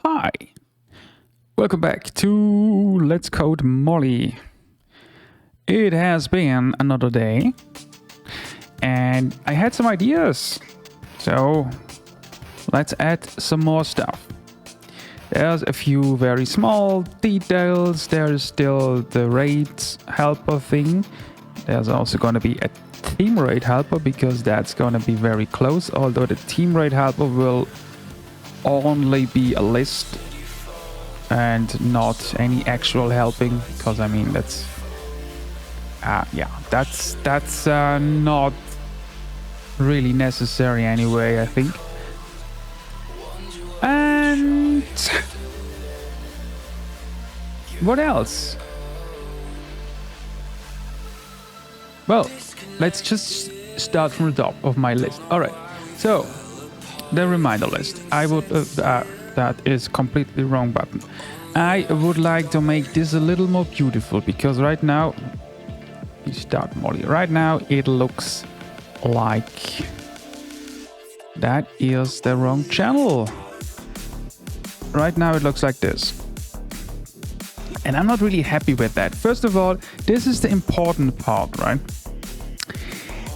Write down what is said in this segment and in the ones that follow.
Hi, welcome back to Let's Code Molly. It has been another day and I had some ideas, so let's add some more stuff. There's a few very small details. There's still the raid helper thing. There's also going to be a team raid helper because that's going to be very close, although the team raid helper will only be a list and not any actual helping, because I mean that's not really necessary anyway, I think. And what else? Well, let's just start from the top of my list. All right, so the reminder list. I would that is completely wrong button. I would like to make this a little more beautiful, because right now, you start Molly. Right now it looks like that is the wrong channel. Right now it looks like this. And I'm not really happy with that. First of all, this is the important part, right?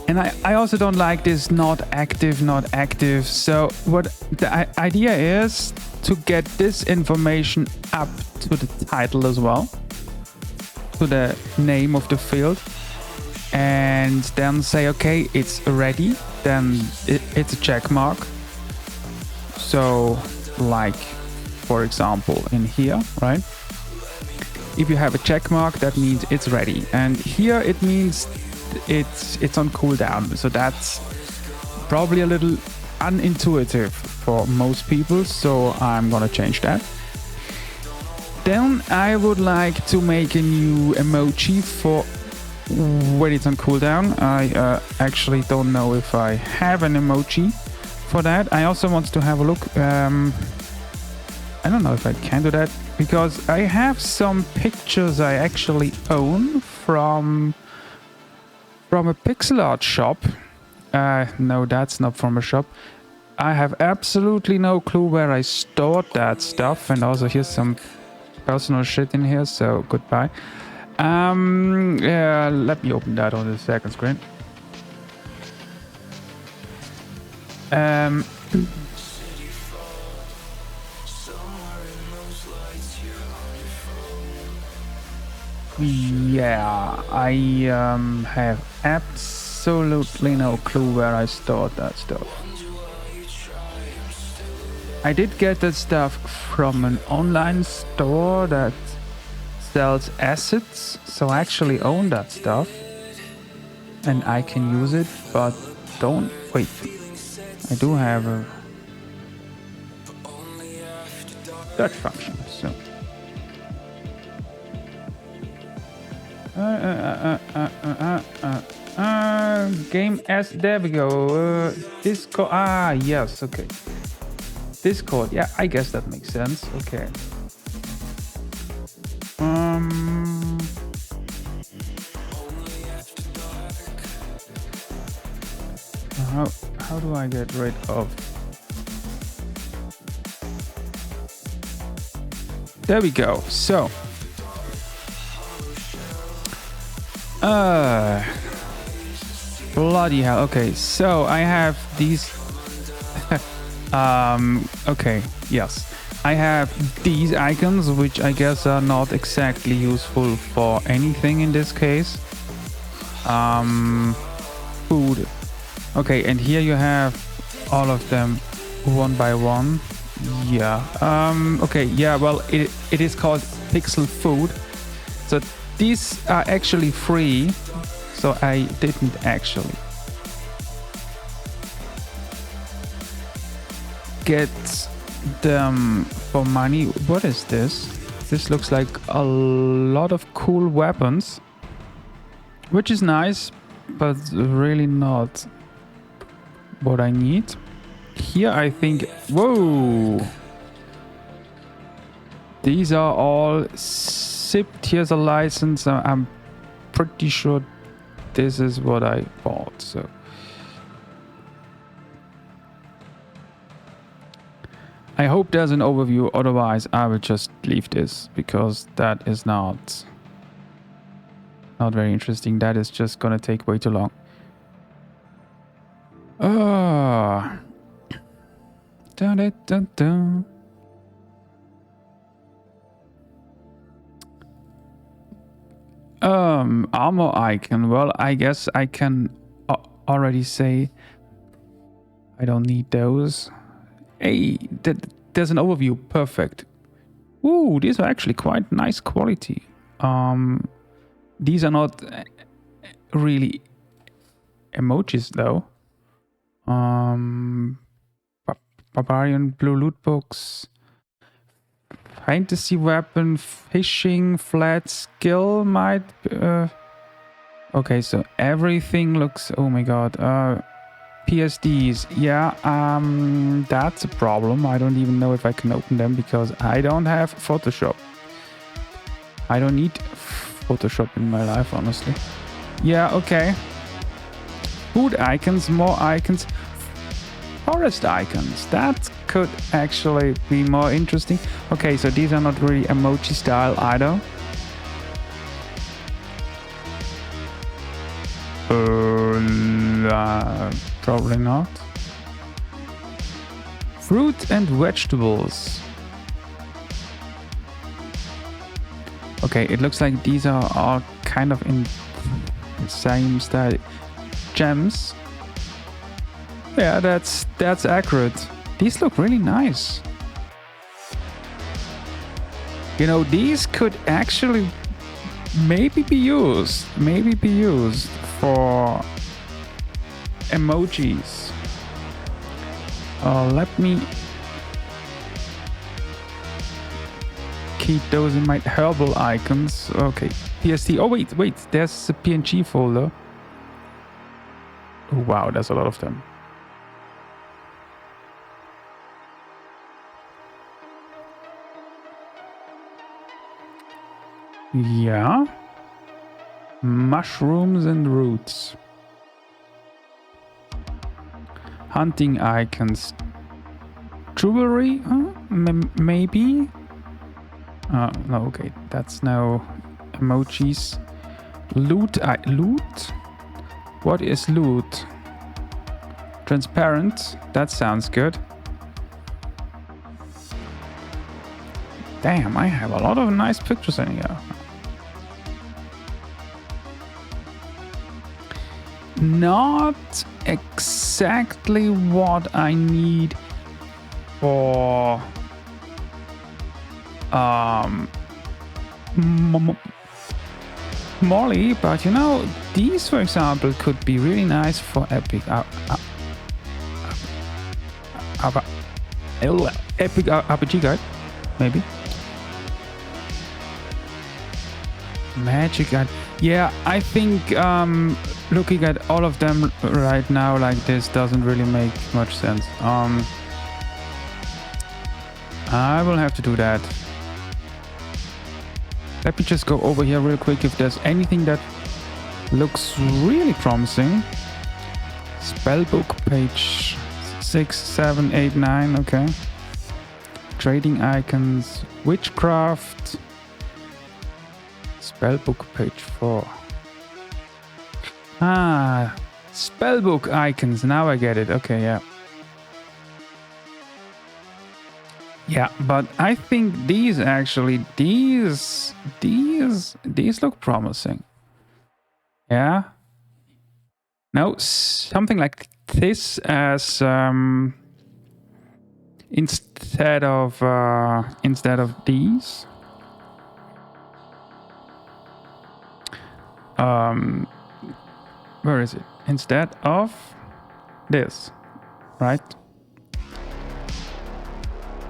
And I also don't like this not active. So what the idea is to get this information up to the title as well, to the name of the field, and then say, okay, it's ready. Then it's a check mark. So like, for example, in here, right? If you have a check mark, that means it's ready. And here it means it's on cooldown. So that's probably a little unintuitive for most people. So I'm gonna change that. Then I would like to make a new emoji for when it's on cooldown. I actually don't know if I have an emoji for that. I also want to have a look. I don't know if I can do that, because I have some pictures I actually own from a pixel art shop. No, that's not from a shop. I have absolutely no clue where I stored that stuff, and also here's some personal shit in here, so goodbye. Yeah, let me open that on the second screen. Yeah, I have absolutely no clue where I stored that stuff. I did get that stuff from an online store that sells assets, so I actually own that stuff and I can use it, but don't wait. I do have a search function, so game as there we go. Discord. Yes, okay. Discord. Yeah, I guess that makes sense. Okay. How do I get rid of? There we go. So. Bloody hell. Okay, so I have these. Okay, yes. I have these icons, which I guess are not exactly useful for anything in this case. Food. Okay, and here you have all of them one by one. Yeah. Okay, yeah, well, it is called Pixel Food. So these are actually free, so I didn't actually get them for money. What is this? This looks like a lot of cool weapons, which is nice, but really not what I need. Here I think, whoa, these are all zipped. Here's a license. I'm pretty sure this is what I bought. So I hope there's an overview, otherwise I will just leave this because that is not very interesting. That is just gonna take way too long. Oh. Dun, dun, dun, dun. Armor icon. Well, I guess I can already say I don't need those. Hey, there's an overview. Perfect. Ooh, these are actually quite nice quality. These are not really emojis though. Barbarian blue loot box. Fantasy weapon, fishing, flat skill might... okay, so everything looks... Oh my god. PSDs. Yeah, that's a problem. I don't even know if I can open them because I don't have Photoshop. I don't need Photoshop in my life, honestly. Yeah, okay. Food icons, more icons. Forest icons. That could actually be more interesting. Okay, so these are not really emoji style either. Probably not. Fruit and vegetables. Okay, it looks like these are all kind of in the same style. Gems. Yeah, that's accurate. These look really nice. You know, these could actually maybe be used for emojis. Let me keep those in my herbal icons. Okay, PSD. Oh wait, there's a PNG folder. Oh, wow, there's a lot of them. Yeah. Mushrooms and roots. Hunting icons. Jewelry? Huh? Maybe? No, okay. That's no emojis. Loot? Loot? What is loot? Transparent. That sounds good. Damn, I have a lot of nice pictures in here. Not exactly what I need for Molly, but you know, these for example could be really nice for epic epic RPG guide, maybe. Magic guide. Yeah, I think looking at all of them right now like this doesn't really make much sense. I will have to do that. Let me just go over here real quick if there's anything that looks really promising. Spellbook page 6, 7, 8, 9. Okay. Trading icons. Witchcraft. Spellbook page 4. Ah, spellbook icons. Now I get it. Okay, yeah. Yeah, but I think these actually, these look promising. Yeah. No, something like this as instead of these. Where is it? Instead of this, right?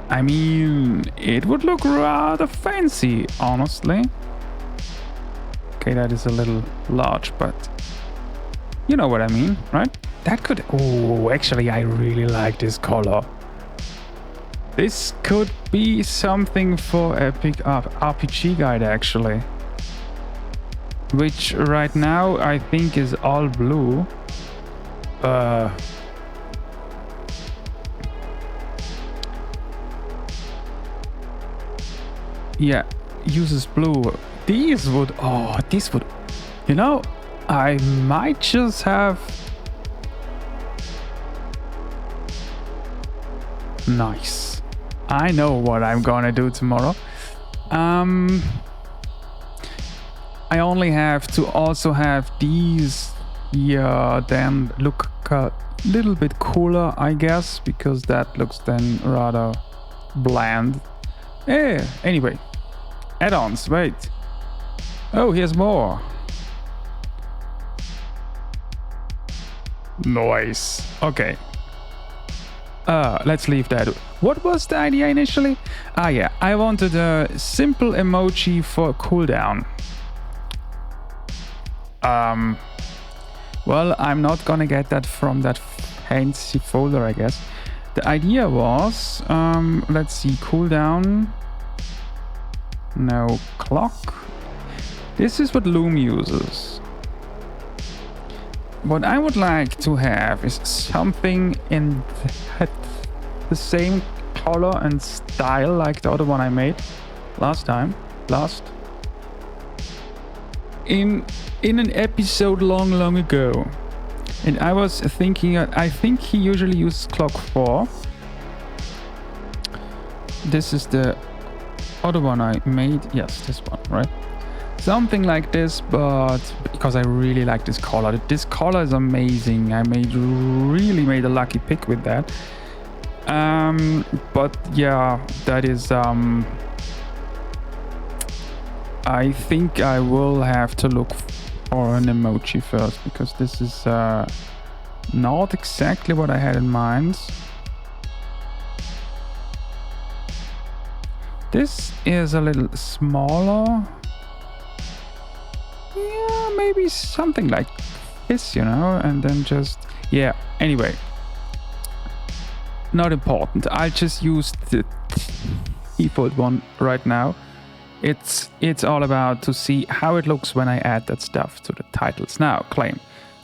I mean, it would look rather fancy, honestly. Okay, that is a little large, but you know what I mean, right? That could... Oh, actually, I really like this color. This could be something for Epic RPG Guide, actually. Which right now I think is all blue. yeah, uses blue. These would, you know, I might just have... Nice. I know what I'm gonna do tomorrow. I only have to also have these here then look a little bit cooler, I guess, because that looks then rather bland. Anyway, add-ons, wait. Oh, here's more. Nice. Okay. Let's leave that. What was the idea initially? Yeah, I wanted a simple emoji for cooldown. Well, I'm not gonna get that from that fancy folder, I guess. The idea was, let's see, cooldown. No, clock. This is what Loom uses. What I would like to have is something in the same color and style like the other one I made last time. In an episode long ago. And I was thinking, I think he usually uses clock 4. This is the other one I made. Yes, this one, right? Something like this, but because I really like this color. This color is amazing. I really made a lucky pick with that. But yeah, that is I think I will have to look for an emoji first, because this is not exactly what I had in mind. This is a little smaller. Yeah, maybe something like this, you know, and then just, yeah, anyway. Not important. I'll just use the default one right now. It's all about to see how it looks when I add that stuff to the titles. Now, claim.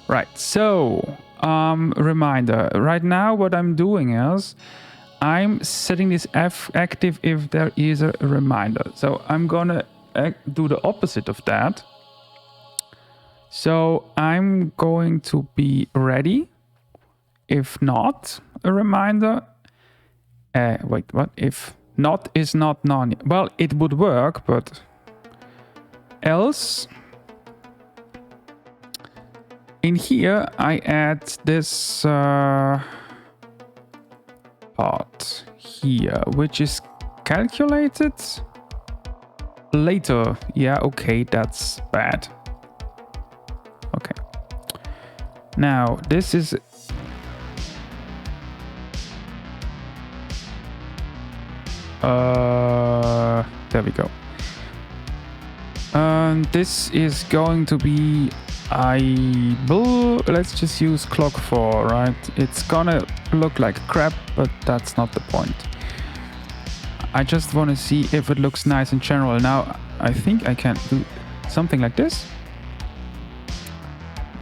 Right, so, reminder. Right now what I'm doing is I'm setting this F active if there is a reminder. So I'm gonna do the opposite of that. So I'm going to be ready. If not a reminder, wait, what? If not is not none. Well, it would work, but else in here I add this part here, which is calculated later. Yeah, okay, that's bad. Okay. Now this is there we go. This is going to be let's just use clock 4, right? It's gonna look like crap, but that's not the point. I just want to see if it looks nice in general. Now I think I can do something like this.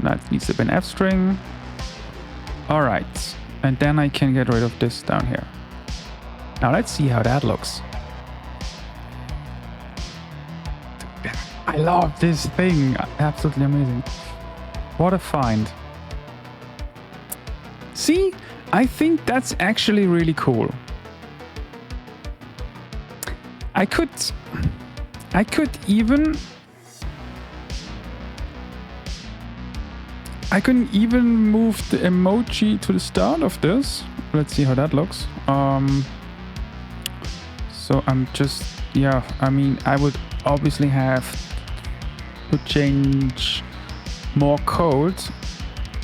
That needs to be an F string. All right, and then I can get rid of this down here. Now let's see how that looks. I love this thing. Absolutely amazing. What a find. See, I think that's actually really cool. I could even move the emoji to the start of this. Let's see how that looks. So I'm just, yeah, I mean, I would obviously have to change more code.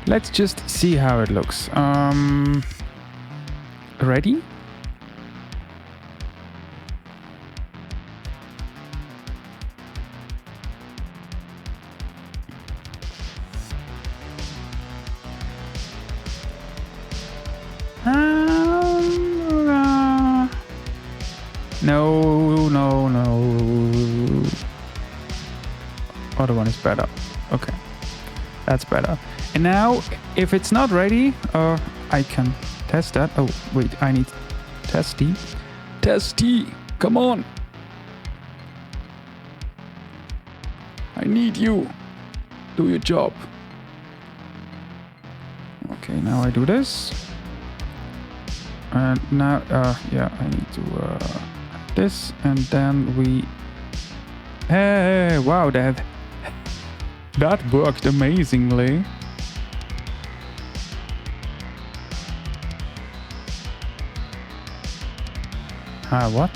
Let's just see how it looks. Ready? No. Other one is better. Okay, that's better. And now, if it's not ready, I can test that. Oh, wait, I need testy. Testy, come on. I need you. Do your job. Okay, now I do this. And now, yeah, I need to this, and then we. Hey, wow, that worked amazingly. What?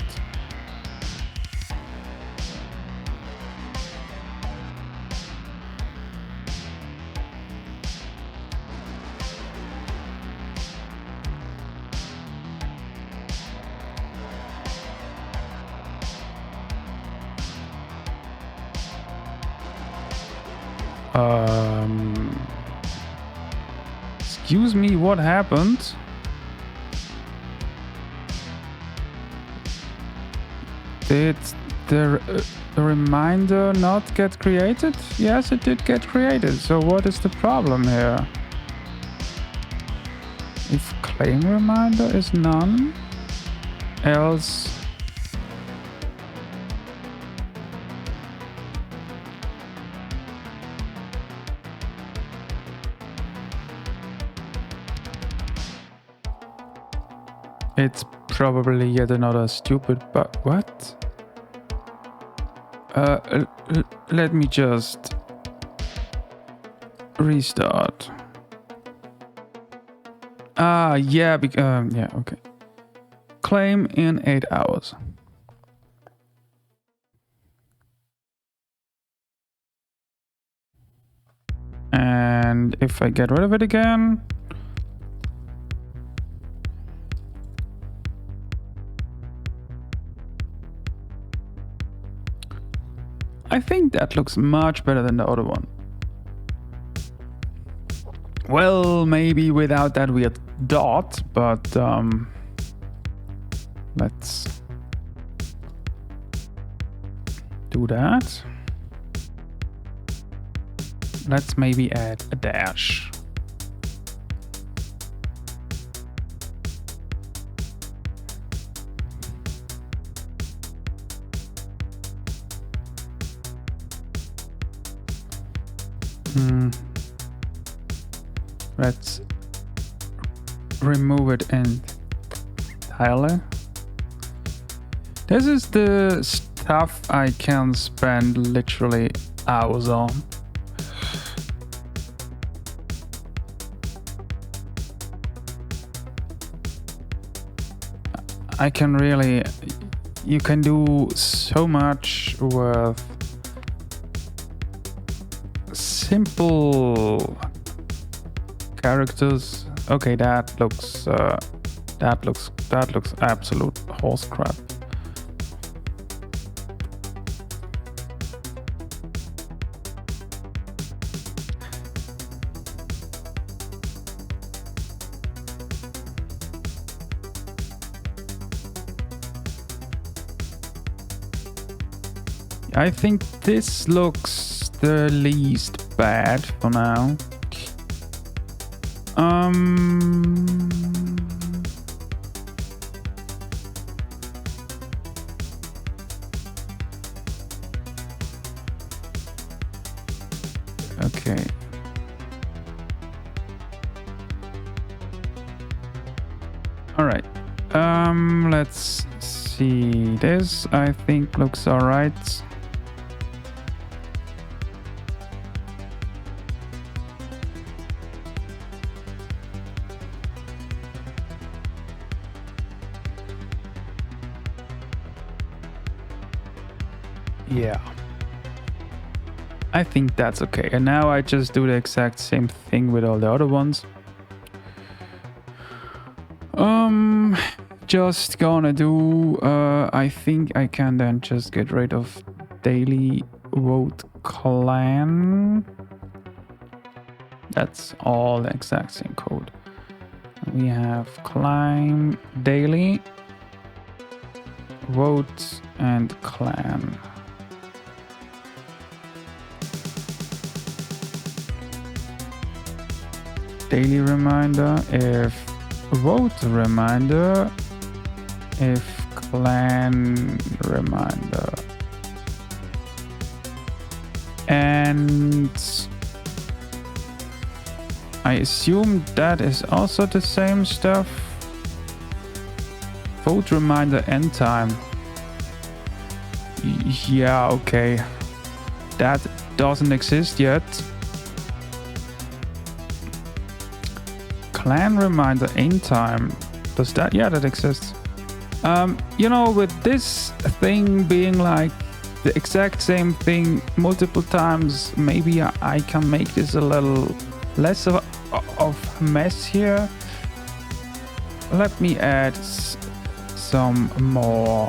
Excuse me, what happened? Did the reminder not get created? Yes, it did get created. So what is the problem here? If claim reminder is none, else... It's probably yet another stupid bug. What? Let me just restart. Yeah, yeah, okay. Claim in 8 hours. And if I get rid of it again... I think that looks much better than the other one. Well, maybe without that weird dot, but let's do that. Let's maybe add a dash. Let's remove it entirely. This is the stuff I can spend literally hours on. I can really... You can do so much with simple characters. Okay, that looks absolute horse crap. I think this looks the least bad for now. Okay. All right. Let's see. This I think looks all right. Yeah, I think that's okay. And now I just do the exact same thing with all the other ones. Just gonna do, I think I can then just get rid of daily vote clan. That's all the exact same code. We have climb daily, vote, and clan. Daily reminder, if vote reminder, if clan reminder. And I assume that is also the same stuff. Vote reminder end time. Yeah, okay. That doesn't exist yet. Clan reminder end time. Does that? Yeah, that exists. You know, with this thing being like the exact same thing multiple times, maybe I can make this a little less of a mess here. Let me add some more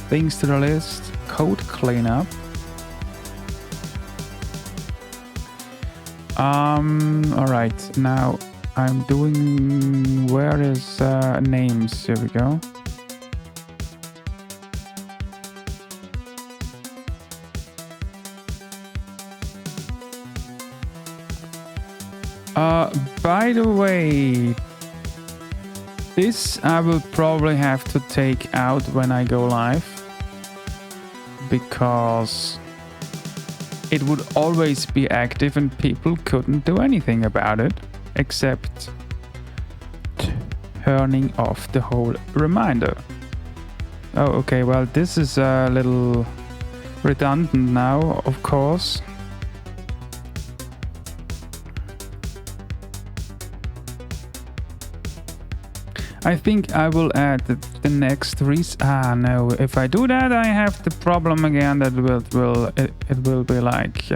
things to the list. Code cleanup. All right, now I'm doing, where is names? Here we go. By the way, this I will probably have to take out when I go live, because it would always be active and people couldn't do anything about it except turning off the whole reminder. Oh, okay, well, this is a little redundant now, of course. I think I will add the next no, if I do that, I have the problem again that it will be like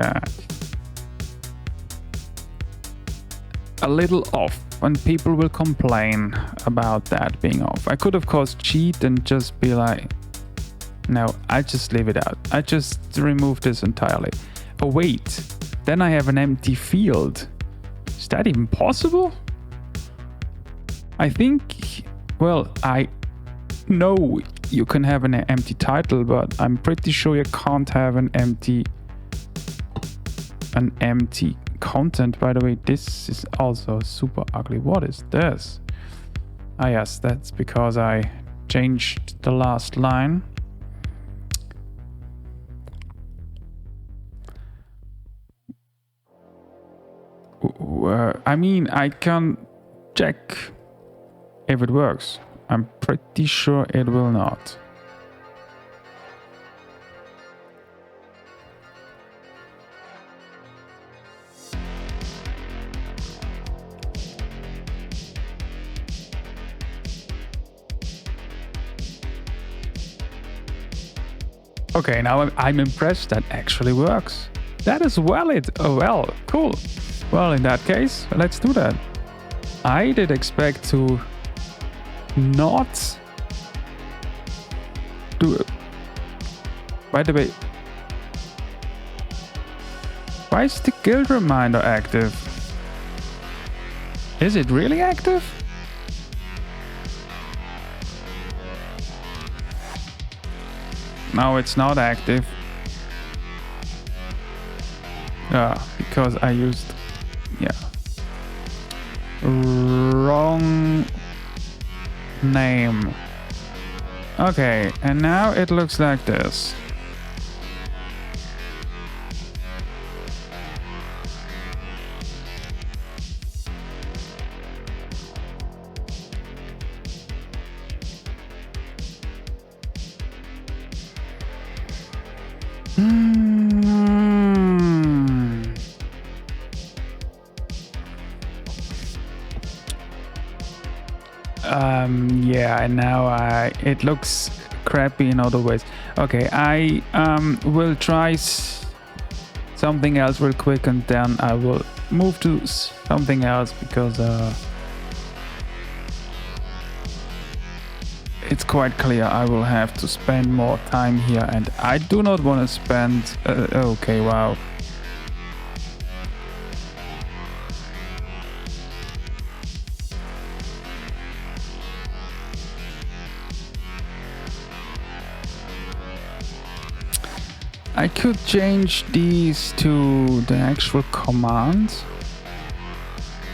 a little off, and people will complain about that being off. I could of course cheat and just be like, no, I just leave it out. I just remove this entirely. Oh wait, then I have an empty field. Is that even possible? I think, well, I know you can have an empty title, but I'm pretty sure you can't have an empty content. By the way, this is also super ugly. What is this? Ah yes, that's because I changed the last line. I mean, I can check if it works. I'm pretty sure it will not. Okay, now I'm impressed that actually works. That is valid. Oh well, cool. Well, in that case, let's do that. I did expect to not do it. By the way, why is the guild reminder active? Is it really active? No, it's not active. Because I used, wrong name. Okay, and now it looks like this. Yeah, and now it looks crappy in other ways. Okay, I will try something else real quick, and then I will move to something else, because it's quite clear I will have to spend more time here, and I do not want to spend... okay, wow. I could change these to the actual command.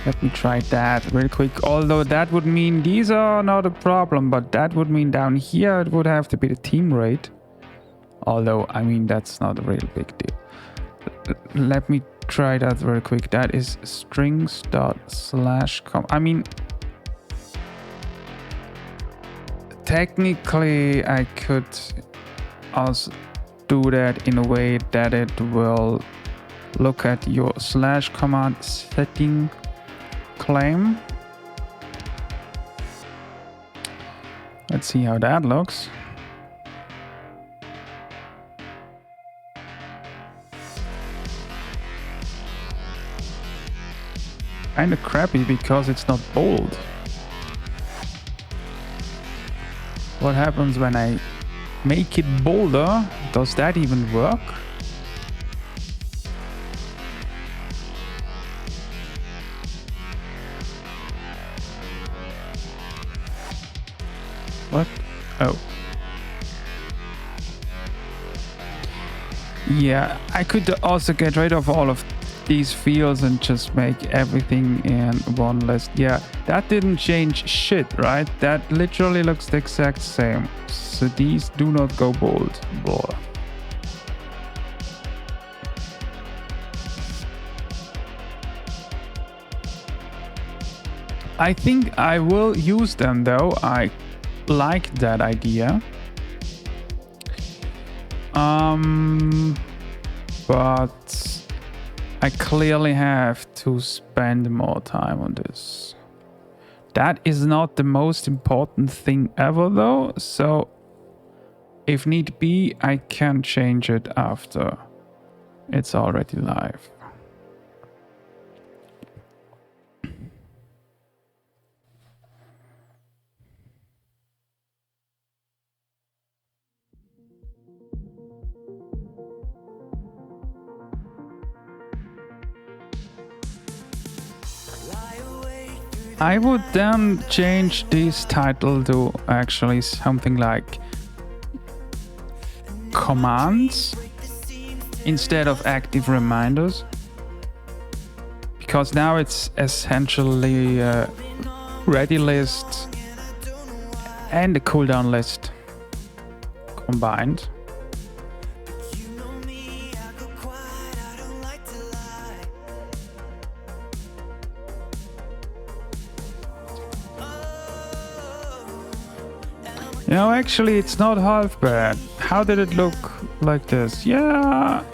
Let me try that real quick. Although that would mean these are not a problem, but that would mean down here it would have to be the team rate. Although, I mean, that's not a real big deal. Let me try that very quick. That is strings./com. I mean, technically I could also do that in a way that it will look at your / command setting claim. Let's see how that looks. Kinda crappy because it's not bold. What happens when I make it bolder? Does that even work? What? Oh. Yeah, I could also get rid of all of these fields and just make everything in one list. Yeah, that didn't change shit, right? That literally looks the exact same. So these do not go bold. Blah. I think I will use them though. I like that idea. But I clearly have to spend more time on this. That is not the most important thing ever though, so if need be, I can change it after it's already live. I would then change this title to actually something like commands instead of active reminders, because now it's essentially a ready list and a cooldown list combined. You know, actually, it's not half bad. How did it look like this? Yeah,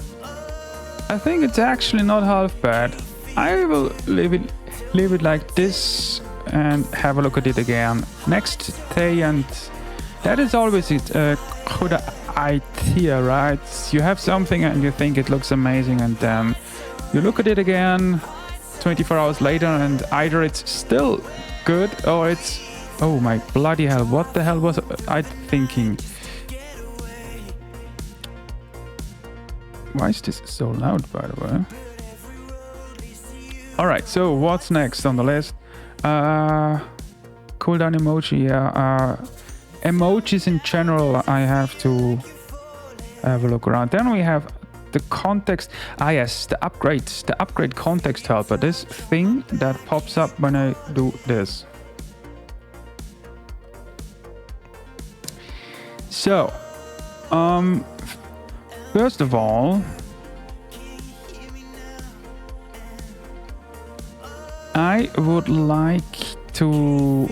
I think it's actually not half bad. I will leave it like this and have a look at it again next day. And that is always it. Good idea, right? You have something and you think it looks amazing, and then you look at it again 24 hours later, and either it's still good or it's... Oh my bloody hell, what the hell was I thinking? Why is this so loud, by the way? Alright, so what's next on the list? Cooldown emoji, yeah. Emojis in general, I have to have a look around. Then we have the context. Ah yes, the upgrade context helper. This thing that pops up when I do this. So, first of all, I would like to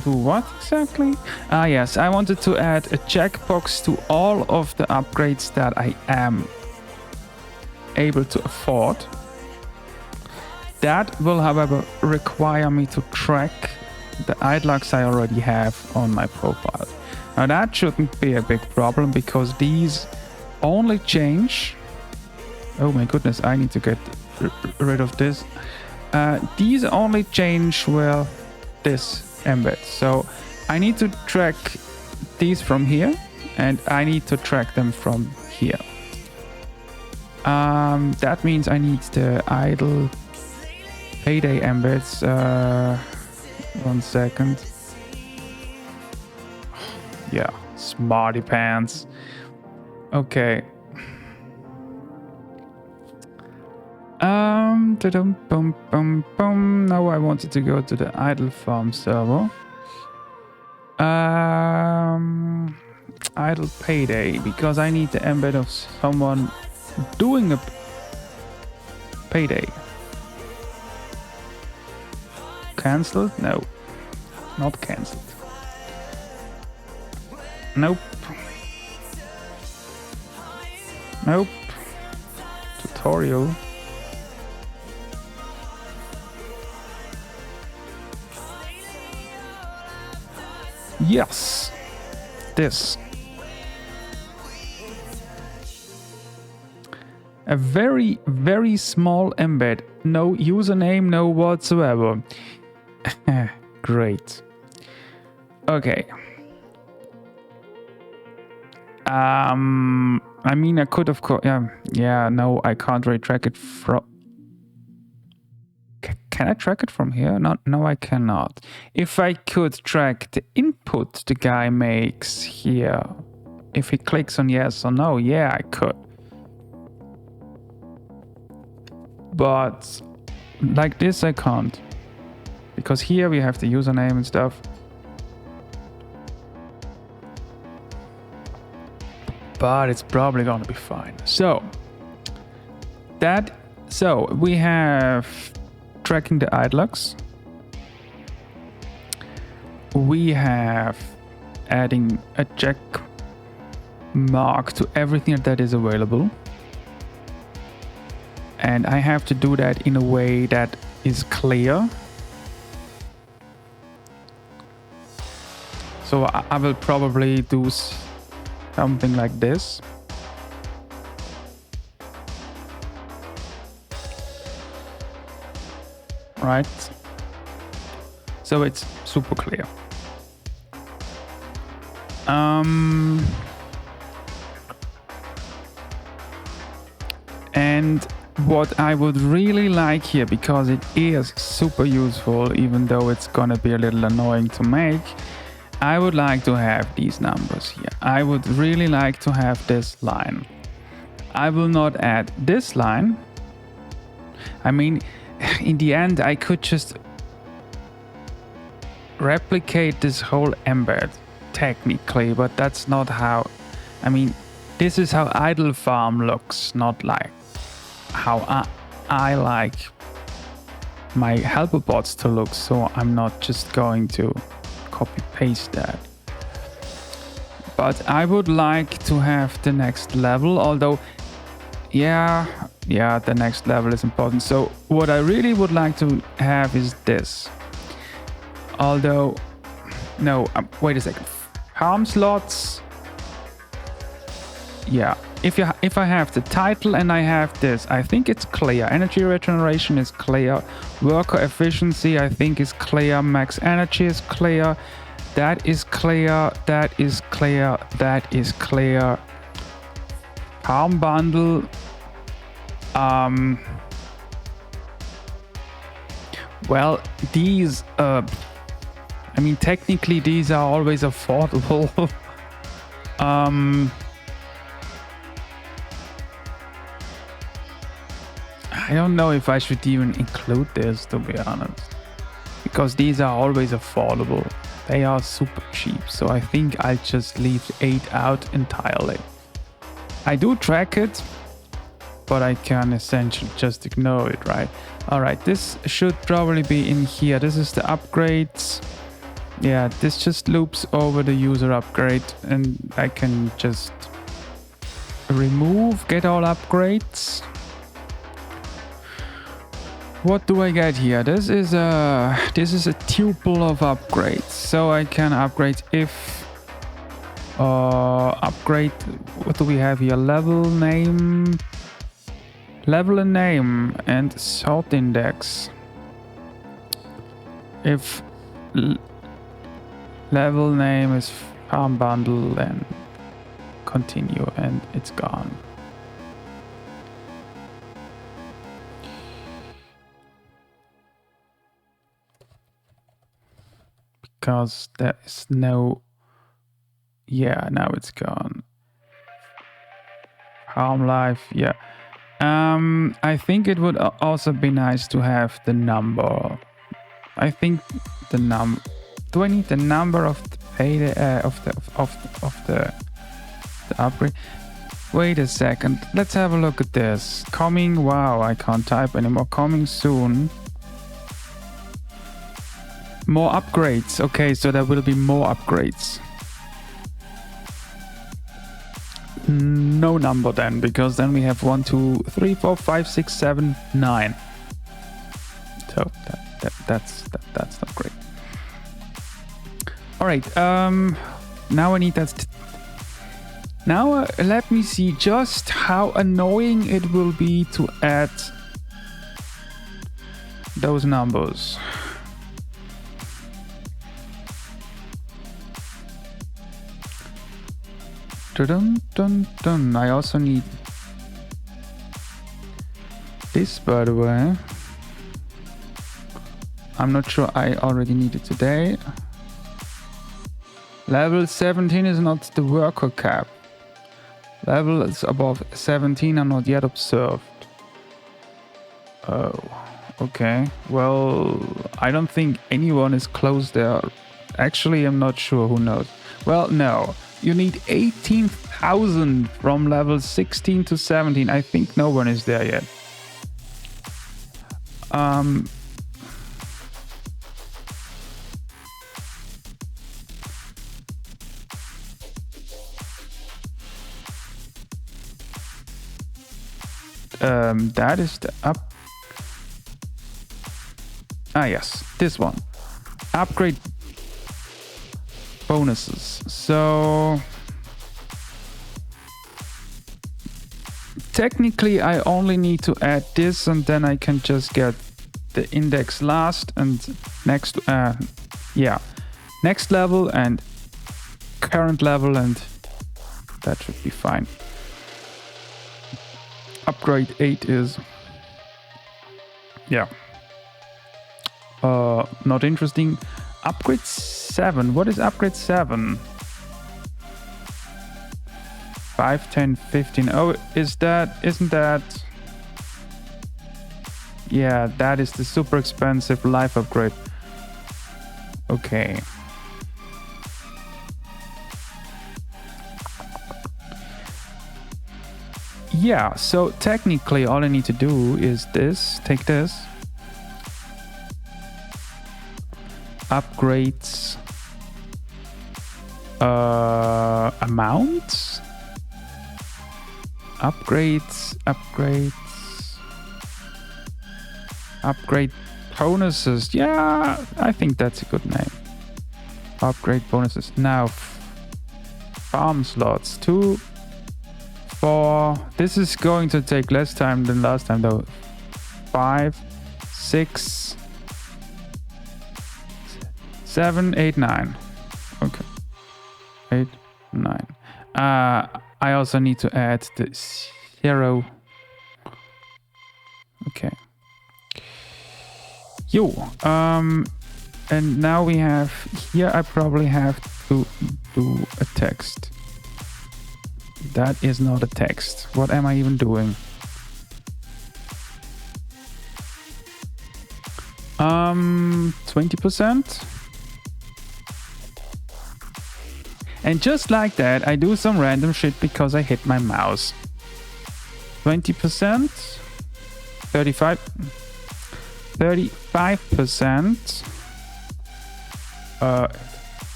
do what exactly? Ah yes, I wanted to add a checkbox to all of the upgrades that I am able to afford. That will, however, require me to track the idlocks I already have on my profile. Now that shouldn't be a big problem because these only change... Oh my goodness, I need to get rid of this. These only change with this embed. So I need to track these from here and I need to track them from here. That means I need the idle payday embeds. 1 second. Yeah, smarty pants. Okay. Now I wanted to go to the idle farm server. Idle payday, because I need the embed of someone doing a payday. Cancelled? No, not cancelled. Nope. Nope. Tutorial. Yes. This. A very, very small embed. No username, no whatsoever. Great. Okay. I mean, I could, of course. Yeah. No, I can't really track it from. Can I track it from here? No, I cannot. If I could track the input the guy makes here, if he clicks on yes or no, yeah, I could. But like this, I can't. Because here we have the username and stuff. But it's probably gonna be fine. So we have tracking the idlocks. We have adding a check mark to everything that is available. And I have to do that in a way that is clear. So I will probably do something like this. Right? So it's super clear. And what I would really like here, because it is super useful, even though it's gonna be a little annoying to make, I would like to have these numbers here. I would really like to have this line. I will not add this line. I mean, in the end, I could just replicate this whole embed technically, but that's not how. I mean, this is how idle farm looks, not like how I like my helper bots to look. So I'm not just going to copy paste that. But I would like to have the next level, although yeah, the next level is important. So what I really would like to have is this. Although, no, wait a second. Farm slots. Yeah, if I have the title and I have this, I think it's clear. Energy regeneration is clear. Worker efficiency, I think, is clear. Max energy is clear. That is clear. That is clear. That is clear. Farm bundle. Well, these, I mean, technically these are always affordable. I don't know if I should even include this, to be honest, because these are always affordable. They are super cheap, so I think I'll just leave 8 out entirely. I do track it, but I can essentially just ignore it, right? All right, this should probably be in here. This is the upgrades. Yeah, this just loops over the user upgrade, and I can just remove get all upgrades. What do I get here? This is a tuple of upgrades, so I can upgrade if upgrade. What do we have here? Level name, level and name, and sort index. If level name is farm bundle, then continue, and it's gone. Because there is no, yeah, now it's gone. Farm life, yeah. I think it would also be nice to have the number. I think the do I need the number of pay of the upgrade. Wait a second. Let's have a look at this. Coming. Wow, I can't type anymore. Coming soon. More upgrades. Okay, so there will be more upgrades. No number then, because then we have 1, 2, 3, 4, 5, 6, 7, 9. So that's not great. All right. Now I need that. Now let me see just how annoying it will be to add those numbers. Dun, dun, dun. I also need this, by the way. I'm not sure I already need it today. Level 17 is not the worker cap. Levels above 17 are not yet observed. Oh, okay. Well, I don't think anyone is close there. Actually, I'm not sure. Who knows? Well, no. You need 18,000 from level 16 to 17. I think no one is there yet. That is the up. Yes, this one. Upgrade bonuses. So technically I only need to add this and then I can just get the index last and next next level and current level, and that should be fine. Upgrade 8 is not interesting. Upgrade 7. What is upgrade 7? 5, 10, 15. Oh, isn't that? Yeah, that is the super expensive life upgrade. Okay. Yeah, so technically all I need to do is this. Take this. Upgrades. Amounts. Upgrades. Upgrade bonuses. Yeah, I think that's a good name. Upgrade bonuses. Now, farm slots. 2, 4. This is going to take less time than last time though. 5, 6, 7, 8, 9. Okay. 8, 9. I also need to add the 0. Okay. And now we have here. I probably have to do a text. That is not a text. What am I even doing? 20%. And just like that, I do some random shit because I hit my mouse. 20%. 35%.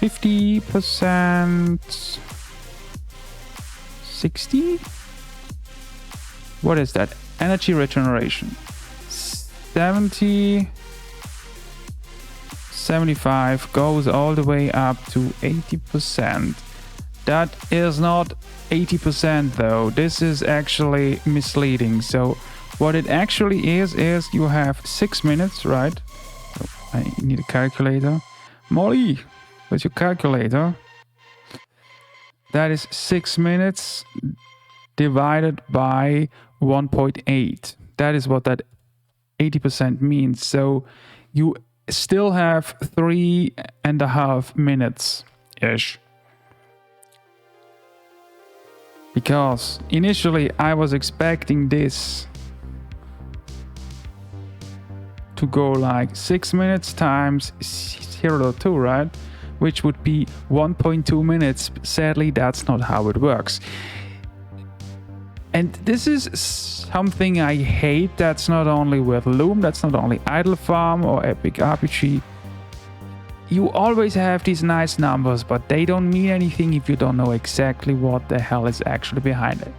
50%. 60? What is that? Energy regeneration. 70. 75 goes all the way up to 80%. That is not 80% though. This is actually misleading. So what it actually is you have 6 minutes, right? Oh, I need a calculator. Molly, where's your calculator? That is 6 minutes divided by 1.8. That is what that 80% means. So you still have 3.5 minutes-ish. Because initially I was expecting this to go like 6 minutes times 0.2, right? which would be 1.2 minutes. Sadly, that's not how it works. And this is something I hate. That's not only with Loom, that's not only Idle Farm or Epic RPG. You always have these nice numbers, but they don't mean anything if you don't know exactly what the hell is actually behind it.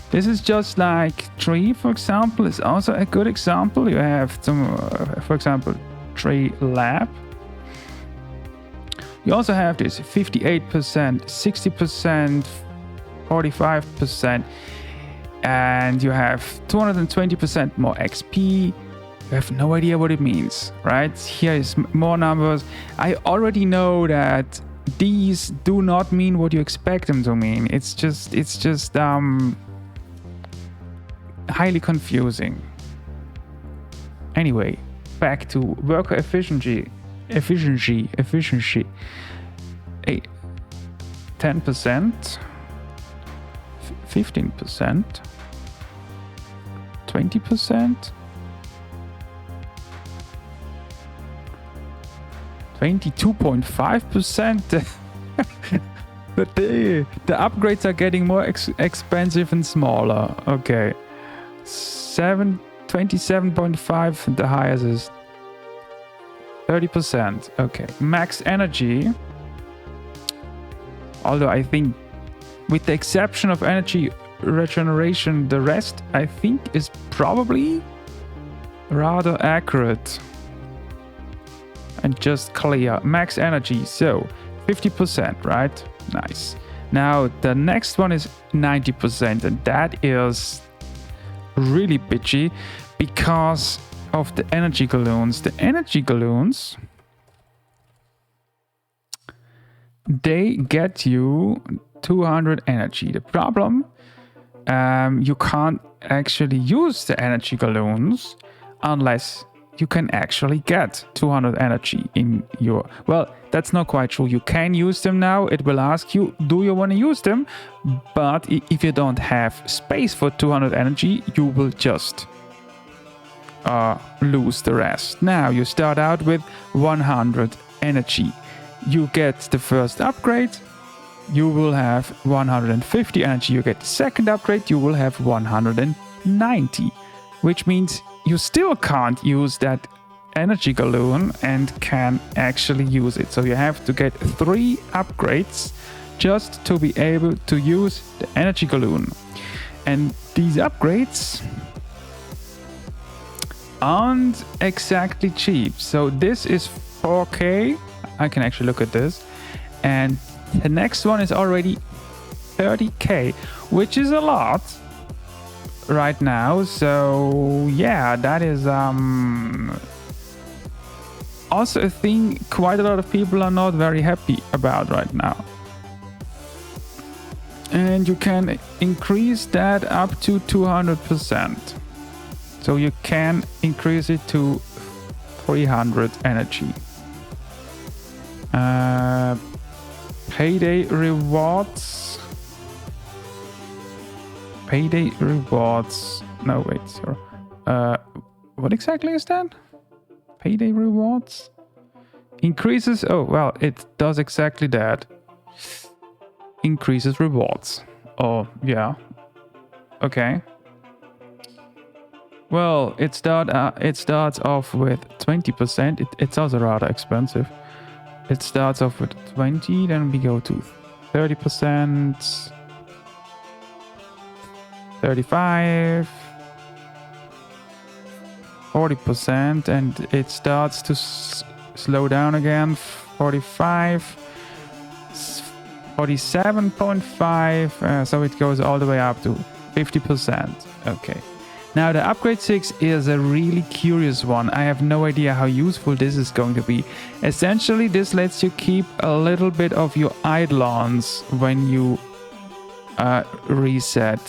This is just like Tree, for example, is also a good example. You have some, for example, Tree Lab. You also have this 58%, 60%, 45%, and you have 220% more XP. You have no idea what it means, right? Here is more numbers. I already know that these do not mean what you expect them to mean. It's just highly confusing. Anyway, back to worker efficiency. 10%, 15%, 20%, 22.5%. The upgrades are getting more expensive and smaller. Okay, 27.5. The highest is 30%. Okay, max energy. Although I think, with the exception of energy regeneration, the rest I think is probably rather accurate and just clear. Max energy, so 50%, right? Nice. Now the next one is 90%, and that is really bitchy because of the energy galloons. The energy galloons, they get you 200 energy. The problem, you can't actually use the energy galloons unless you can actually get 200 energy in your... Well, that's not quite true. You can use them now. It will ask you, do you want to use them? But if you don't have space for 200 energy, you will just lose the rest. Now you start out with 100 energy. You get the first upgrade, you will have 150 energy. You get the second upgrade, you will have 190, which means you still can't use that energy galloon and can actually use it. So you have to get 3 upgrades just to be able to use the energy galloon. And these upgrades aren't exactly cheap. So this is 4K. I can actually look at this. And the next one is already 30K, which is a lot right now. So yeah, that is also a thing quite a lot of people are not very happy about right now. And you can increase that up to 200%. So you can increase it to 300 energy. Payday rewards. Payday rewards. No, wait, sorry. What exactly is that? Payday rewards? Increases. Oh, well, it does exactly that. Increases rewards. Oh, yeah. Okay. Well, it starts off with 20%. It's also rather expensive. It starts off with 20, then we go to 30%, 35, 40%, and it starts to slow down again. 45, 47.5, so it goes all the way up to 50%. Okay. Now the upgrade 6 is a really curious one. I have no idea how useful this is going to be. Essentially, this lets you keep a little bit of your eidolons when you reset.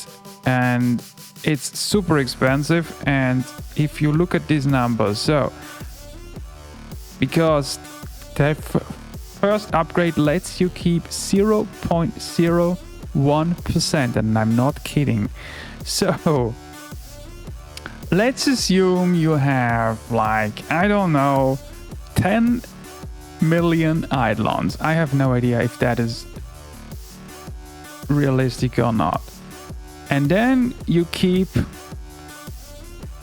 And it's super expensive. And if you look at these numbers, so because the first upgrade lets you keep 0.01%, and I'm not kidding. So let's assume you have, like, I don't know, 10 million eidolons. I have no idea if that is realistic or not. And then you keep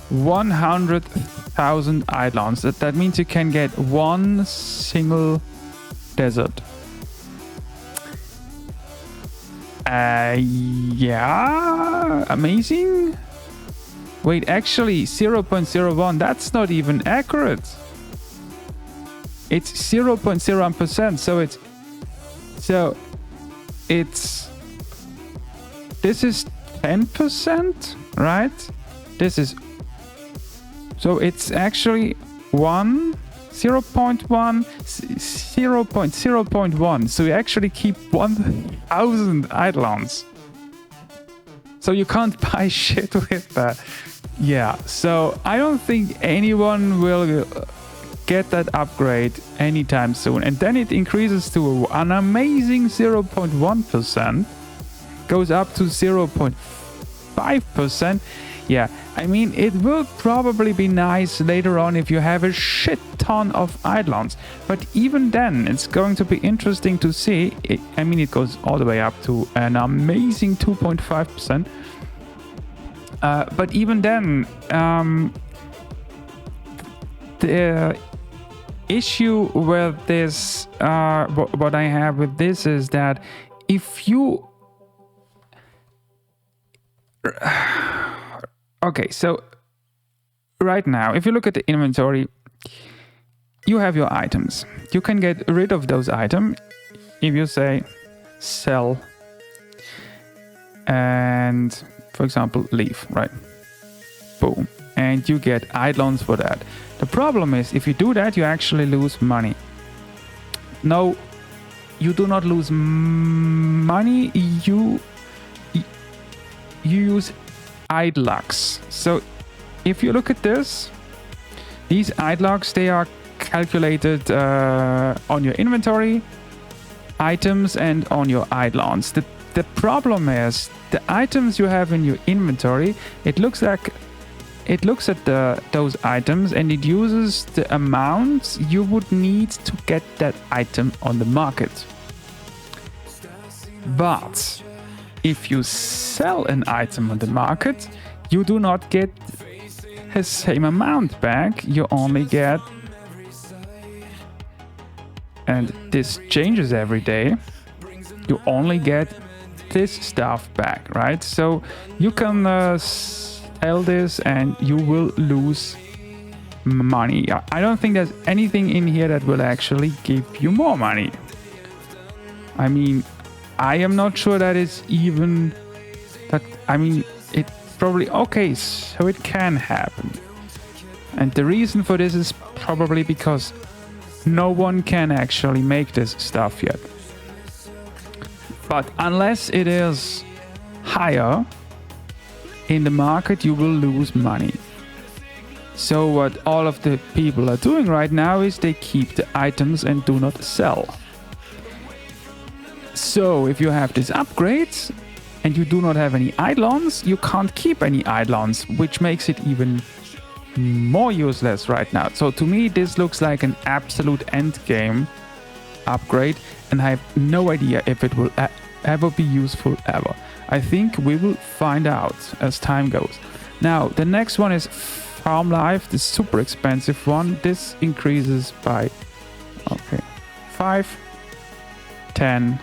100,000 eidolons. That means you can get one single desert. Yeah, amazing. Wait, actually 0.01, that's not even accurate. It's 0.01%, this is 10%, right? So it's actually 0.1. So you actually keep 1,000 eidolons. So you can't buy shit with that. Yeah, so I don't think anyone will get that upgrade anytime soon. And then it increases to an amazing 0.1%, goes up to 0.5%. Yeah, I mean, it will probably be nice later on if you have a shit ton of eidolons. But even then, it's going to be interesting to see. I mean, it goes all the way up to an amazing 2.5%. But even then, the issue with this, what I have with this is that if you... Okay, so right now, if you look at the inventory, you have your items. You can get rid of those items if you say sell and, for example, leave, right? Boom. And you get eidolons for that. The problem is, if you do that, you actually lose money. No, you do not lose money. You use idlocks. So if you look at this, these idlocks, they are calculated on your inventory items and on your eidolons. The problem is the items you have in your inventory, it looks at those items and it uses the amounts you would need to get that item on the market. But if you sell an item on the market, you do not get the same amount back. You only get, and this changes every day, you only get this stuff back, right? So you can sell this and you will lose money. I don't think there's anything in here that will actually give you more money. I mean, I am not sure that it's even that. I mean, it's probably okay, so it can happen. And the reason for this is probably because no one can actually make this stuff yet. But unless it is higher in the market, you will lose money. So what all of the people are doing right now is they keep the items and do not sell. So if you have this upgrade and you do not have any eidolons, you can't keep any eidolons, which makes it even more useless right now. So to me, this looks like an absolute end game upgrade, and I have no idea if it will ever be useful ever. I think we will find out as time goes. Now, the next one is Farm Life, the super expensive one. This increases by 5, 10,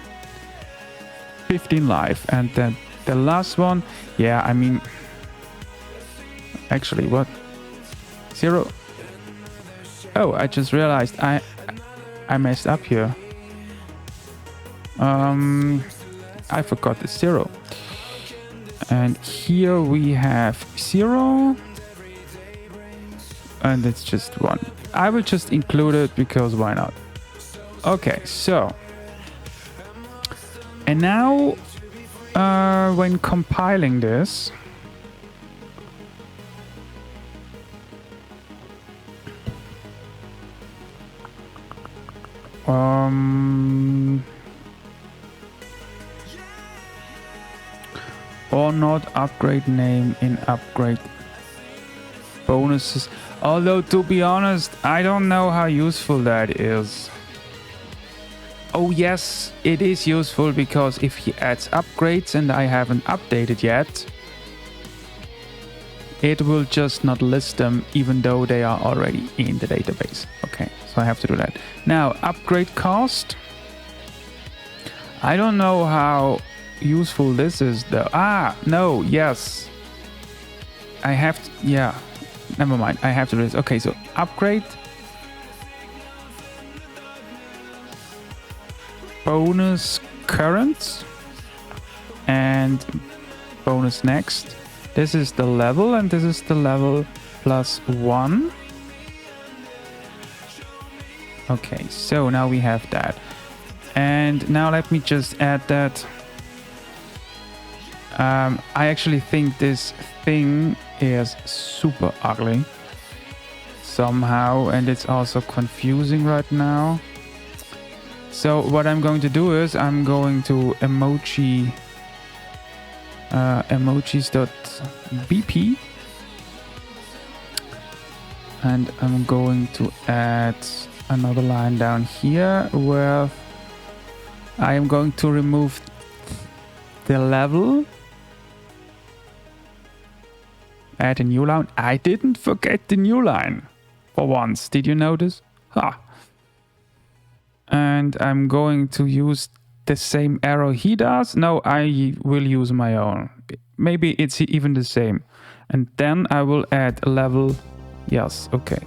15 life, and then the last one, yeah, I mean, actually, what? 0. Oh, I just realized I messed up here. I forgot the 0. And here we have 0. And it's just 1. I will just include it because why not? Okay, so. And now, when compiling this, or not upgrade name in upgrade bonuses. Although, to be honest, I don't know how useful that is. Oh yes, it is useful because if he adds upgrades and I haven't updated yet, it will just not list them even though they are already in the database. Okay, so I have to do that. Now, upgrade cost. I don't know how useful this is though. No, yes. I have to, yeah, never mind. I have to do this. Okay, so upgrade. Bonus current and bonus next. This is the level and this is the level +1. Okay, so now we have that. And now let me just add that. I actually think this thing is super ugly somehow, and it's also confusing right now. So what I'm going to do is I'm going to emojis.bp, and I'm going to add another line down here where I am going to remove the level. Add a new line. I didn't forget the new line for once. Did you notice? Ha! And I'm going to use the same arrow he does. No, I will use my own. Maybe it's even the same. And then I will add a level. Yes, okay.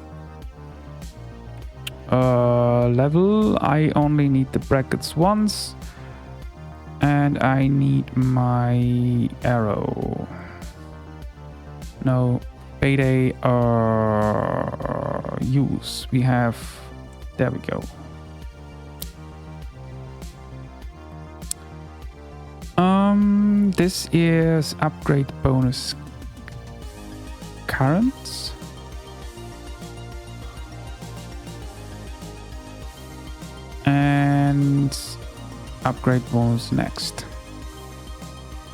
Level. I only need the brackets once. And I need my arrow. No, payday use. We have, there we go. This is upgrade bonus currents. And upgrade bonus next.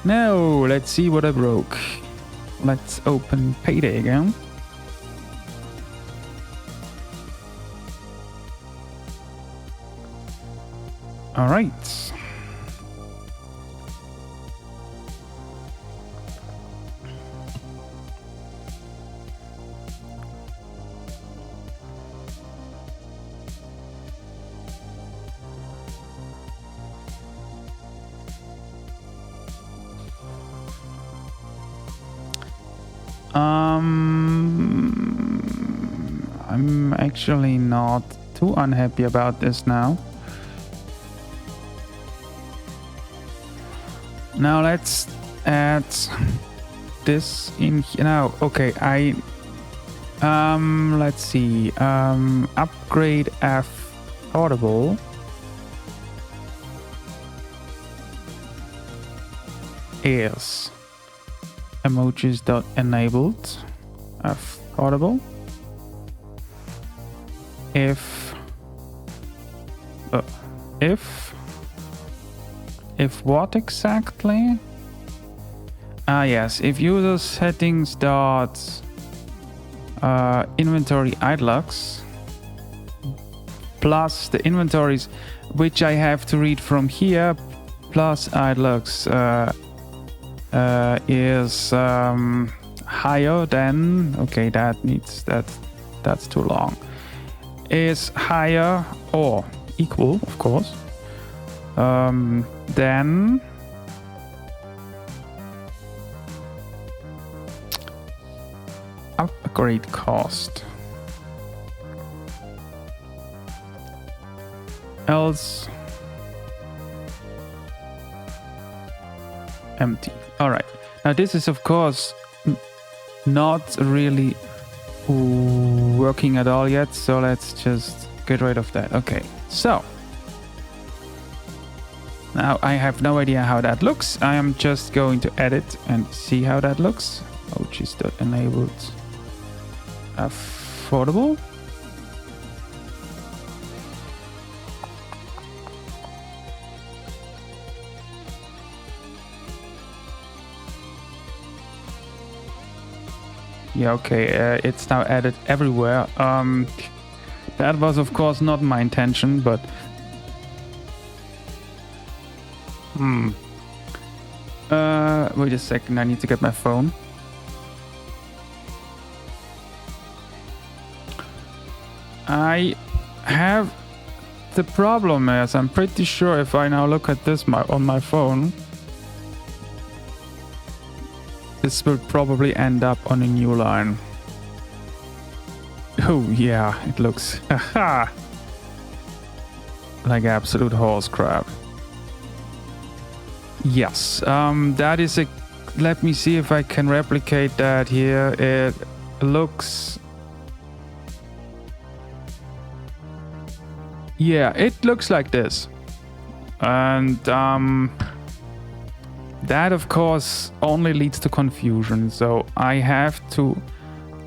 Now, let's see what I broke. Let's open payday again. All right. I'm actually not too unhappy about this now. Now let's add this in here. Now, okay, let's see. Upgrade affordable is emojis.enabled affordable. If what exactly? Yes, if user settings dot inventory idlux plus the inventories which I have to read from here plus idlux is higher than, okay, that's too long, is higher or equal, of course, then upgrade cost, else empty. All right, now this is of course not really working at all yet, so let's just get rid of that. Okay, so now I have no idea how that looks. I am just going to edit and see how that looks. Emojis.enabled affordable. Yeah, okay, it's now added everywhere. That was of course not my intention, but Wait a second, I need to get my phone. I have the problem is I'm pretty sure if I now look at this on my phone, this will probably end up on a new line. Oh yeah, it looks like absolute horse crap. Yes, that is a... Let me see if I can replicate that here. It looks... Yeah, it looks like this. And that of course only leads to confusion. So I have to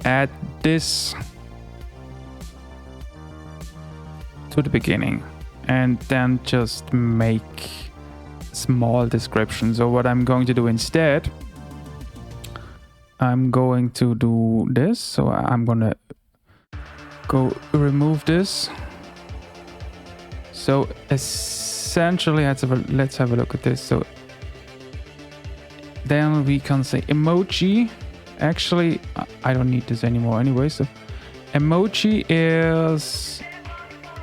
add this to the beginning and then just make small description. So what I'm going to do instead, I'm going to do this. So I'm gonna go remove this. So essentially, let's have a look at this. So then we can say emoji. Actually, I don't need this anymore anyway. So emoji is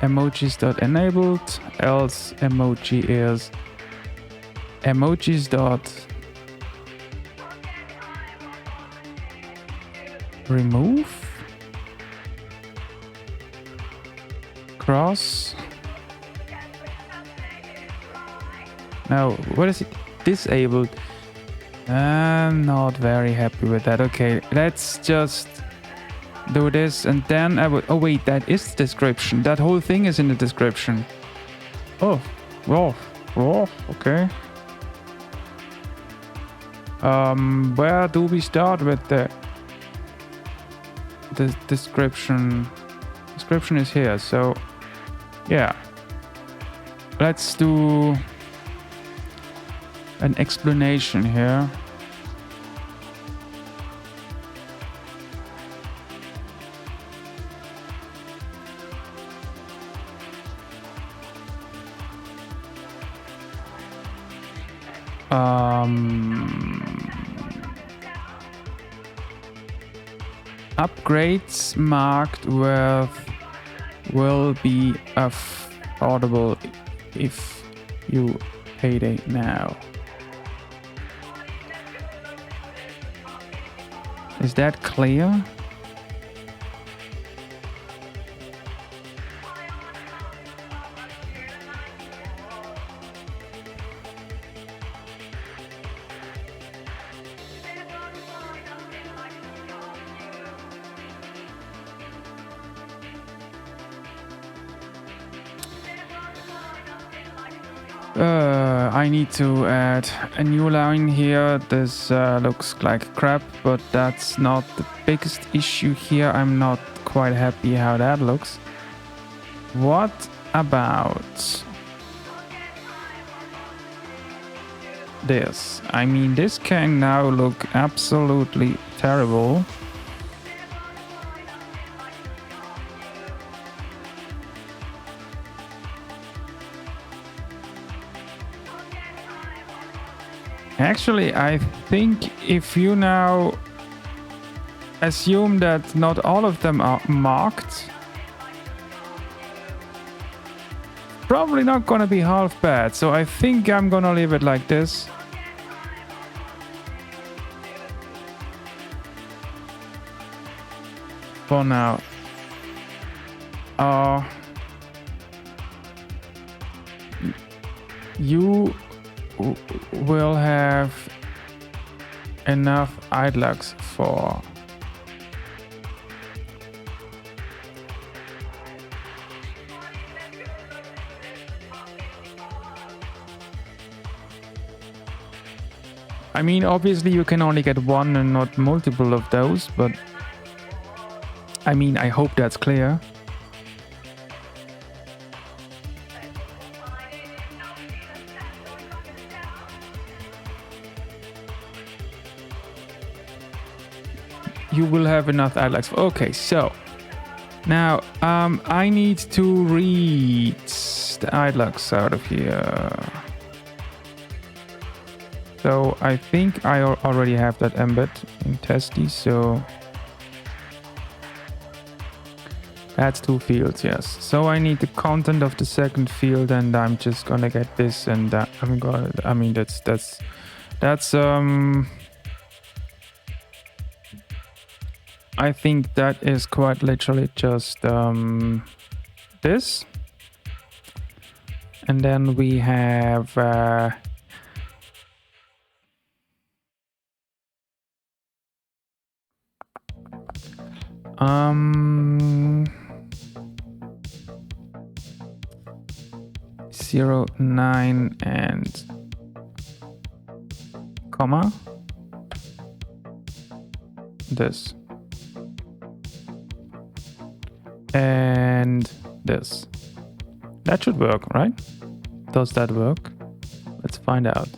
emojis.enabled, else emoji is emojis.remove cross. Now, what is it? Disabled. I'm not very happy with that. Okay, let's just do this and then I would... Oh wait, that is the description. That whole thing is in the description. Oh, okay. Where do we start with the description? Description is here, so yeah. Let's do an explanation here. Upgrades marked with will be affordable if you payday now. Is that clear? I need to add a new line here. This looks like crap, but that's not the biggest issue here. I'm not quite happy how that looks. What about this? I mean, this can now look absolutely terrible. Actually, I think if you now assume that not all of them are marked, probably not gonna be half bad. So I think I'm gonna leave it like this. For now. You will have enough idlux for I mean, obviously you can only get one and not multiple of those, but I mean, I hope that's clear. You will have enough idlux. Okay, so now I need to read the idlux out of here. So I think I already have that embed in testy, so that's 2 fields, yes. So I need the content of the second field, and I'm just gonna get this and that. I mean that's I think that is quite literally just this. And then we have 0, 9 and comma this and this. That should work, right? Does that work? Let's find out.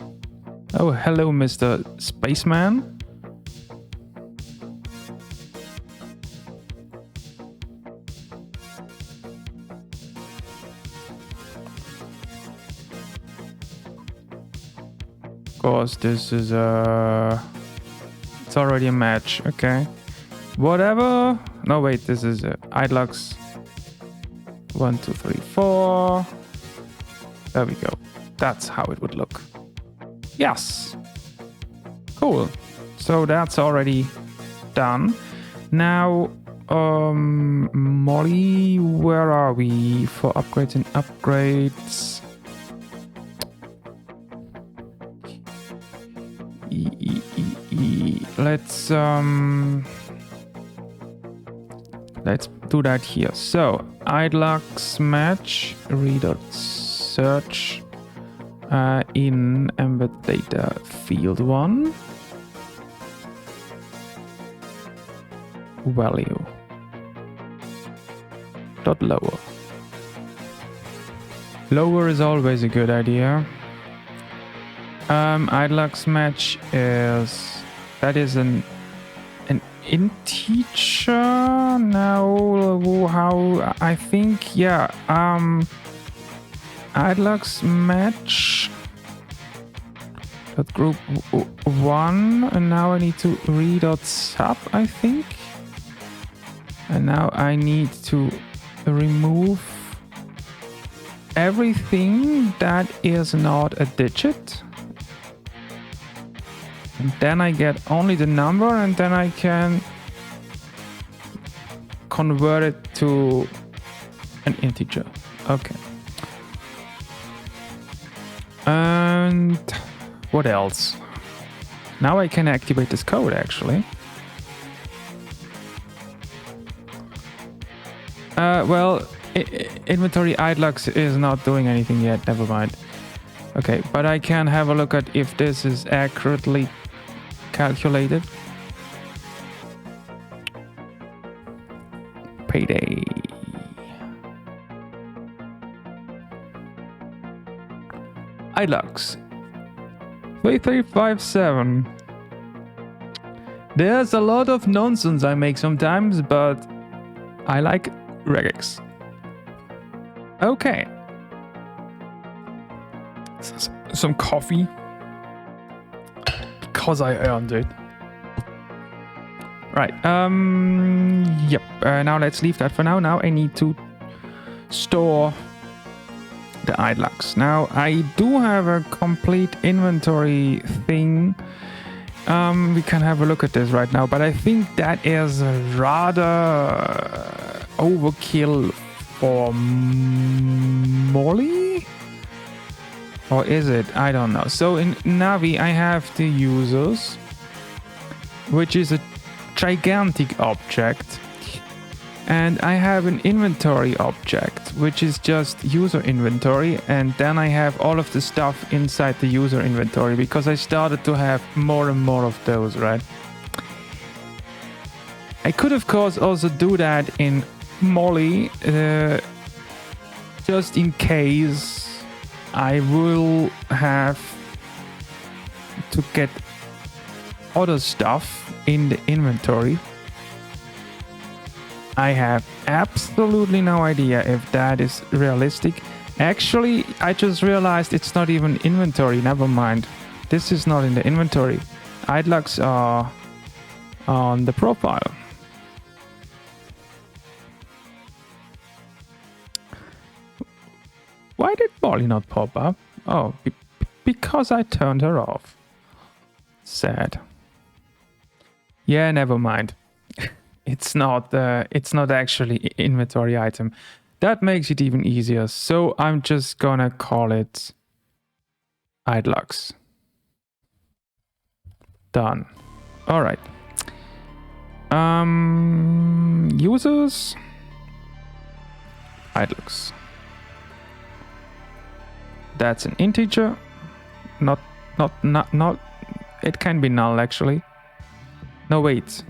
Oh, hello, Mr. Spaceman. Of course, this is it's already a match. Okay. Whatever. No, wait, this is idlux. 1, 2, 3, 4. There we go. That's how it would look. Yes. Cool. So that's already done. Now, Molly, where are we for upgrades and upgrades? Let's do that here. So idlux match re.search in embed data field 1 value dot lower. Lower is always a good idea. Idlux match is an integer. Now how I think, yeah, idlux match dot group 1, and now I need to re.sub, I think, and now I need to remove everything that is not a digit. And then I get only the number, and then I can convert it to an integer. Okay. And what else? Now I can activate this code actually. Well, inventory idlux is not doing anything yet. Never mind. Okay, but I can have a look at if this is accurately calculated. Payday. idlux 3357. There's a lot of nonsense I make sometimes, but I like regex. Okay. Some coffee. Because I earned it. Right. Yep. Now let's leave that for now. Now I need to store the idlux. Now I do have a complete inventory thing. We can have a look at this right now, but I think that is rather overkill for Molly. Or is it? I don't know. So in Navi, I have the users, which is a gigantic object. And I have an inventory object, which is just user inventory. And then I have all of the stuff inside the user inventory, because I started to have more and more of those, right? I could, of course, also do that in Molly, just in case I will have to get other stuff in the inventory. I have absolutely no idea if that is realistic. Actually, I just realized it's not even inventory. Never mind. This is not in the inventory. Idlocks are on the profile. Why did Molly not pop up? Oh, because I turned her off. Sad. Yeah, never mind. It's not actually inventory item. That makes it even easier. So I'm just gonna call it Idlocks. Done. All right. Users. Idlocks. That's an integer. Not. It can be null actually. No, wait.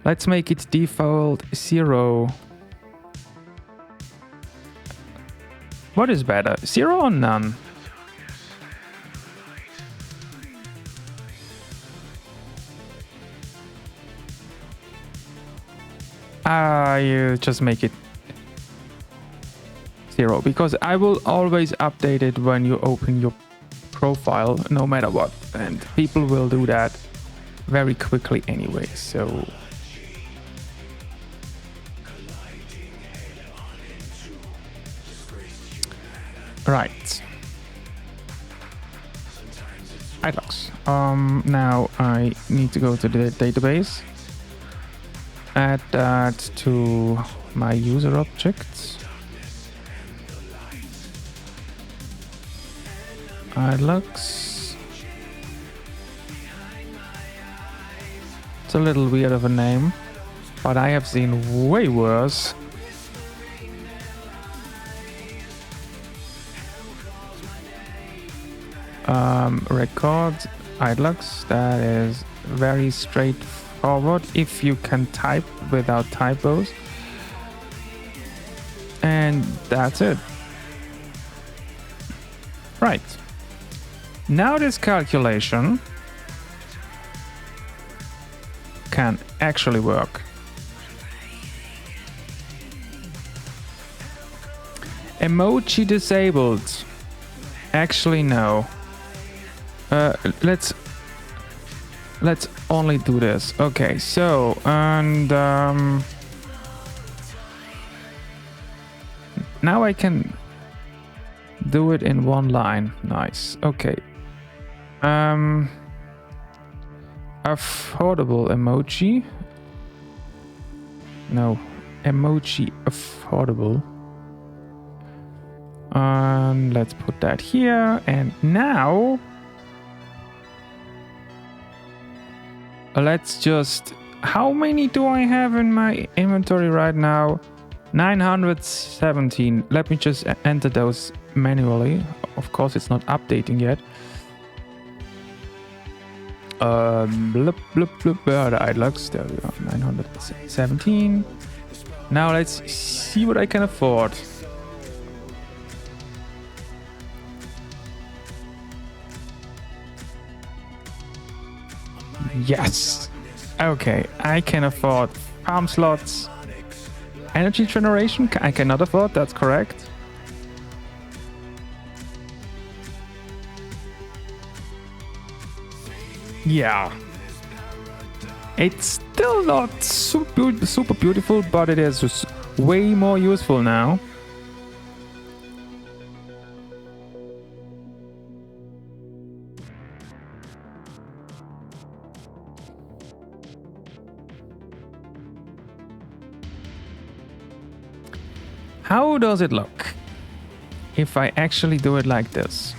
Let's make it default 0. What is better, 0 or none? You just make it 0 because I will always update it when you open your profile, no matter what, and people will do that very quickly anyway. So right, Idlocks. Now I need to go to the database, add that to my user objects. Idlocks. It's a little weird of a name, but I have seen way worse. Record Idlocks. That is very straightforward if you can type without typos. And that's it. Right. Now this calculation can actually work. Emoji disabled. Actually, no. Let's only do this. Okay, so and now I can do it in one line. Nice. Okay. Affordable emoji. No, emoji affordable. Let's put that here. And now let's just, how many do I have in my inventory right now? 917. Let me just enter those manually. Of course, it's not updating yet. Blup, blup, blup. Where are the Idlocks? There we go. 917. Now let's see what I can afford. Yes. Okay, I can afford farm slots. Energy generation, I cannot afford, that's correct. Yeah. It's still not super beautiful, but it is just way more useful now. How does it look if I actually do it like this?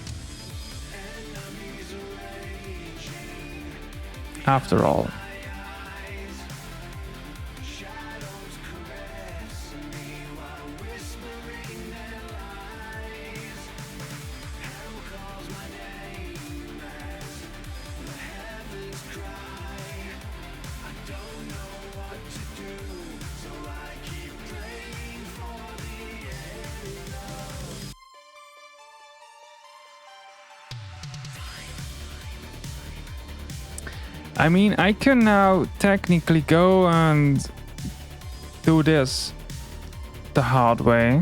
After all. I mean, I can now technically go and do this the hard way.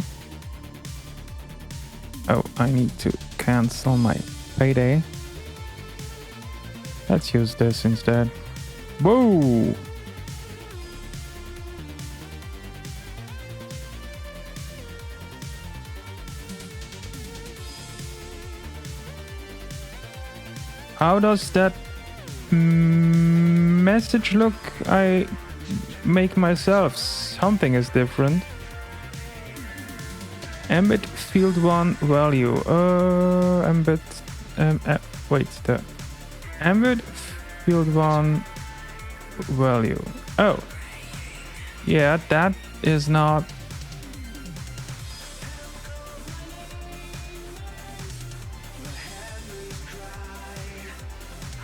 Oh, I need to cancel my payday. Let's use this instead. Whoa! How does that message look? I make myself. Something is different. Embed field 1 value. Embed. Wait, the embed field 1 value. Oh, yeah, that is not.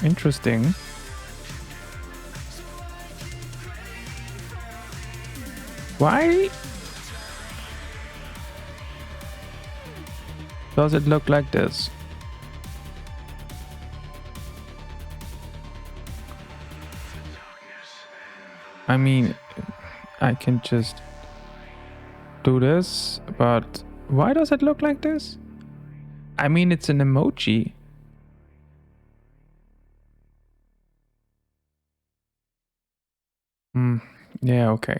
Interesting. Why does it look like this? I mean, I can just do this, but why does it look like this? I mean, it's an emoji. Yeah, okay.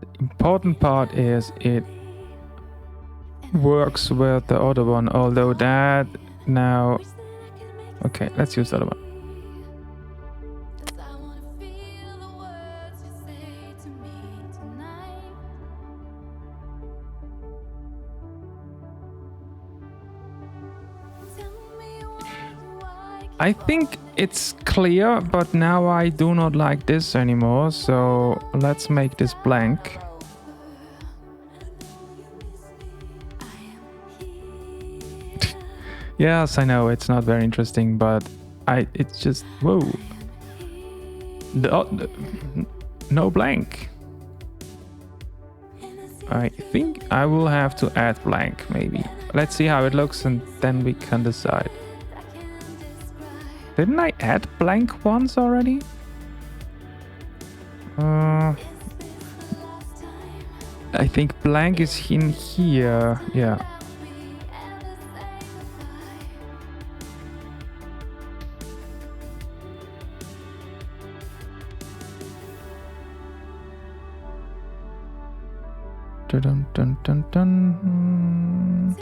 The important part is it works with the other one, although that now... Okay, let's use the other one. I think it's clear, but now I do not like this anymore, so let's make this blank. Yes, I know it's not very interesting, but it's just whoa. No blank. I think I will have to add blank maybe. Let's see how it looks and then we can decide. Didn't I add blank once already? I think blank is in here. Yeah. Dun dun dun dun.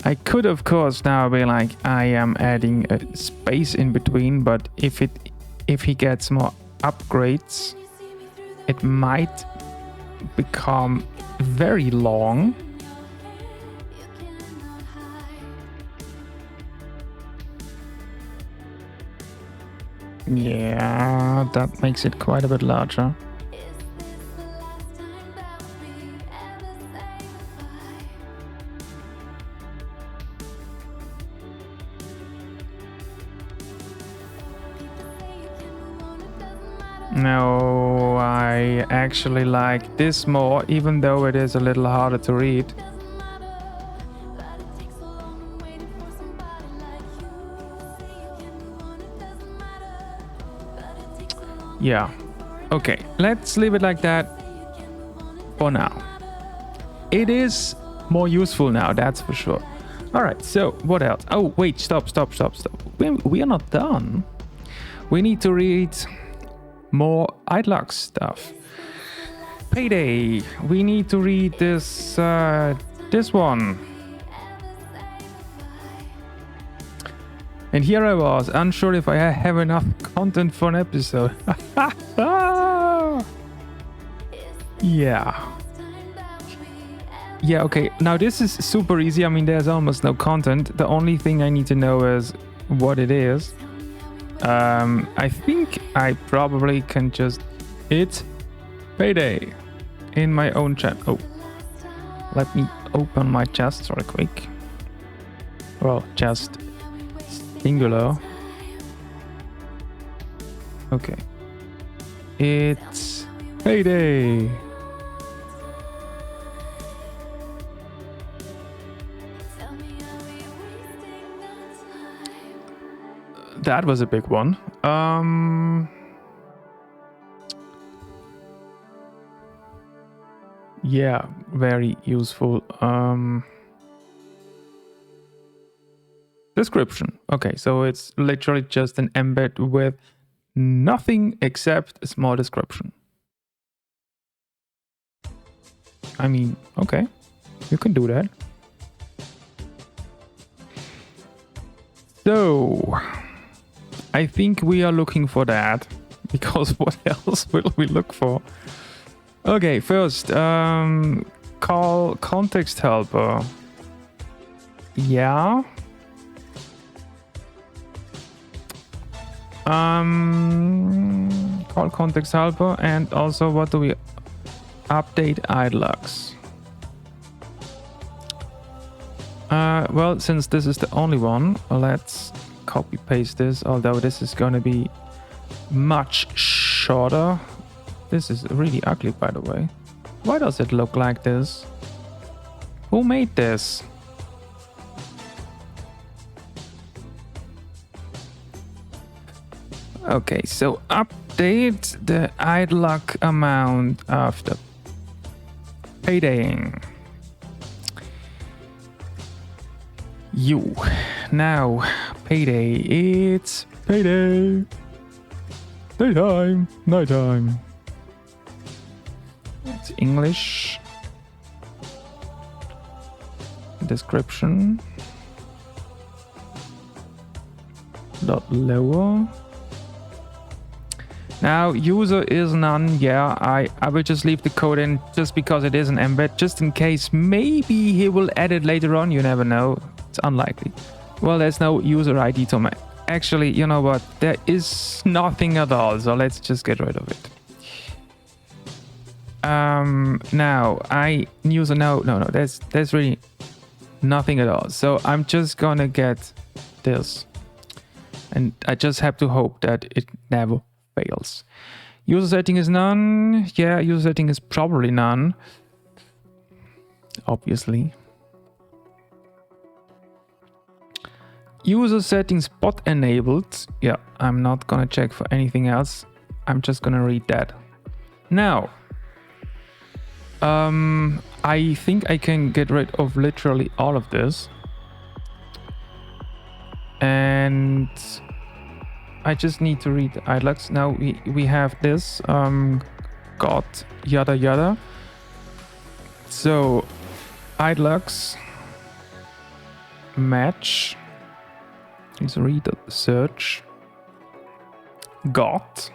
I could, of course, now be like, I am adding a space in between, but if he gets more upgrades, it might become very long. Yeah, that makes it quite a bit larger. No, I actually like this more, even though it is a little harder to read. Yeah. Okay, let's leave it like that for now. It is more useful now, that's for sure. All right, so what else? Oh, wait, stop. We are not done. We need to read more iLux stuff. Payday. We need to read this one. And here I was, unsure if I have enough content for an episode. Yeah. Yeah, okay. Now this is super easy. I mean, there's almost no content. The only thing I need to know is what it is. I think I probably can just hit Payday in my own chat. Oh, let me open my chest real quick. Well, chest singular. Okay. It's Payday. that was a big one. Yeah, very useful. Description. Okay, so it's literally just an embed with nothing except a small description. I mean, okay, you can do that. So, I think we are looking for that, because what else will we look for? Okay, first, call context helper. Yeah. Call context helper, and also what do we update idlux? Well, since this is the only one, let's copy paste this, although this is going to be much shorter. This is really ugly, by the way. Why does it look like this? Who made this? Okay, so update the idluck amount after paydaying. You. Now, payday. It's payday. Daytime. Nighttime. It's English. Description. Dot lower. Now, user is none. Yeah, I will just leave the code in just because it is an embed, just in case maybe he will add it later on. You never know. It's unlikely. Well, there's no user ID to my... Actually, you know what? There is nothing at all, so let's just get rid of it. Now, user... No, there's really nothing at all. So I'm just gonna get this. And I just have to hope that it never fails. User setting is none. Yeah, user setting is probably none. Obviously. User settings bot enabled. Yeah, I'm not gonna check for anything else. I'm just gonna read that. Now, I think I can get rid of literally all of this. And I just need to read the idlux. Now we have this got yada yada. So idlux match. Please read the search. Got.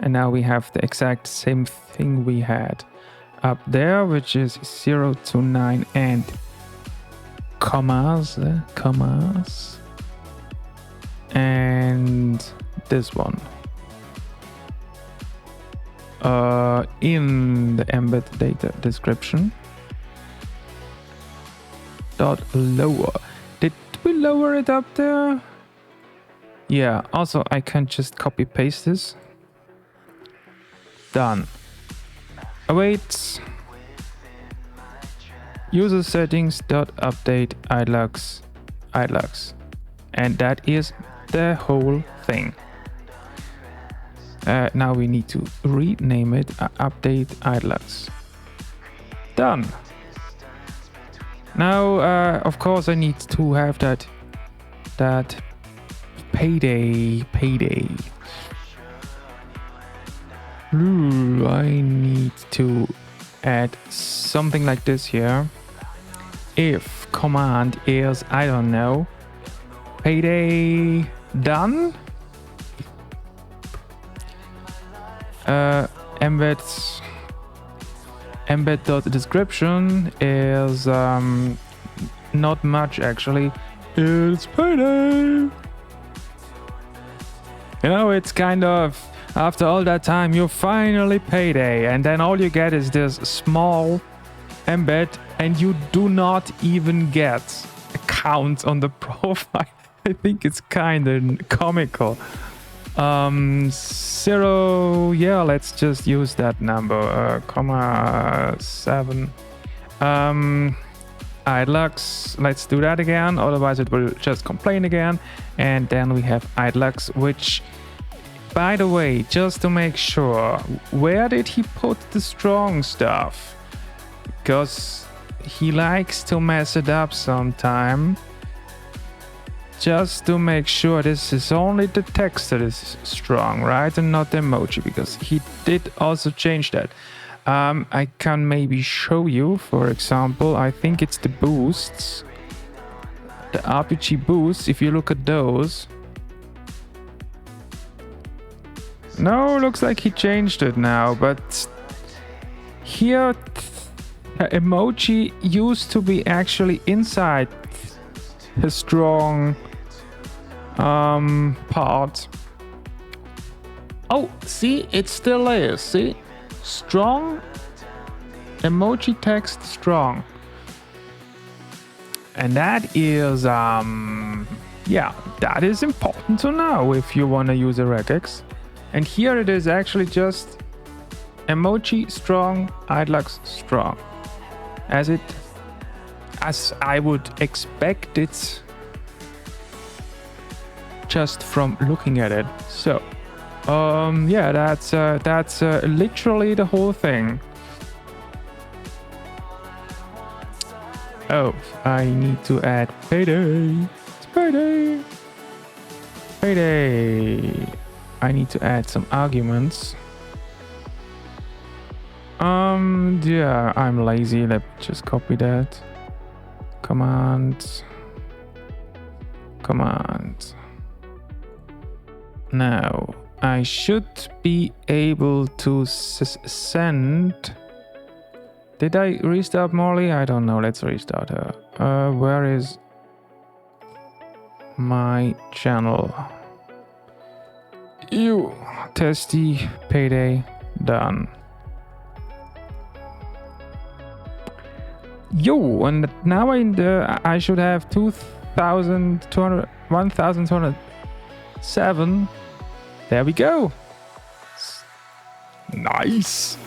And now we have the exact same thing we had up there, which is 0 to 9 and commas. And this one. In the embed data description. Dot lower. Did we lower it up there? Yeah, also I can just copy paste this. Done. Await. User settings dot update idlux. And that is the whole thing. Now we need to rename it update idlux. Done. Now, of course, I need to have that payday. Ooh, I need to add something like this here. If command is, I don't know, payday done. Embed.description is not much actually. It's payday. You know, it's kind of, after all that time, you're finally payday, and then all you get is this small embed, and you do not even get a count on the profile. I think it's kind of comical. 0, yeah, let's just use that number, comma 7. idlux. Let's do that again, otherwise it will just complain again. And then we have idlux, which, by the way, just to make sure, where did he put the strong stuff? Because he likes to mess it up sometime. Just to make sure, this is only the text that is strong, right? And not the emoji, because he did also change that. I can maybe show you, for example, I think it's the boosts. The RPG boosts, if you look at those. No, looks like he changed it now, but here the emoji used to be actually inside the strong part. Oh, see, it still is, see? Strong, emoji text strong. And that is, yeah, that is important to know if you want to use a regex. And here it is actually just emoji strong, idlux strong. As I would expect it just from looking at it. So, yeah, that's literally the whole thing. Oh, I need to add payday. It's payday. Payday. I need to add some arguments. Yeah, I'm lazy. Let's just copy that. Command. Now, I should be able to send. Did I restart Morley? I don't know. Let's restart her. Where is my channel? You testy payday done. Yo, and now I should have 1,207. There we go. Nice.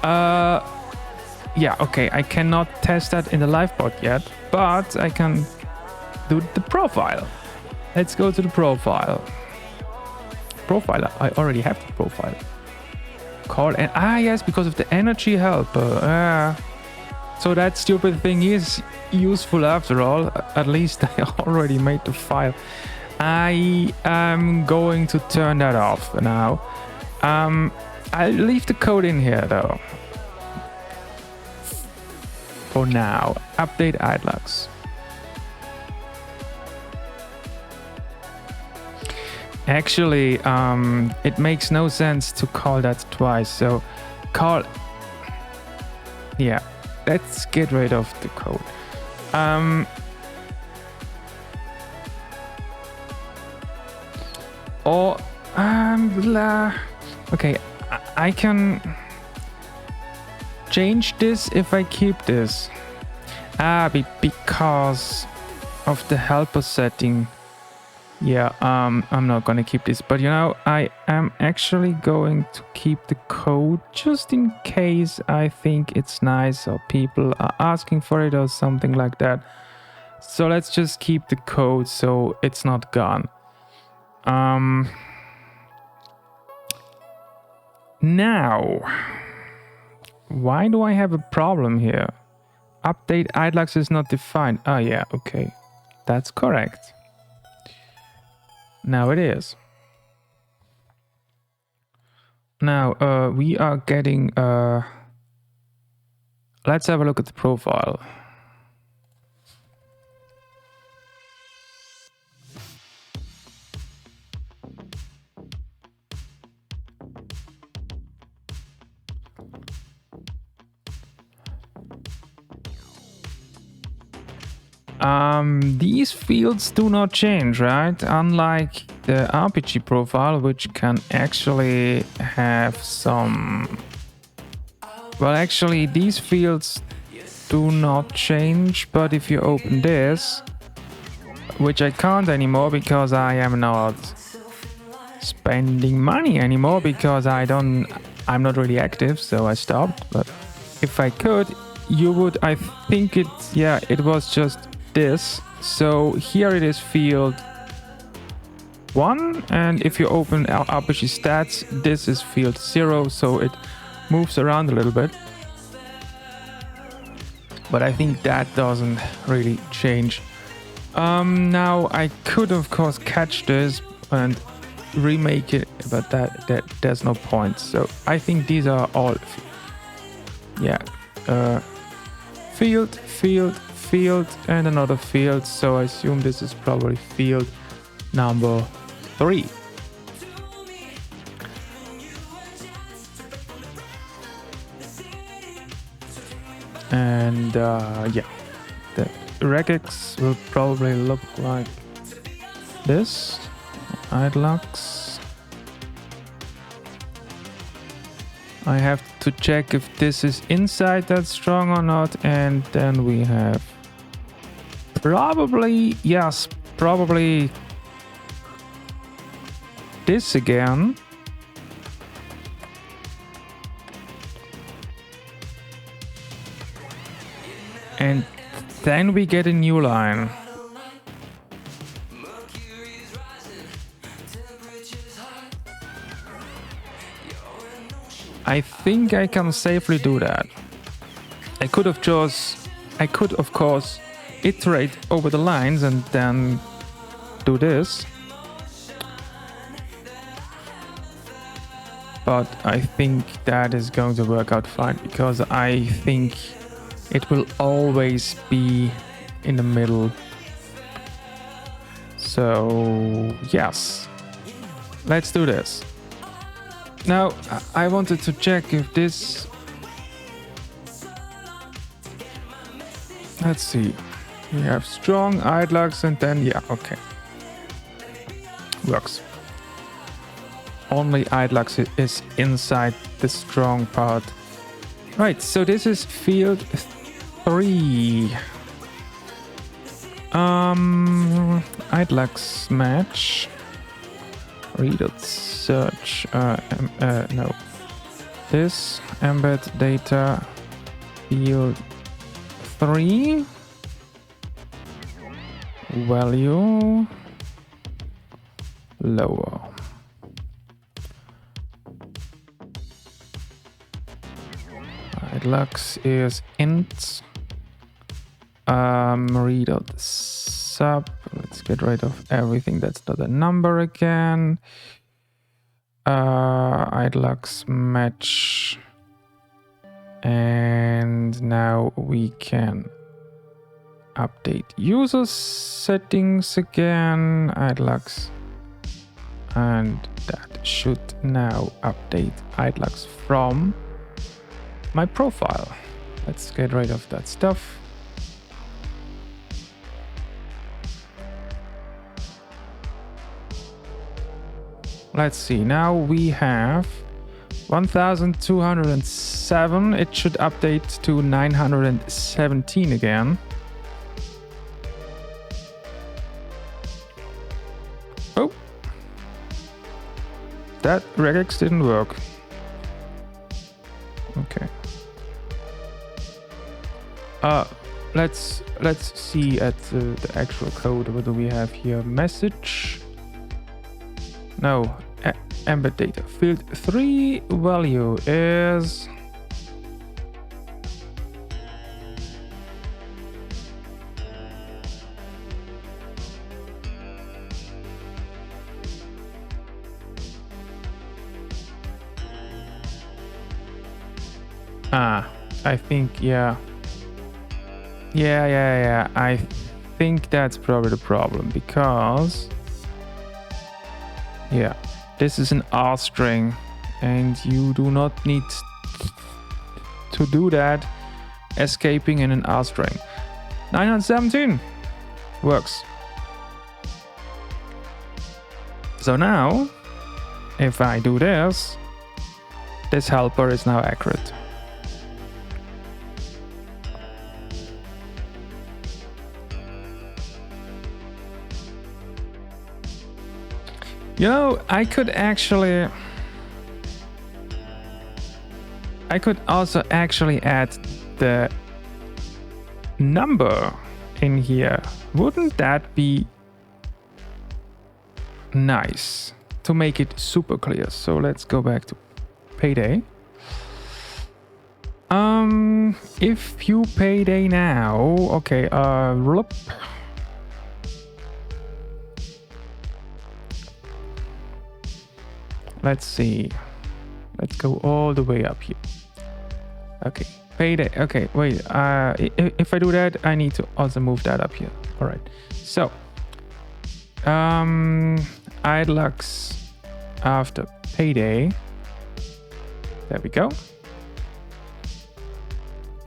Yeah, okay, I cannot test that in the live bot yet, but I can do the profile. Let's go to the profile. Profiler, I already have the profile. Call and yes, because of the energy helper. So that stupid thing is useful after all. At least I already made the file. I am going to turn that off now. I'll leave the code in here though. For now, update idlux. Actually, it makes no sense to call that twice. So call. Yeah, let's get rid of the code. Or okay, I can change this if I keep this. Because of the helper setting. Yeah, I'm not gonna keep this, but you know, I am actually going to keep the code just in case I think it's nice or people are asking for it or something like that. So let's just keep the code so it's not gone. Now, why do I have a problem here? Update idlux is not defined. Oh yeah, okay, that's correct. Now it is. Now we are getting let's have a look at the profile. These fields do not change, right? Unlike the RPG profile, which can actually have some... Well, actually, these fields do not change, but if you open this, which I can't anymore because I am not spending money anymore because I'm not really active, so I stopped. But if I could, you would, I think it was just this. So here it is field 1, and if you open RPG stats, this is field 0, so it moves around a little bit. But I think that doesn't really change. Now I could of course catch this and remake it, but that there's no point. So I think these are all field, field, field, and another field. So I assume this is probably field number 3. And yeah, the regex will probably look like this. Idlux. I have to check if this is inside that strong or not, and then we have probably, yes, probably this again. And then we get a new line. I think I can safely do that. I could of course iterate over the lines and then do this. But I think that is going to work out fine, because I think it will always be in the middle. So yes, let's do this. Now I wanted to check if this, let's see, we have strong idlux, and then yeah, okay, works. Only idlux is inside the strong part. Right, so this is field 3. Idlux match. Read it, search. No. This embed data field 3. Value lower. Idlux is int. Read.sub. Let's get rid of everything that's not a number again. Idlux match. And now we can update user settings again. Idlux. And that should now update Idlux from my profile. Let's get rid of that stuff. Let's see, now we have 1207. It should update to 917 again. Oh, that regex didn't work. Okay. Let's see at the actual code. What do we have here? Message. No, embed data. Field 3 value is I think, yeah. I think that's probably the problem, because yeah, this is an R string and you do not need to do that escaping in an R string. 917 works. So now if I do this, this helper is now accurate. You know, I could also actually add the number in here. Wouldn't that be nice to make it super clear? So let's go back to payday. If you payday now, okay, let's see. Let's go all the way up here. Okay, payday. Okay, wait. If I do that, I need to also move that up here. All right. So, idlux after payday. There we go.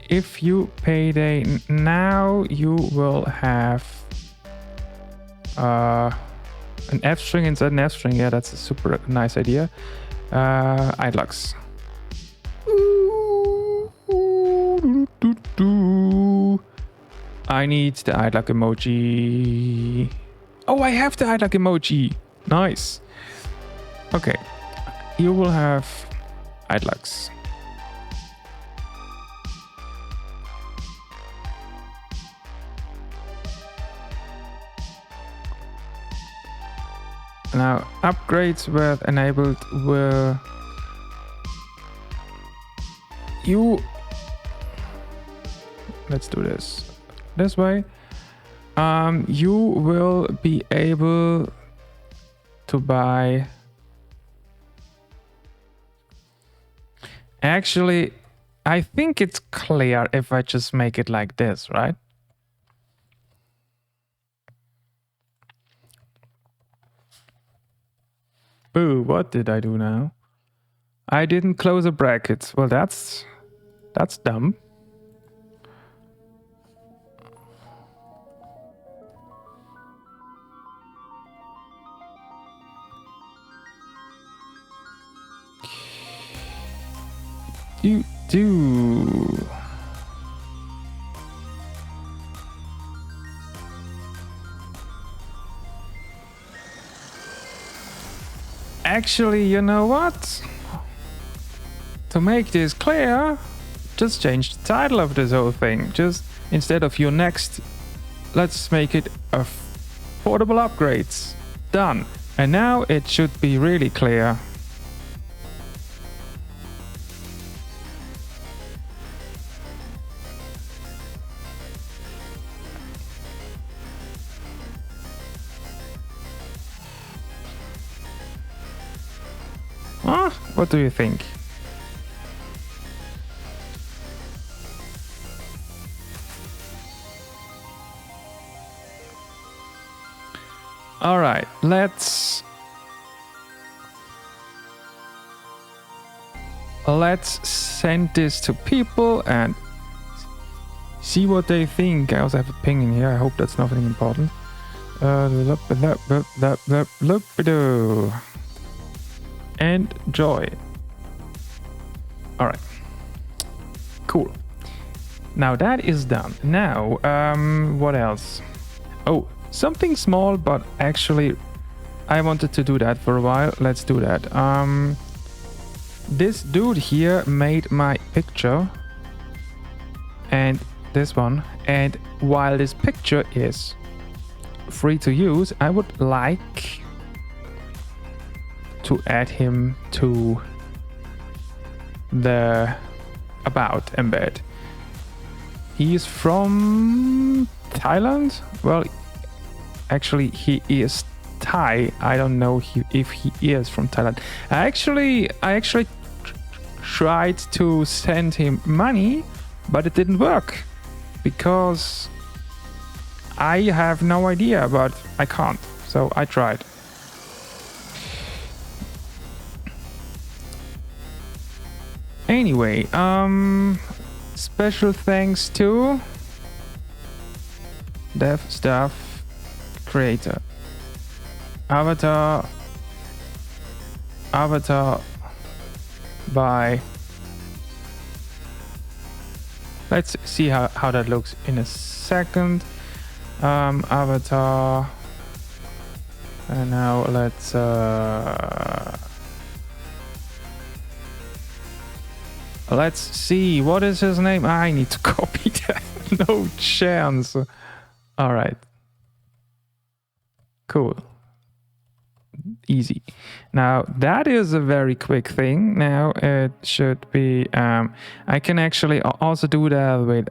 If you payday now, you will have an F string inside an F string. Yeah, that's a super nice idea. Idlux. I need the idlux emoji. Oh, I have the idlux emoji. Nice. Okay. You will have idlux. Now, upgrades were enabled were you. Let's do this way. You will be able to buy. Actually, I think it's clear if I just make it like this, right? Boo, what did I do now? I didn't close the brackets. Well, that's dumb. Do. Actually, you know what? To make this clear, just change the title of this whole thing. Just instead of your next, let's make it affordable upgrades. Done. And now it should be really clear. What do you think? All right, let's send this to people and see what they think. I also have a ping in here. I hope that's nothing important. Enjoy. All right, cool. Now that is done. Now, what else? Oh, something small, but actually I wanted to do that for a while. Let's do that. This dude here made my picture and this one. And while this picture is free to use, I would like to add him to the about embed. He is from Thailand. Well, actually he is Thai. I don't know if he is from Thailand. I actually tried to send him money, but it didn't work because I have no idea, but I can't. So I tried. Anyway, special thanks to dev staff creator avatar by. Let's see how that looks in a second. Avatar, and now let's see, what is his name? I need to copy that. No chance. All right. Cool. Easy. Now that is a very quick thing. Now it should be, I can actually also do that with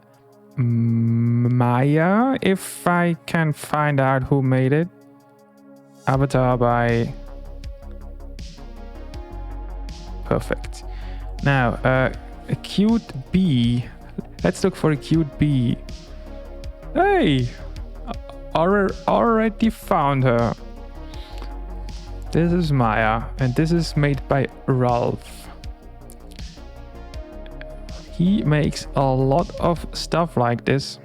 Maya if I can find out who made it. Avatar by... Perfect. Now, a cute bee. Let's look for a cute bee. Hey! Already found her. This is Maya, and this is made by Ralph. He makes a lot of stuff like this.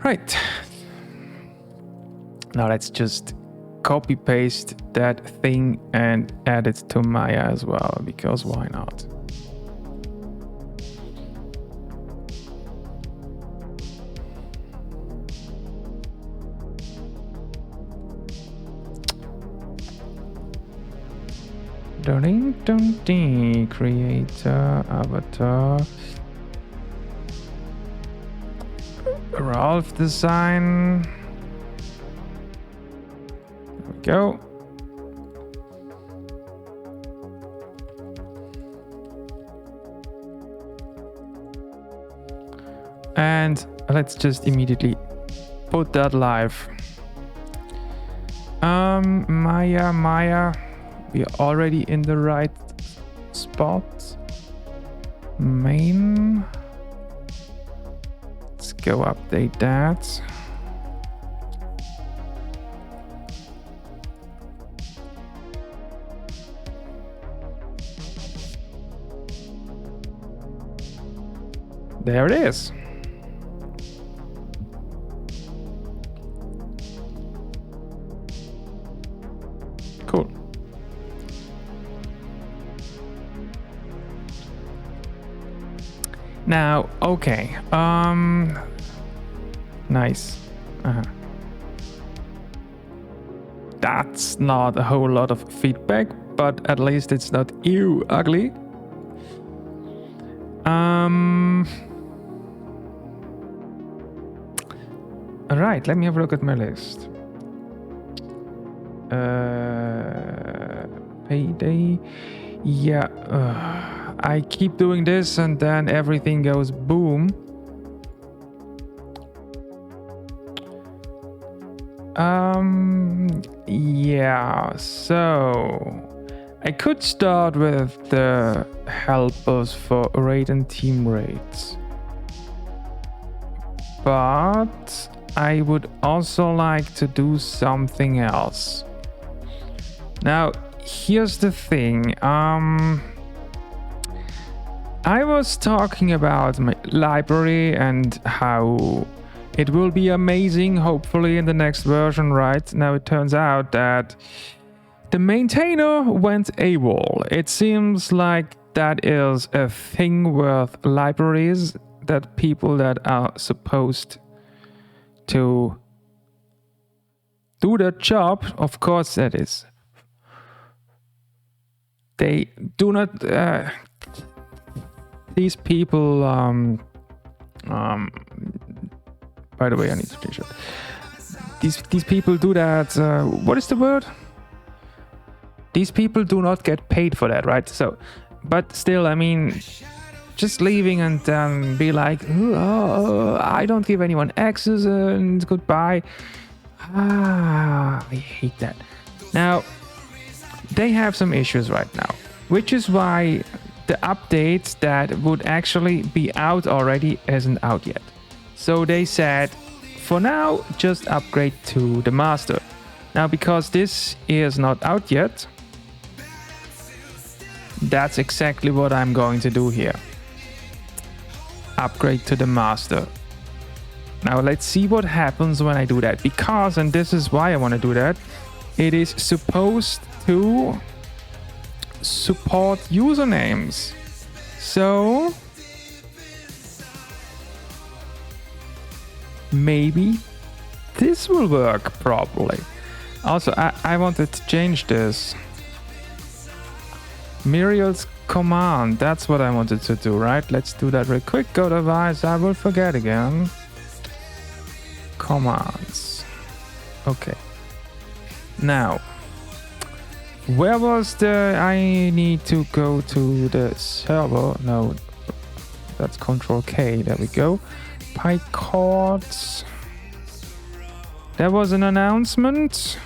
Right. Now let's just copy paste that thing and add it to Maya as well, because why not? Creator, avatar, Ralph design. There we go. And let's just immediately put that live. Maya. We are already in the right spot. Main. Let's go update that. There it is. Cool. Now, okay. Nice. That's not a whole lot of feedback, but at least it's not ew ugly. Alright, let me have a look at my list. Payday. Yeah. I keep doing this and then everything goes boom. Yeah, so I could start with the helpers for raid and team raids, but I would also like to do something else. Now, here's the thing. I was talking about my library and how it will be amazing, hopefully, in the next version, right? Now it turns out that the maintainer went AWOL. It seems like that is a thing with libraries, that people that are supposed to do their job, of course that is. They do not... these people, by the way, I need to change it. These people do that, what is the word? These people do not get paid for that, right? So, but still, I mean, just leaving and be like, I don't give anyone access and goodbye. I hate that. Now, they have some issues right now, which is why the update that would actually be out already isn't out yet. So they said, for now, just upgrade to the master. Now, because this is not out yet, that's exactly what I'm going to do here. Upgrade to the master. Now, let's see what happens when I do that. Because, and this is why I want to do that, it is supposed to support usernames. So maybe this will work properly. Also, I wanted to change this. Muriel's command. That's what I wanted to do, right? Let's do that real quick. Otherwise, I will forget again. Commands. Okay. Now, where was the... I need to go to the server. No, that's Control K. There we go. Pycord. There was an announcement.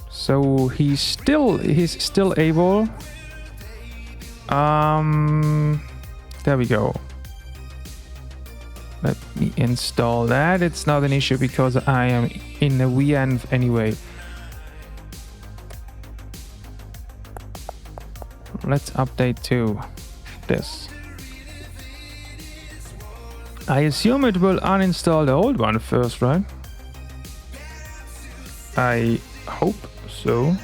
So he's still able. There we go. Let me install that. It's not an issue because I am in the VN anyway. Let's update to this. I assume it will uninstall the old one first, right? I hope so.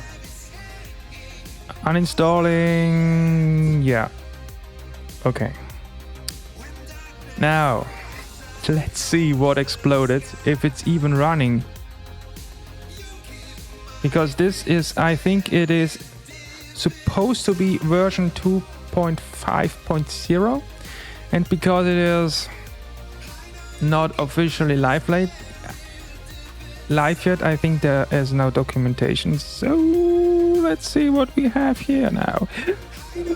Uninstalling. Yeah. Okay. Now, let's see what exploded, if it's even running. Because this is, I think it is supposed to be version 2.5.0. And because it is not officially live yet, I think there is no documentation. So let's see what we have here now.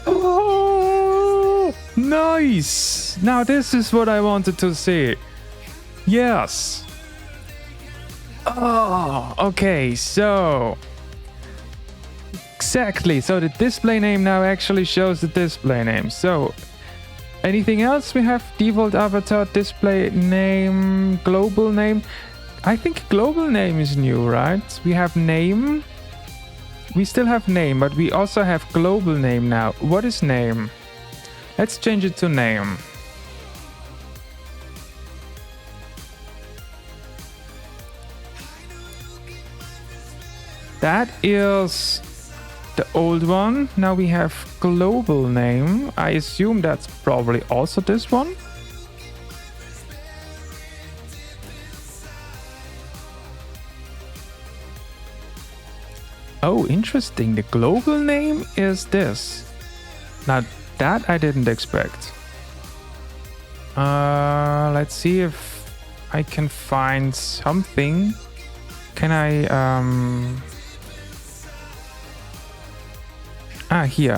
Oh, nice! Now this is what I wanted to see. Yes. Oh, okay, so exactly. So the display name now actually shows the display name. So anything else we have? Default avatar, display name, global name. I think global name is new, right? We have name. We still have name, but we also have global name now. What is name? Let's change it to name. That is the old one. Now we have global name. I assume that's probably also this one. Oh, interesting. The global name is this. Now that I didn't expect. Let's see if I can find something. Can I here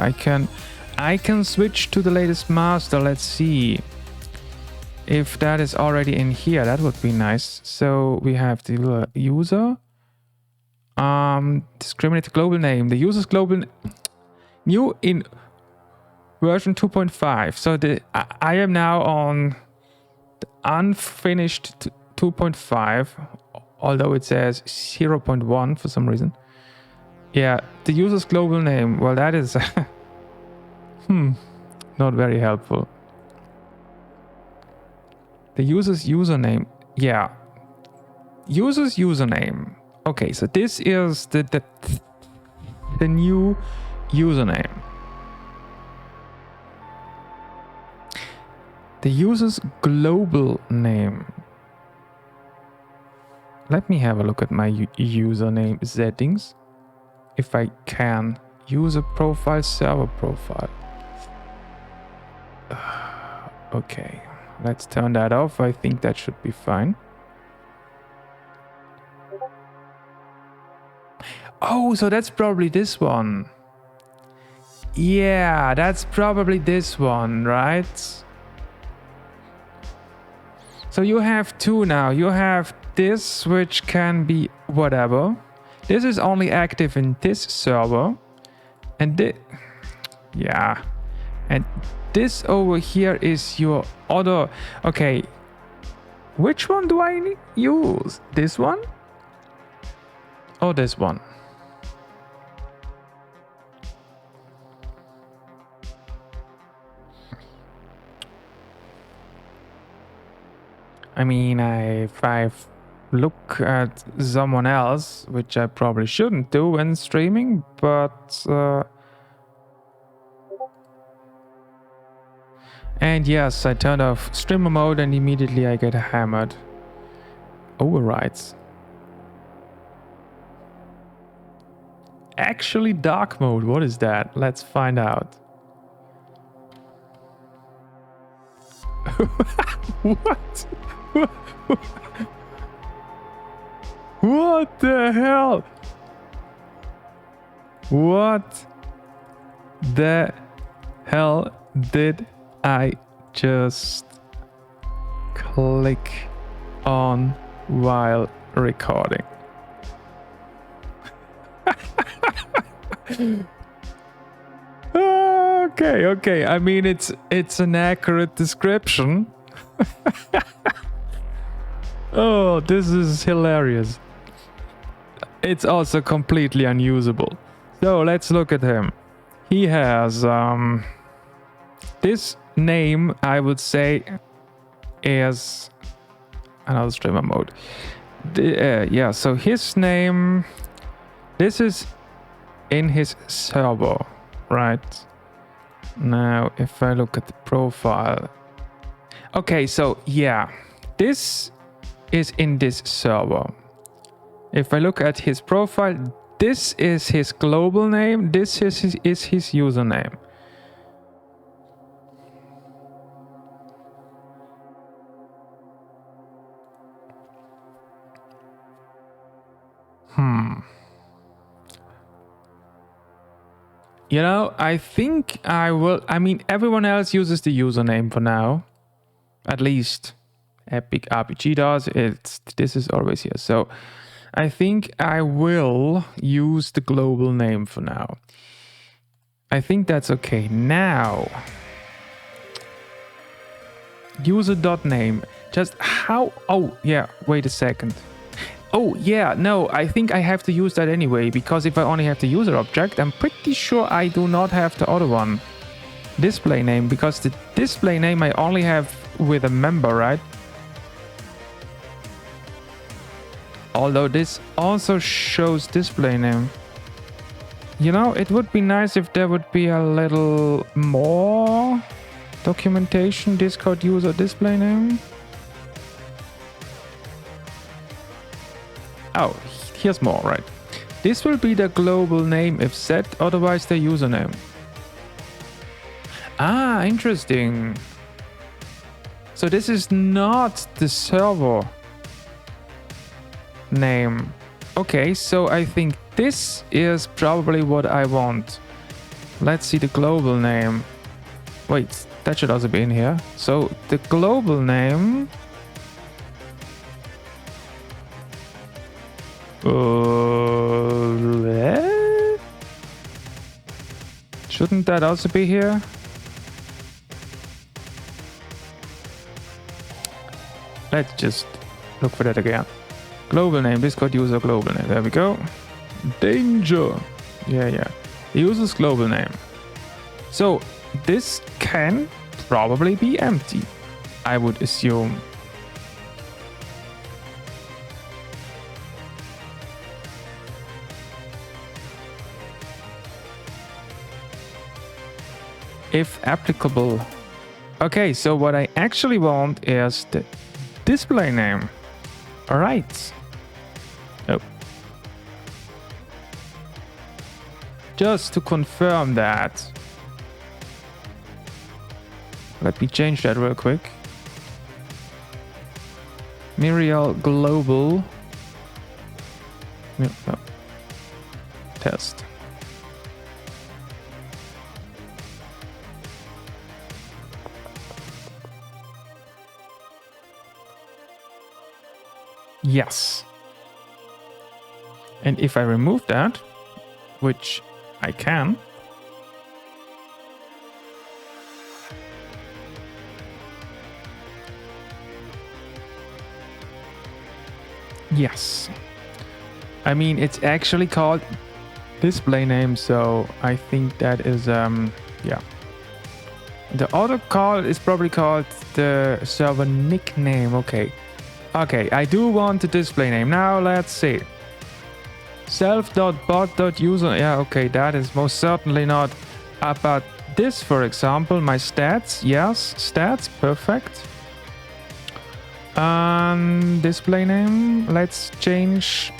I can switch to the latest master. Let's see if that is already in here. That would be nice. So we have the user. Discriminate global name. The user's global new in version 2.5. So I am now on the unfinished 2.5, although it says 0.1 for some reason. Yeah, the user's global name. Well, that is not very helpful. The user's username. Yeah, user's username. Okay, so this is the new username. The user's global name. Let me have a look at my username settings. If I can. User profile, server profile. Okay, let's turn that off. I think that should be fine. Oh, so that's probably this one. Yeah, that's probably this one, right? So you have two now. You have this, which can be whatever. This is only active in this server. And this... Yeah. And this over here is your other... Okay. Which one do I use? This one? Or this one? I mean, if I look at someone else, which I probably shouldn't do when streaming, but... And yes, I turned off streamer mode and immediately I get hammered. Overrides. Actually dark mode, what is that? Let's find out. What? What the hell? What the hell did I just click on while recording? Okay. I mean, it's an accurate description. Oh, this is hilarious. It's also completely unusable. So let's look at him. He has this name, I would say, is another streamer mode. Yeah, so his name, this is in his server, right? Now, if I look at the profile. Okay, so yeah, this is in this server. If I look at his profile, this is his global name, this is his username. You know, I think I will. I mean, everyone else uses the username for now. At least Epic RPG does. This is always here. So I think I will use the global name for now. I think that's okay. Now, user.name. Just how? Oh, yeah. Wait a second. Oh, yeah, no, I think I have to use that anyway, because if I only have the user object, I'm pretty sure I do not have the other one. Display name, because the display name I only have with a member, right? Although this also shows display name. You know, it would be nice if there would be a little more documentation, Discord user display name. Oh, here's more, right? This will be the global name if set, otherwise the username. Ah, interesting. So this is not the server name. Okay, so I think this is probably what I want. Let's see the global name. Wait, that should also be in here. So the global name... Shouldn't that also be here? Let's just look for that again. Global name, Discord user global name. There we go. Danger. Yeah. The user's global name. So this can probably be empty, I would assume. If applicable. Okay, so what I actually want is the display name. All right. Oh. Just to confirm that. Let me change that real quick. Miriel Global. No. Test. Yes. And if I remove that, which I can, yes. I mean, it's actually called display name, so I think that is, yeah. The other call is probably called the server nickname, okay. Okay, I do want the display name. Now let's see. Self.bot.user. Yeah, okay, that is most certainly not about this, for example. My stats. Yes, stats. Perfect. Display name. Let's change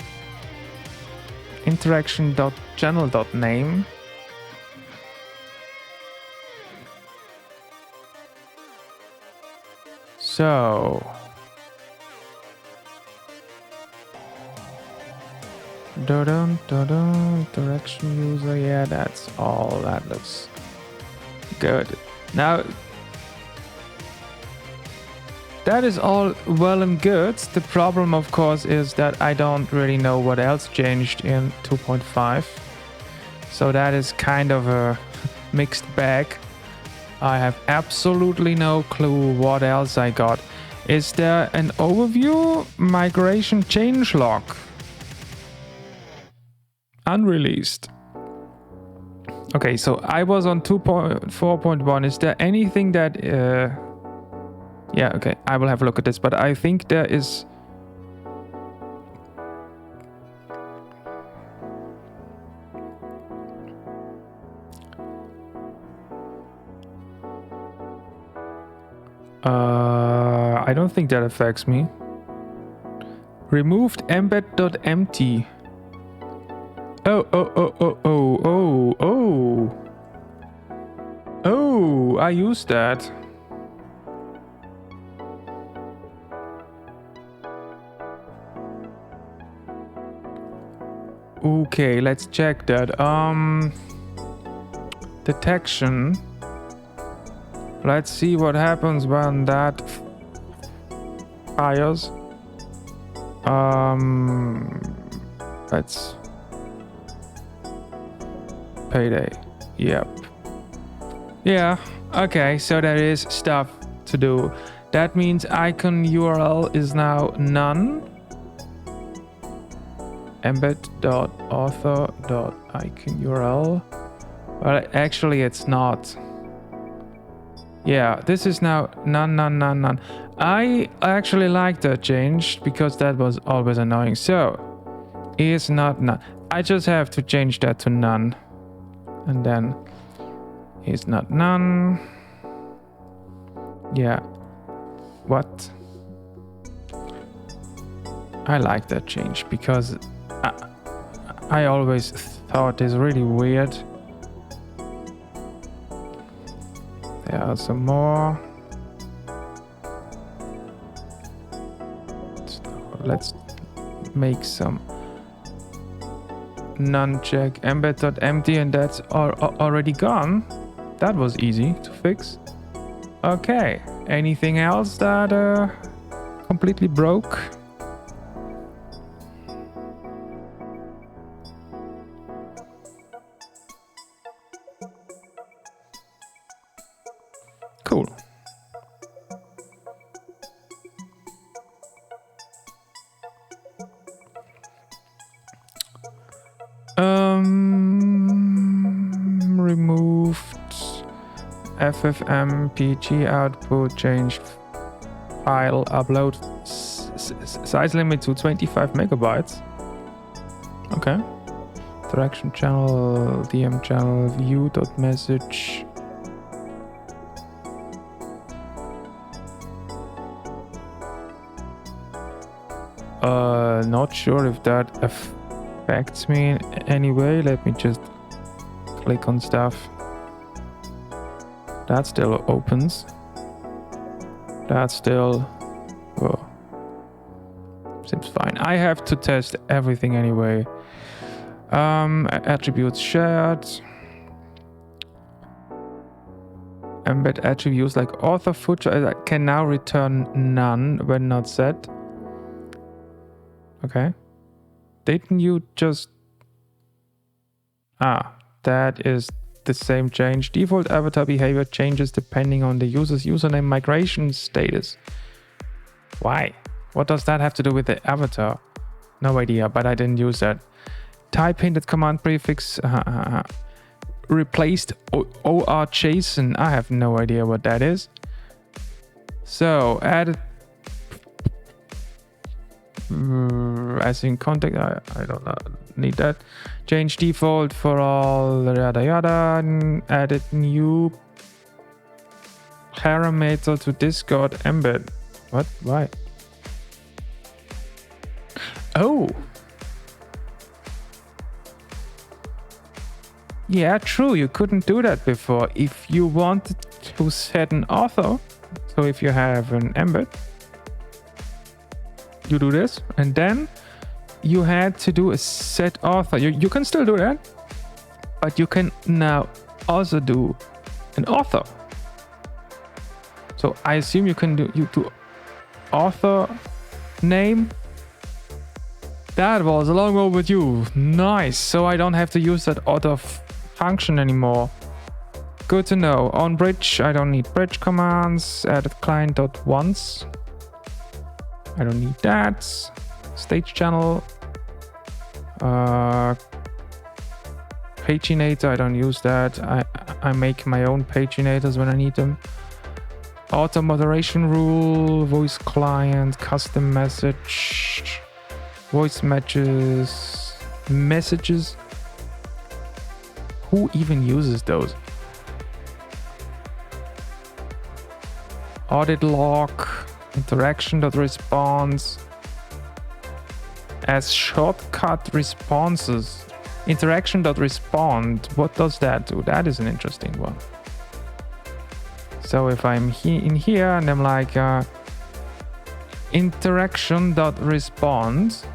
interaction.display channel.name. So direction user, yeah, that's all. That looks good. Now that is all well and good. The problem, of course, is that I don't really know what else changed in 2.5. So that is kind of a mixed bag. I have absolutely no clue what else I got. Is there an overview? Migration changelog. Unreleased. Okay, so I was on 2.4.1. Is there anything that... yeah, okay, I will have a look at this, but I think there is... I don't think that affects me. Removed embed.empty. Oh, I used that. Okay, let's check that. Detection. Let's see what happens when that fires. Let's payday. Yep. Yeah. Okay. So there is stuff to do. That means icon URL is now none. Embed.author.icon URL. Well, actually, it's not. Yeah, this is now none. I actually like that change because that was always annoying. So, is not none. I just have to change that to none. And then is not none. Yeah. What? I like that change because I always thought it's really weird. There are some more. So let's make some none check embed.empty, and that's already gone. That was easy to fix. Okay, anything else that completely broke? Cool. Removed FFmpeg output, changed file upload size limit to 25 megabytes. Okay. Interaction channel, DM channel, view.message. Not sure if that affects me in any way. Let me just click on stuff. That still opens. That still... Whoa. Seems fine. I have to test everything anyway. Attributes shared. Embed attributes like author footer can now return none when not set. Okay. Didn't you just... that is the same change. Default avatar behavior changes depending on the user's username migration status. Why? What does that have to do with the avatar? No idea, but I didn't use that. Type hinted command prefix. Replaced OR JSON. I have no idea what that is. So, added as in contact, I don't know, need that. Change default for all yada yada. Added new parameter to Discord embed. What? Why? Oh. Yeah, true. You couldn't do that before. If you wanted to set an author, so if you have an embed, you do this, and then you had to do a set author. You can still do that, but you can now also do an author. So I assume you can do author name. That was long overdue. Nice. So I don't have to use that author function anymore. Good to know. On bridge, I don't need bridge commands. Added client.once. I don't need that. Stage channel. Paginator, I don't use that. I make my own paginators when I need them. Auto moderation rule, voice client, custom message, voice messages. Who even uses those? Audit log, interaction.response as shortcut responses. Interaction.respond, what does that do? That is an interesting one. So if I'm in here and I'm like interaction.respond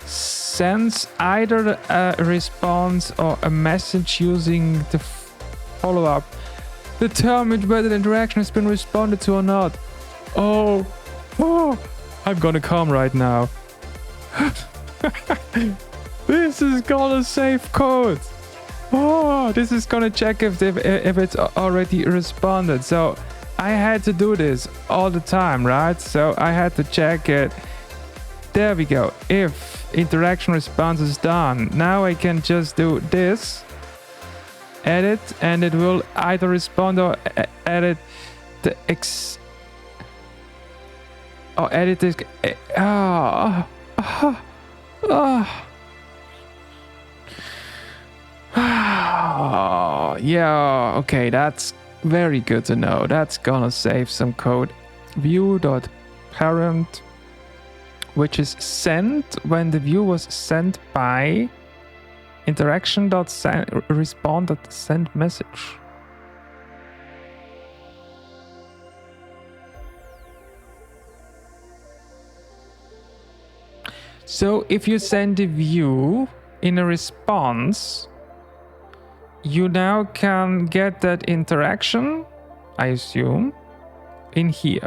sends either a response or a message using the follow-up. Determine whether the interaction has been responded to or not. Oh, I'm gonna come right now. This is gonna save code. Oh, this is gonna check if it's already responded. So I had to do this all the time, right? So I had to check it. There we go. If interaction response is done, now I can just do this, edit, and it will either respond or edit the or edit this. Yeah, okay, that's very good to know. That's gonna save some code. View.parent, which is sent when the view was sent by interaction.respond.send message. So if you send a view in a response, you now can get that interaction, I assume, in here.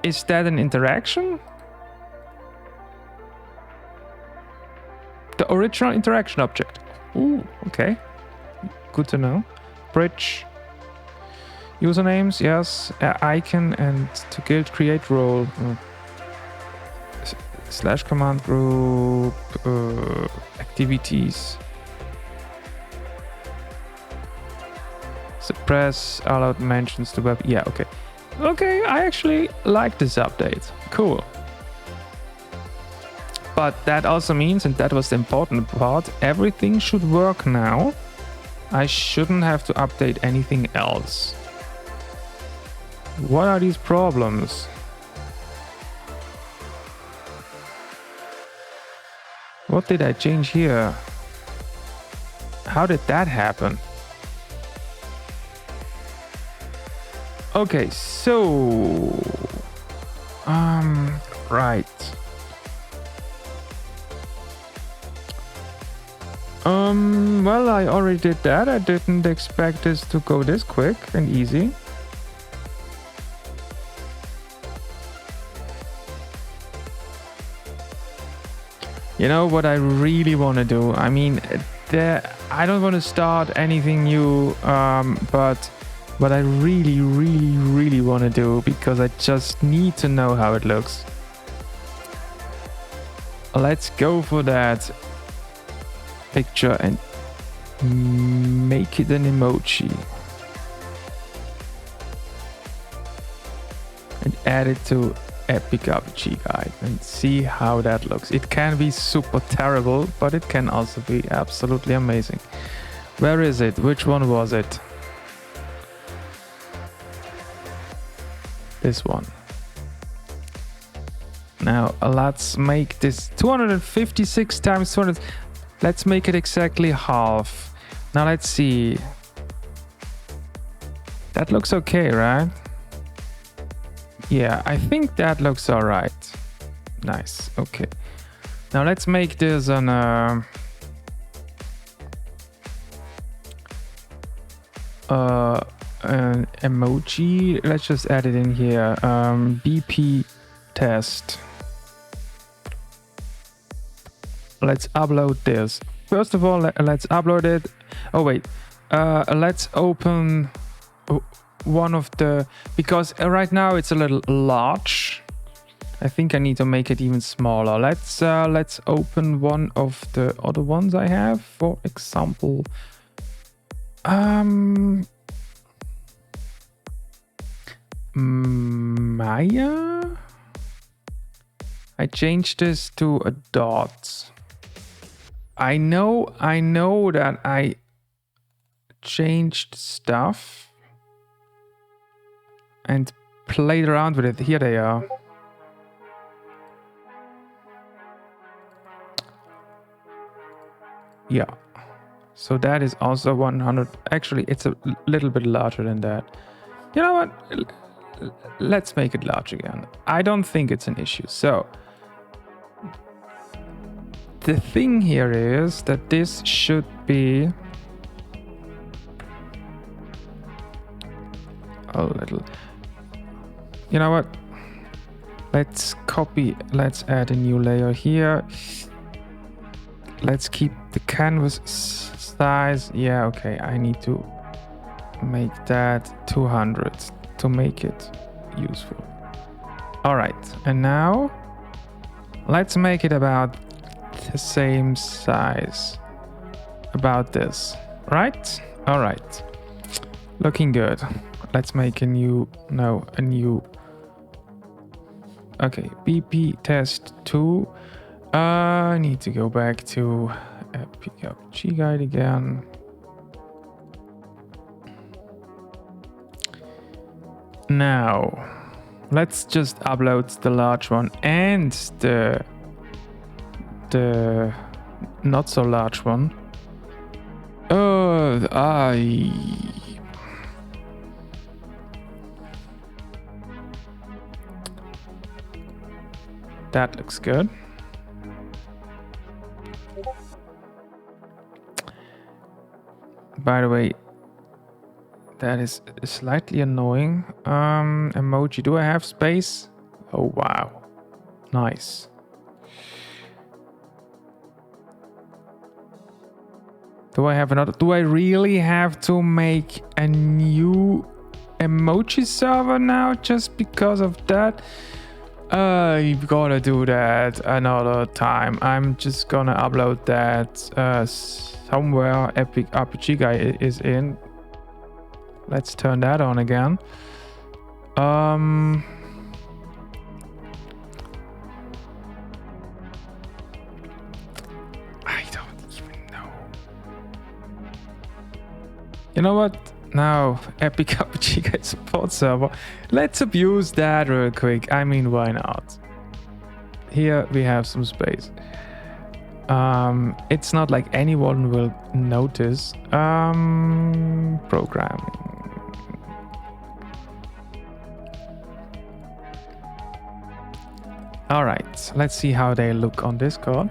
Is that an interaction? The original interaction object. Ooh, okay. Good to know. Bridge. Usernames, yes. Icon and to guild create role. Slash command group. Activities. Suppress allowed mentions to web. Yeah, okay. Okay, I actually like this update. Cool. But that also means, and that was the important part, everything should work now. I shouldn't have to update anything else. What are these problems? What did I change here? How did that happen? Okay, so right. Well, I already did that. I didn't expect this to go this quick and easy. You know what I really want to do? I mean, I don't want to start anything new, but what I really want to do, because I just need to know how it looks. Let's go for that picture and make it an emoji. And add it to Epic RPG Guide and see how that looks. It can be super terrible, but it can also be absolutely amazing. Where is it? Which one was it? This one. Now let's make this 256 times 200. Let's make it exactly half. Now let's see. That looks okay, right? Yeah, I think that looks all right. Nice. Okay. Now let's make this an emoji. Let's just add it in here. BP test. Let's upload this. First of all, let's upload it. Oh wait, let's open one of the, because right now it's a little large. I think I need to make it even smaller. Let's open one of the other ones I have. For example, Maya. I changed this to a dot. I know that I changed stuff and played around with it. Here they are. Yeah. So that is also 100. Actually, it's a little bit larger than that. You know what? Let's make it large again. I don't think it's an issue. So the thing here is that this should be a little, you know what? Let's copy, let's add a new layer here. Let's keep the canvas size. Yeah, okay. I need to make that 200 to make it useful. All right. And now let's make it about the same size. About this, right? All right. Looking good. Let's make a new, okay, BP test 2. I need to go back to Pycord again. Now, let's just upload the large one and the not so large one. That looks good. By the way, that is slightly annoying. Emoji, do I have space? Oh, wow. Nice. Do I have another? Do I really have to make a new emoji server now just because of that? You've gotta do that another time. I'm just gonna upload that somewhere Epic RPG guy is in. Let's turn that on again. I don't even know. You know what? Now, Epic RPG guy support server. Let's abuse that real quick. I mean, why not? Here we have some space. It's not like anyone will notice. Programming. All right, let's see how they look on Discord.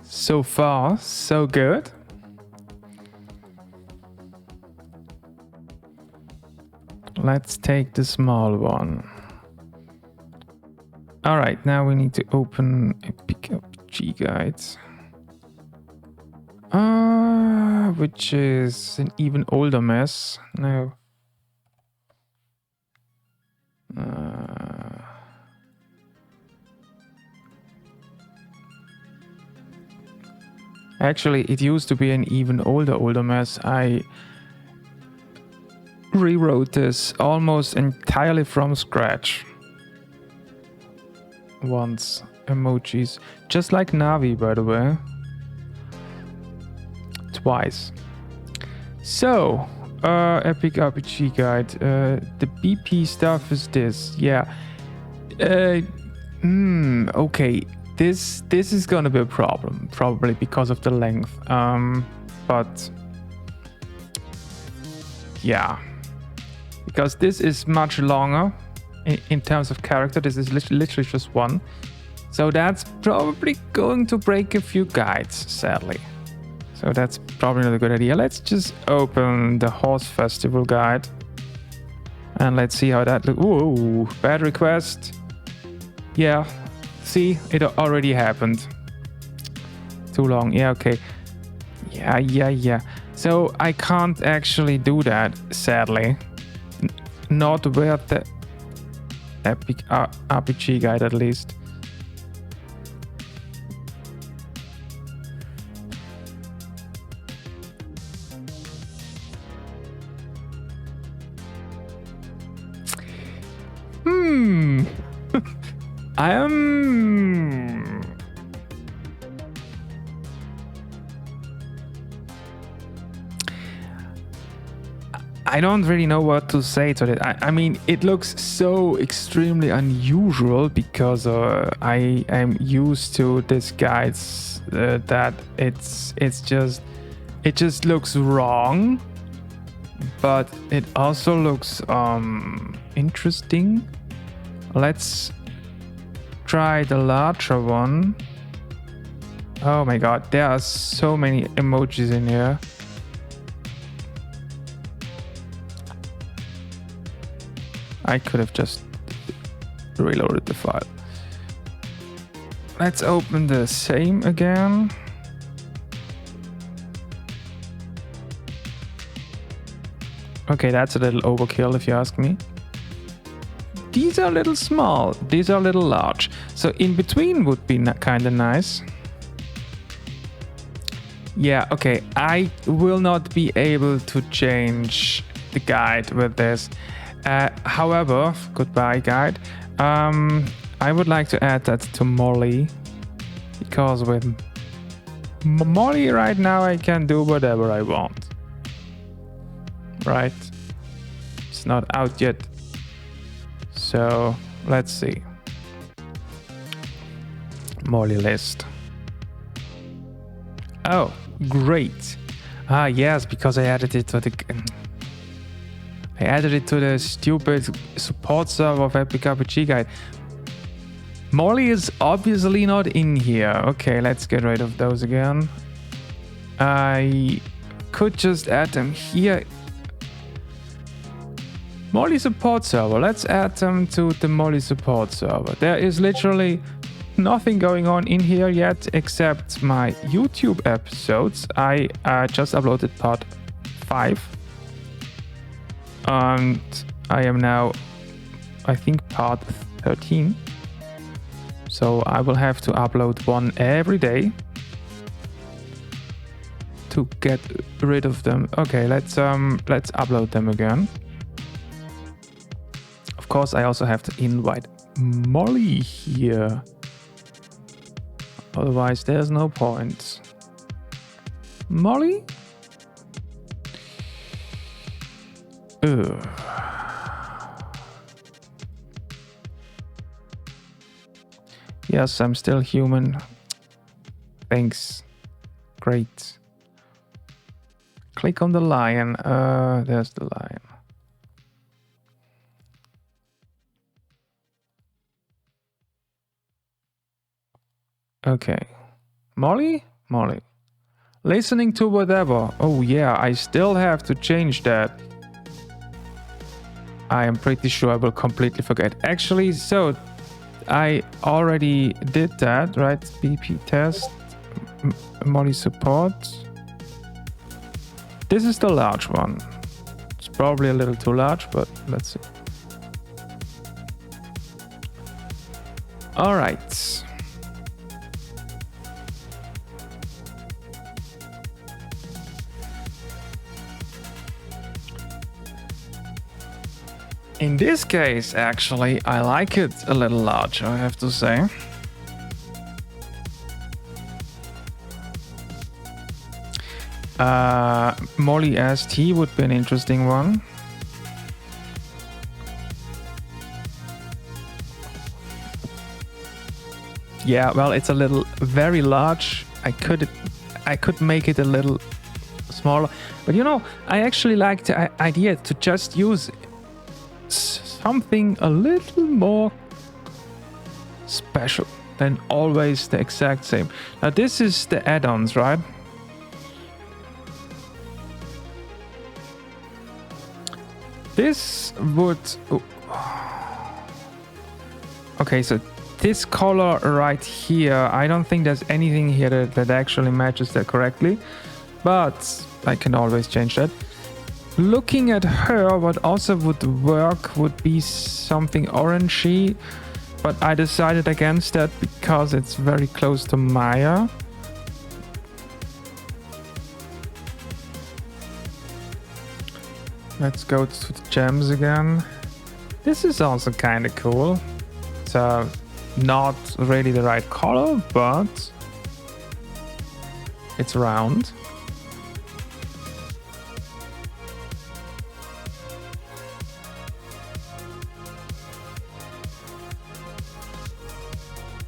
So far, so good. Let's take the small one. All right, now we need to open a PG guide, which is an even older mess. No. Actually, it used to be an even older mess. I rewrote this almost entirely from scratch. Once emojis, just like Navi, by the way. Twice. So Epic RPG guide. The BP stuff is this. Yeah. Okay. This is gonna be a problem, probably because of the length. But yeah, because this is much longer in terms of character. This is literally just one, so that's probably going to break a few guides, sadly. So that's probably not a good idea. Let's just open the Horse Festival guide and let's see how that looks. Ooh, bad request. Yeah. See, it already happened. Too long. Yeah, okay. Yeah. So I can't actually do that, sadly. Not with the Epic RPG guide, at least. I don't really know what to say to it. I mean, it looks so extremely unusual because I am used to this guides that it just looks wrong, but it also looks interesting. Let's try the larger one. Oh my god, there are so many emojis in here. I could have just reloaded the file. Let's open the same again. Okay, that's a little overkill if you ask me. These are a little small, these are a little large. So in between would be kind of nice. Yeah, okay, I will not be able to change the guide with this. However, goodbye guide. I would like to add that to Molly, because with Molly right now I can do whatever I want. Right? It's not out yet. So let's see. Molly list. Oh, great. Ah, yes, because I added it to the stupid support server of Epic RPG Guide. Molly is obviously not in here. Okay, let's get rid of those again. I could just add them here. Molly support server. Let's add them to the Molly support server. There is literally nothing going on in here yet except my YouTube episodes. I just uploaded part 5. And I am now, I think, part 13. So I will have to upload one every day to get rid of them. Okay, let's upload them again. Of course, I also have to invite Molly here. Otherwise, there's no point. Molly? Ugh. Yes, I'm still human. Thanks. Great. Click on the lion. There's the lion. Okay. Molly? Molly. Listening to whatever. Oh yeah, I still have to change that. I am pretty sure I will completely forget. Actually, so I already did that, right? BP test, Molly support. This is the large one. It's probably a little too large, but let's see. All right. In this case, actually, I like it a little larger, I have to say. Molly ST would be an interesting one. Yeah, well, it's a little very large. I could make it a little smaller, but you know, I actually like the idea to just use something a little more special than always the exact same. Now this is the add-ons, right? This would... Okay, so this color right here, I don't think there's anything here that actually matches that correctly, but I can always change that. Looking at her, what also would work would be something orangey, but I decided against that because it's very close to Maya. Let's go to the gems again. This is also kind of cool. It's not really the right color, but it's round.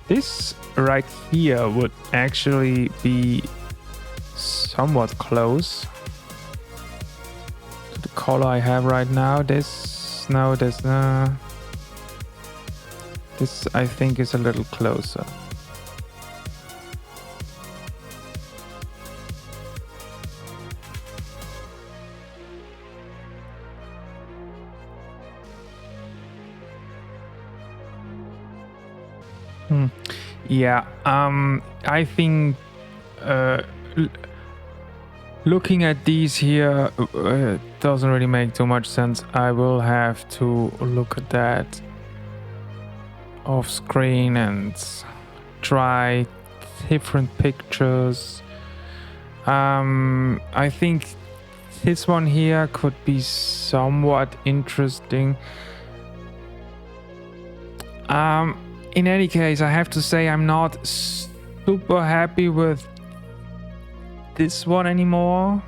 This right here would actually be somewhat close to the color I have right now. This I think is a little closer. Yeah, I think looking at these here doesn't really make too much sense. I will have to look at that off screen and try different pictures. I think this one here could be somewhat interesting. In any case, I have to say I'm not super happy with this one anymore.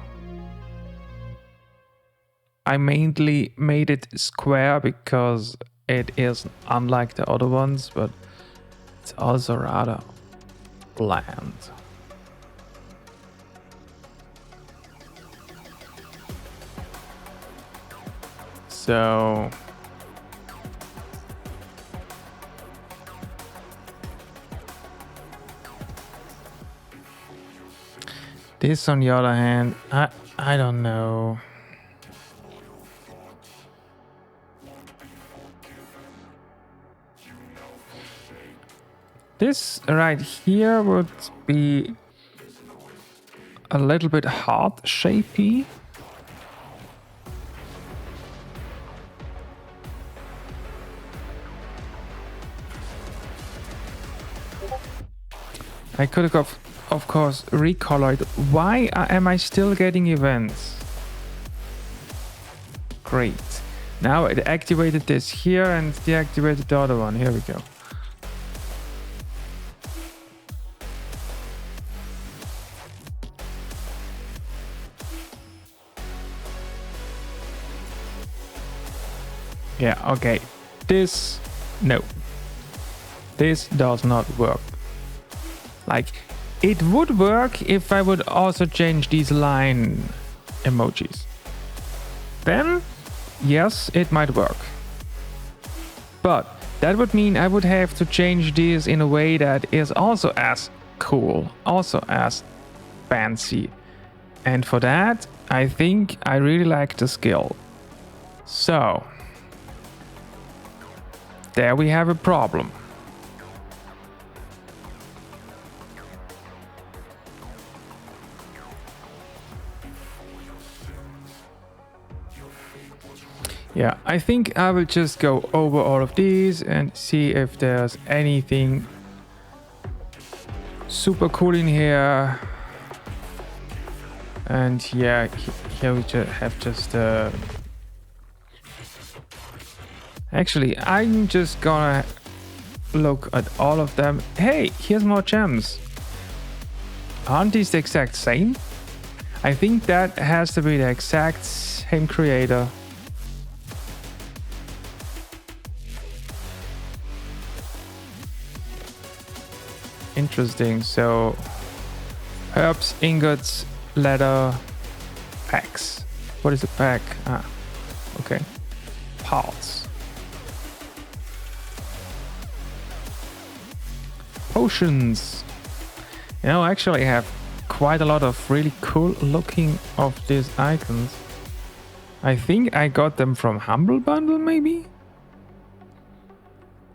I mainly made it square because it is unlike the other ones, but it's also rather bland. So this, on the other hand, I don't know. This right here would be a little bit heart-shapey. I could have, of course, recolored. Why am I still getting events? Great. Now it activated this here and deactivated the other one. Here we go. Yeah, okay. This, no. This does not work. Like, it would work if I would also change these line emojis. Then, yes, it might work. But that would mean I would have to change these in a way that is also as cool, also as fancy. And for that, I think I really like the skill. So, there we have a problem. Yeah, I think I will just go over all of these and see if there's anything super cool in here. And yeah, here we just actually, I'm just gonna look at all of them. Hey, here's more gems. Aren't these the exact same? I think that has to be the exact same creator. Interesting. So herbs, ingots, leather, packs. What is a pack? Ah, okay. Parts. Potions. You know, actually I have quite a lot of really cool looking of these icons. I think I got them from Humble Bundle, maybe?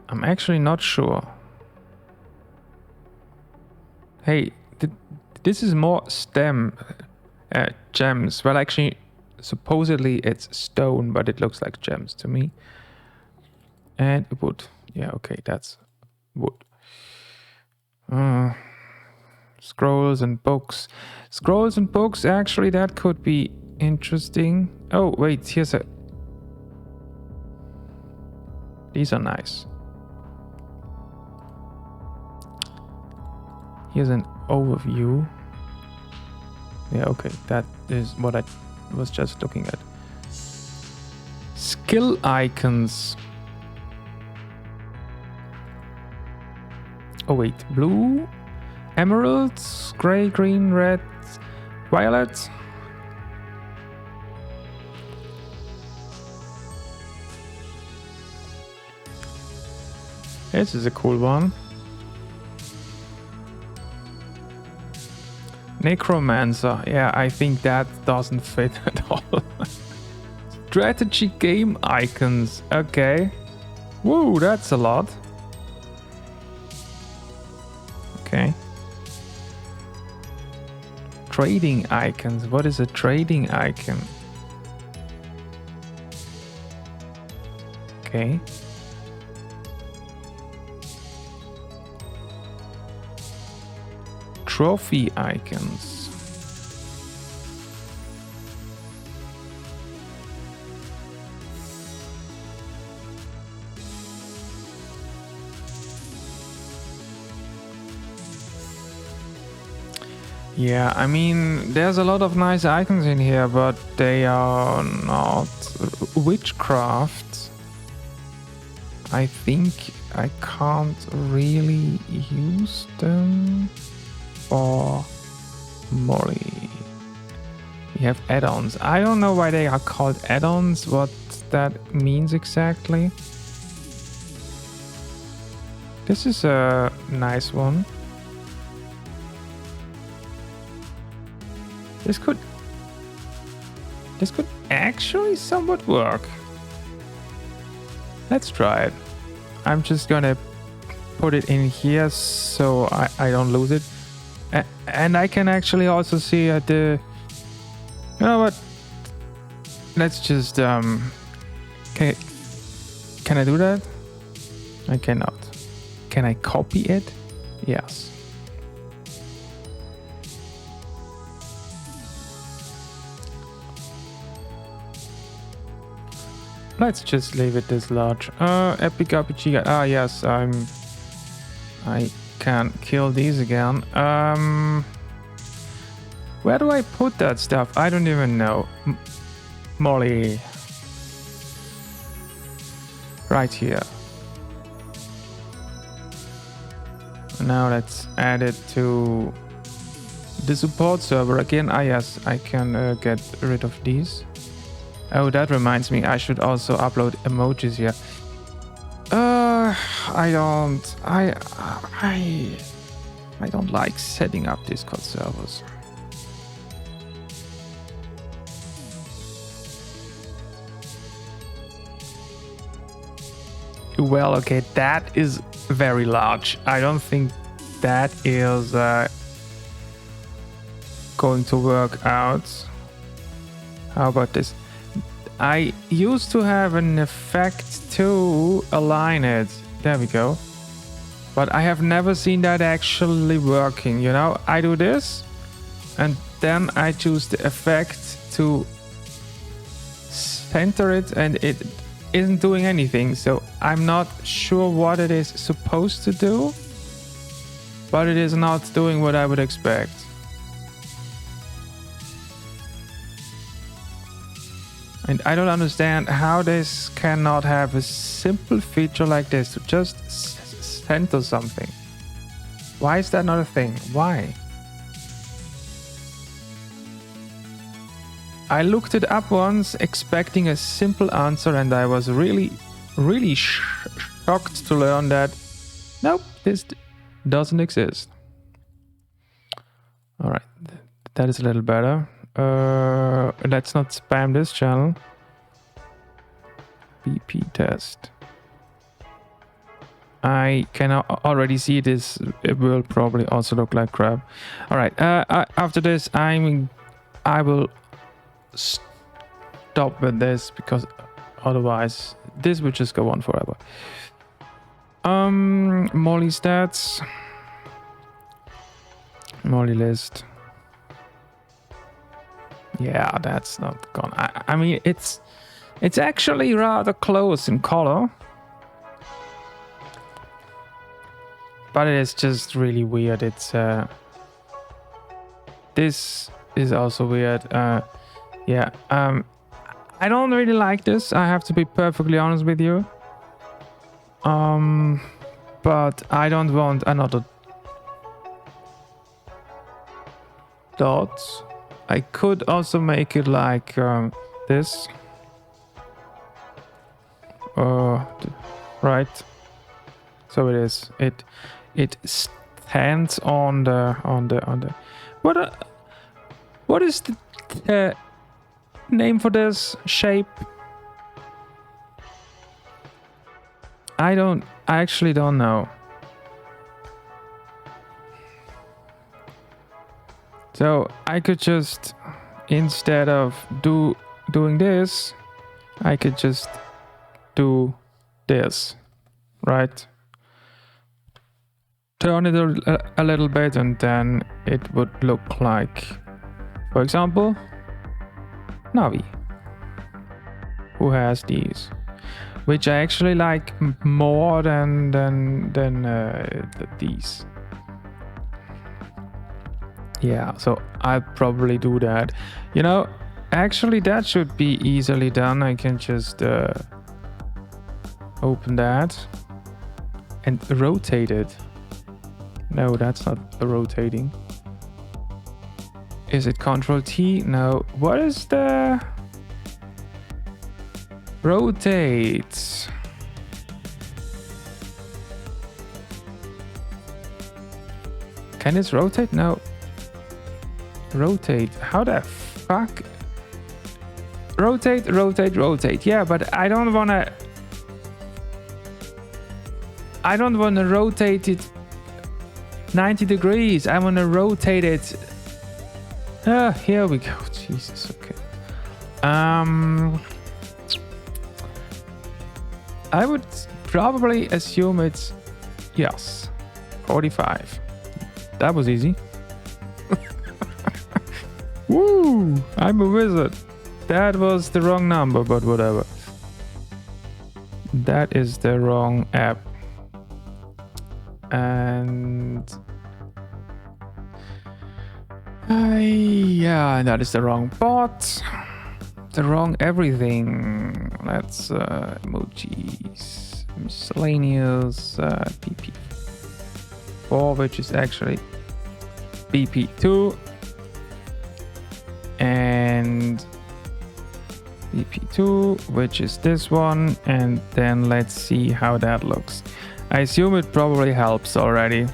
I'm actually not sure. Hey, this is more stem gems. Well, actually, supposedly it's stone, but it looks like gems to me. And wood. Yeah, okay, that's wood. Scrolls and books. Scrolls and books, actually, that could be interesting. Oh, wait, here's a... These are nice. Here's an overview. Yeah, okay, that is what I was just looking at. Skill icons. Oh wait, blue, emeralds, gray, green, red, violet. This is a cool one. Necromancer. Yeah, I think that doesn't fit at all. Strategy game icons. Okay. Whoa, that's a lot. Okay. Trading icons. What is a trading icon? Okay. Trophy icons. Yeah, I mean, there's a lot of nice icons in here, but they are not witchcraft. I think I can't really use them for Molly. We have add-ons. I don't know why they are called add-ons, what that means exactly. This is a nice one. This could actually somewhat work. Let's try it. I'm just gonna put it in here so I don't lose it. And I can actually also see at the... You know what? Let's just... Can I do that? I cannot. Can I copy it? Yes. Let's just leave it this large. Epic RPG guide. Ah, yes, I can kill these again. Where do I put that stuff? I don't even know. Molly. Right here. Now let's add it to the support server again. Ah, yes, I can get rid of these. Oh, that reminds me, I should also upload emojis here. I don't like setting up Discord servers. Well, okay, that is very large. I don't think that is going to work out. How about this? I used to have an effect to align it. There we go. But I have never seen that actually working, you know? I do this, and then I choose the effect to center it, and it isn't doing anything. So I'm not sure what it is supposed to do, but it is not doing what I would expect. And I don't understand how this cannot have a simple feature like this to just center something. Why is that not a thing? Why? I looked it up once expecting a simple answer, and I was really shocked to learn that nope, this doesn't exist. All right, that is a little better. Let's not spam this channel. BP test. I can already see this. It will probably also look like crap. All right. After this, I will stop with this because otherwise this will just go on forever. Molly stats. Molly list. Yeah, that's not gone. I mean, it's actually rather close in color, but it is just really weird. It's this is also weird. Yeah. I don't really like this. I have to be perfectly honest with you. But I don't want another dot. I could also make it like this. Right. So it is. It stands on the. What is the name for this shape? I actually don't know. So I could just, instead of doing this, I could just do this, right? Turn it a little bit, and then it would look like, for example, Navi, who has these, which I actually like more than these. Yeah, so I'll probably do that. You know, actually that should be easily done. I can just open that and rotate it. No, that's not rotating. Is it Control T? No. What is the rotate? Can this rotate? No. Rotate. How the fuck? Rotate. Yeah, but I don't wanna rotate it 90 degrees. I wanna rotate it. Here we go. Jesus, okay. I would probably assume it's, yes, 45. That was easy. Woo! I'm a wizard. That was the wrong number, but whatever. That is the wrong app. And yeah, that is the wrong bot. The wrong everything. Let's emojis, miscellaneous, BP4, which is actually BP2, and BP2, which is this one, and then let's see how that looks. I assume it probably helps already.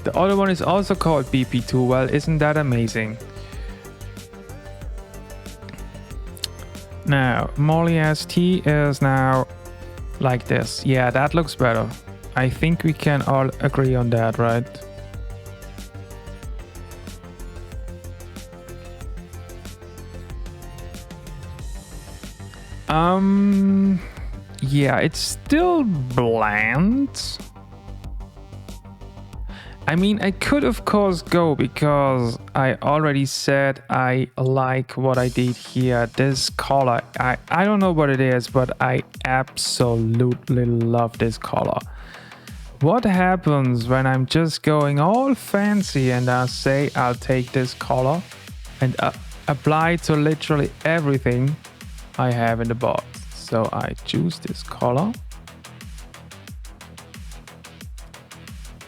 The other one is also called BP2. Well, isn't that amazing? Now, Molly ST is now like this. Yeah, that looks better. I think we can all agree on that, right? Yeah, it's still bland. I mean, I could of course go, because I already said I like what I did here. This color, I don't know what it is, but I absolutely love this color. What happens when I'm just going all fancy and I say I'll take this color and apply to literally everything I have in the box. So I choose this color.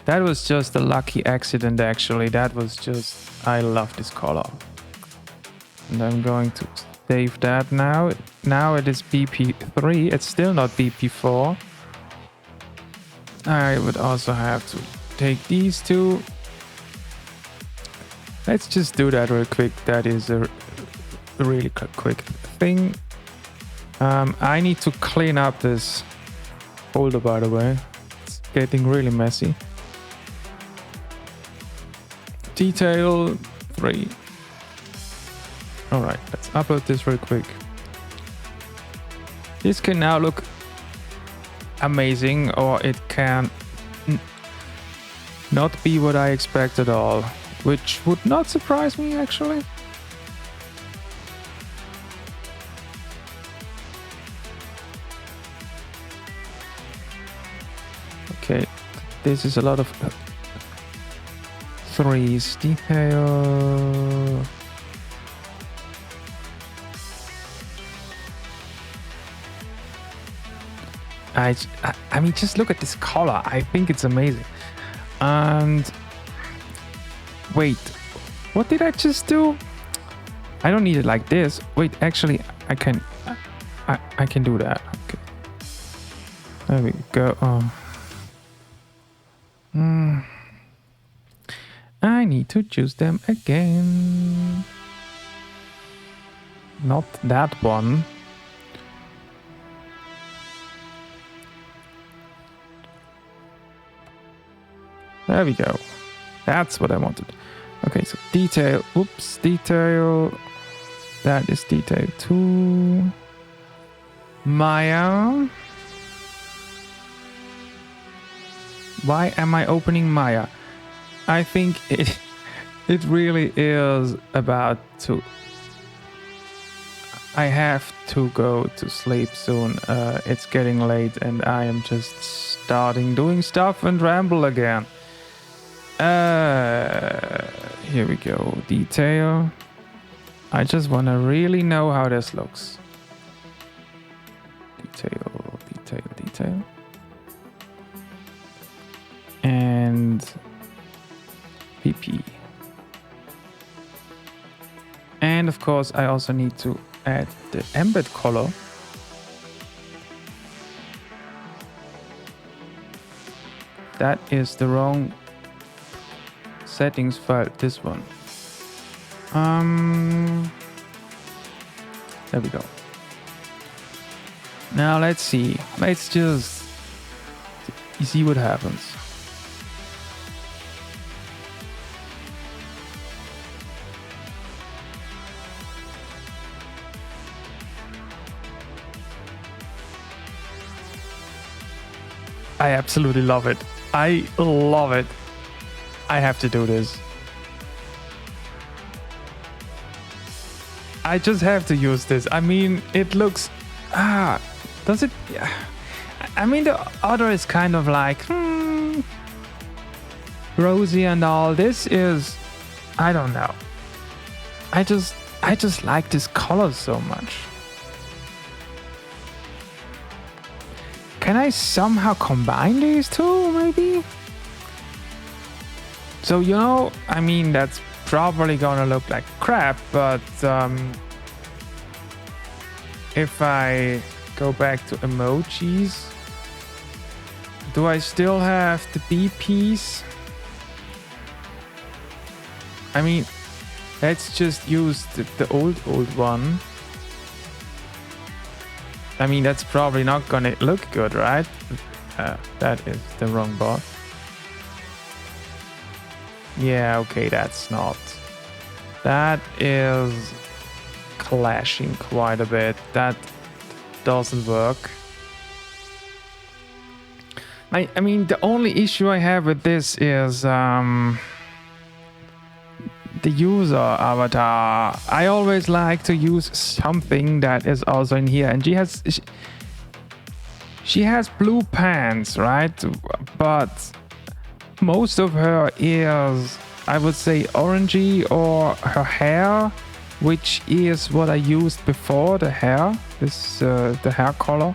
That was just a lucky accident, actually. That was just, I love this color. And I'm going to save that now. Now it is BP3. It's still not BP4. I would also have to take these two. Let's just do that real quick. That is a really quick thing. I need to clean up this folder, by the way. It's getting really messy. Detail 3. All right, let's upload this real quick. This can now look amazing, or it can not be what I expect at all, which would not surprise me, actually. Okay, this is a lot of threes. Detail. I mean, just look at this color. I think it's amazing. And wait, what did I just do? I don't need it like this. Wait, actually, I can do that. Okay, there we go. I need to choose them again. Not that one. There we go. That's what I wanted. Okay, so detail. Oops, detail. That is detail 2. Maya. Why am I opening Maya? I think it really is about to. I have to go to sleep soon. It's getting late and I am just starting doing stuff and ramble again. Here we go. Detail. I just want to really know how this looks. Detail, detail, detail. And PP. And of course, I also need to add the embed color. That is the wrong settings file, this one. There we go. Now let's see. Let's just see what happens. I absolutely love it. I love it. I have to do this. I just have to use this. I mean, it looks... does it... I mean, the other is kind of like... rosy and all. This is... I don't know. I just like this color so much. Can I somehow combine these two, maybe? So, you know, I mean, that's probably gonna look like crap, but if I go back to emojis, do I still have the BPs? I mean, let's just use the old one. I mean, that's probably not gonna look good, right? That is the wrong bot. Yeah, okay, that's not. That is clashing quite a bit. That doesn't work. I mean, the only issue I have with this is the user avatar. I always like to use something that is also in here, and she has blue pants, right? But most of her is, I would say, orangey, or her hair which is what I used before, the hair, the hair color.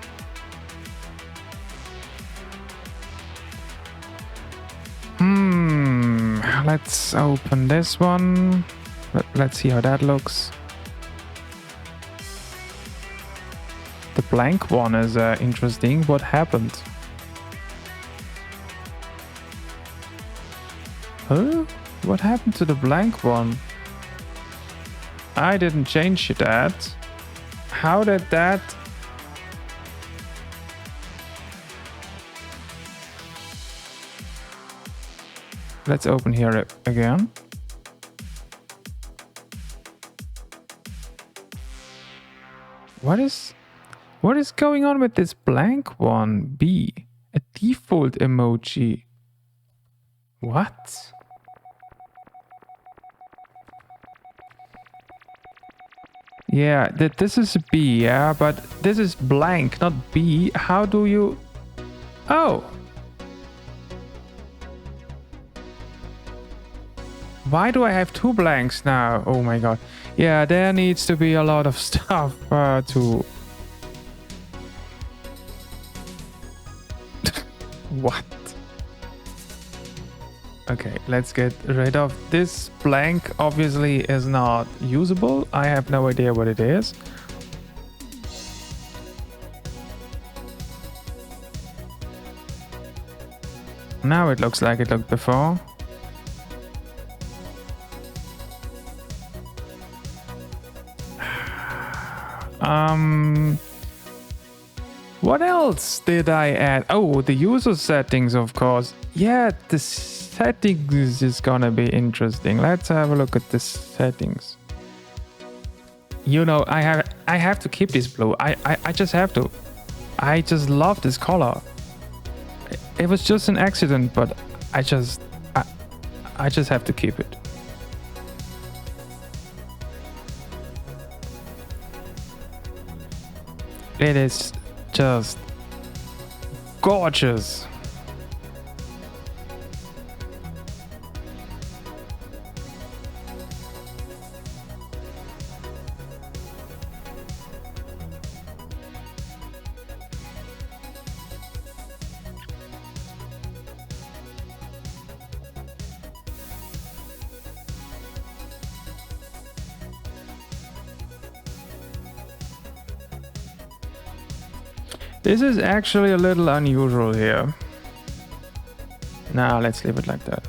Let's open this one. Let's see how that looks. The blank one is interesting. What happened? Huh? What happened to the blank one? I didn't change that. How did that... Let's open here again. What is going on with this blank one? B. A default emoji. What? Yeah, this is a B, yeah, but this is blank, not B. How do you... Oh! Why do I have two blanks now? Oh my god. Yeah, there needs to be a lot of stuff to... What? Okay, let's get rid of this blank. Obviously is not usable. I have no idea what it is. Now it looks like it looked before. What else did I add? Oh, the user settings, of course. Yeah, the settings is gonna be interesting. Let's have a look at the settings. You know, I have to keep this blue. I just have to. I just love this color. It was just an accident, but I just have to keep it. It is just gorgeous. This is actually a little unusual here. Now let's leave it like that.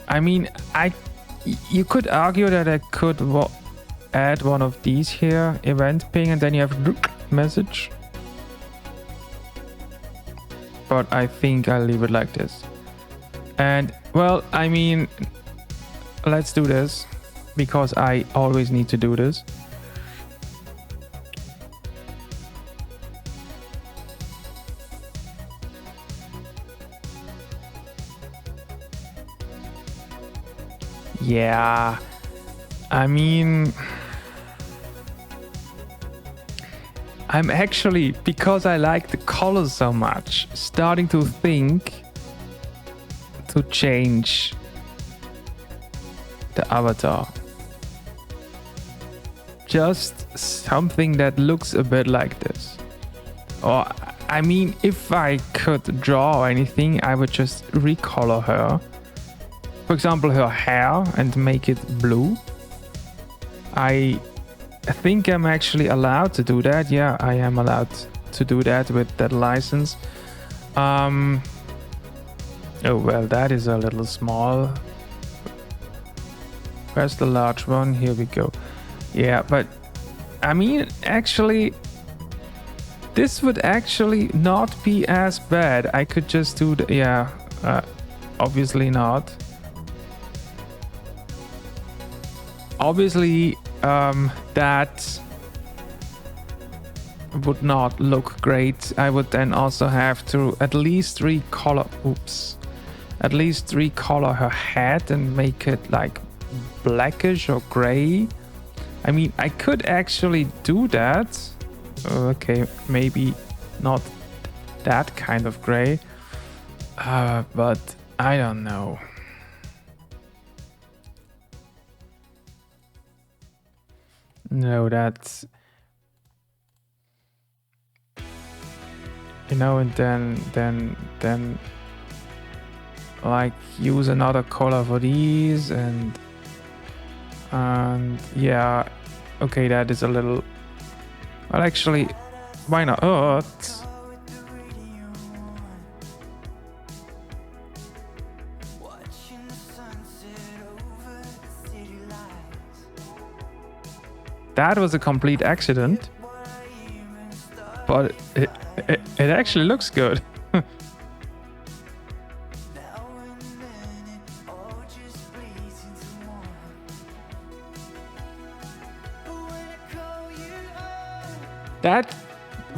I mean, you could argue that I could add one of these here, event ping, and then you have message. But I think I'll leave it like this. And well, I mean, let's do this because I always need to do this. Yeah, I mean, I'm actually, because I like the colors so much, starting to think to change the avatar. Just something that looks a bit like this. Or, I mean, if I could draw anything, I would just recolor her. For example, her hair and make it blue. I think I'm actually allowed to do that. Yeah, I am allowed to do that with that license. Oh, well, that is a little small. Where's the large one? Here we go. Yeah, but I mean, actually, this would actually not be as bad. I could just do the, yeah, obviously not. Obviously, that would not look great. I would then also have to at least recolor her head and make it like blackish or gray. I mean, I could actually do that. Okay, maybe not that kind of gray, but I don't know. No, that's... You know, and then like use another color for these and yeah, okay, that is a little... Well, actually, why not? Oh, that was a complete accident, but it actually looks good. That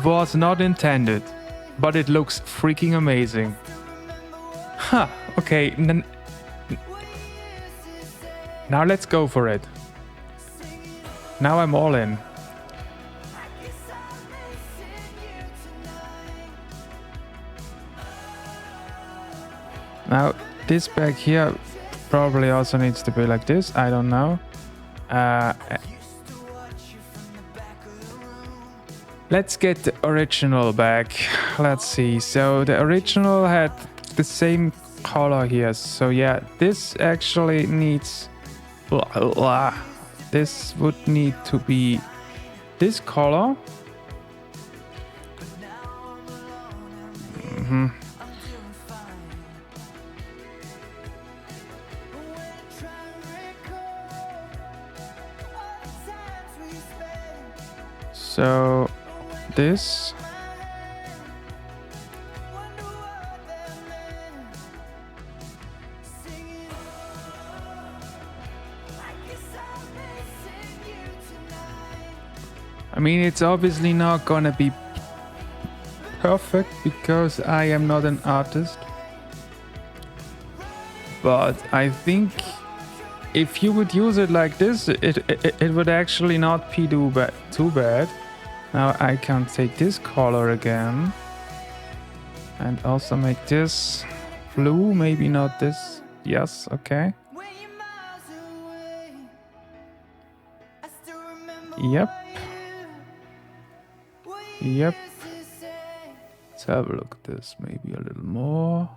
was not intended, but it looks freaking amazing. Huh, okay. Now let's go for it. Now I'm all in. Now this back here probably also needs to be like this. I don't know. Let's get the original back. Let's see. So the original had the same color here. So yeah, this actually needs... This would need to be this color. So this. I mean, it's obviously not gonna be perfect because I am not an artist. But I think if you would use it like this, it would actually not be too bad. Now I can take this color again and also make this blue, maybe not this. Yes, okay. Yep. Yep. Let's have a look at this, maybe a little more.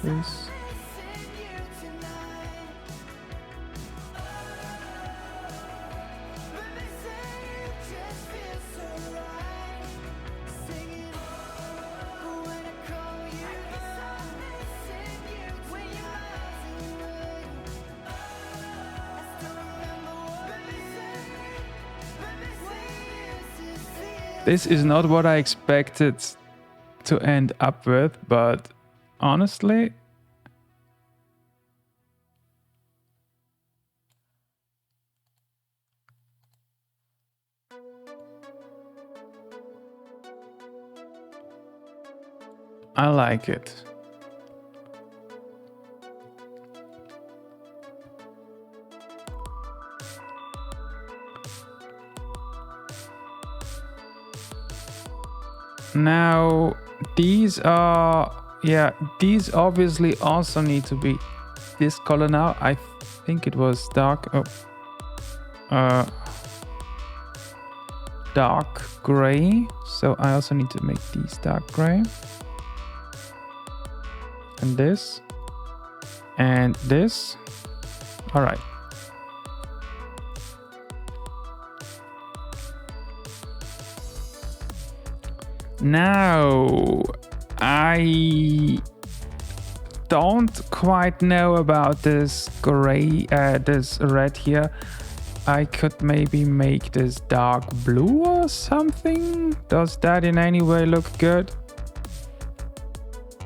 This. This is not what I expected to end up with, but honestly, I like it. Now these are, yeah, these obviously also need to be this color now. I think it was dark, dark gray. So I also need to make these dark gray. And this. And this. All right. Now, I don't quite know about this gray, this red here. I could maybe make this dark blue or something. Does that in any way look good?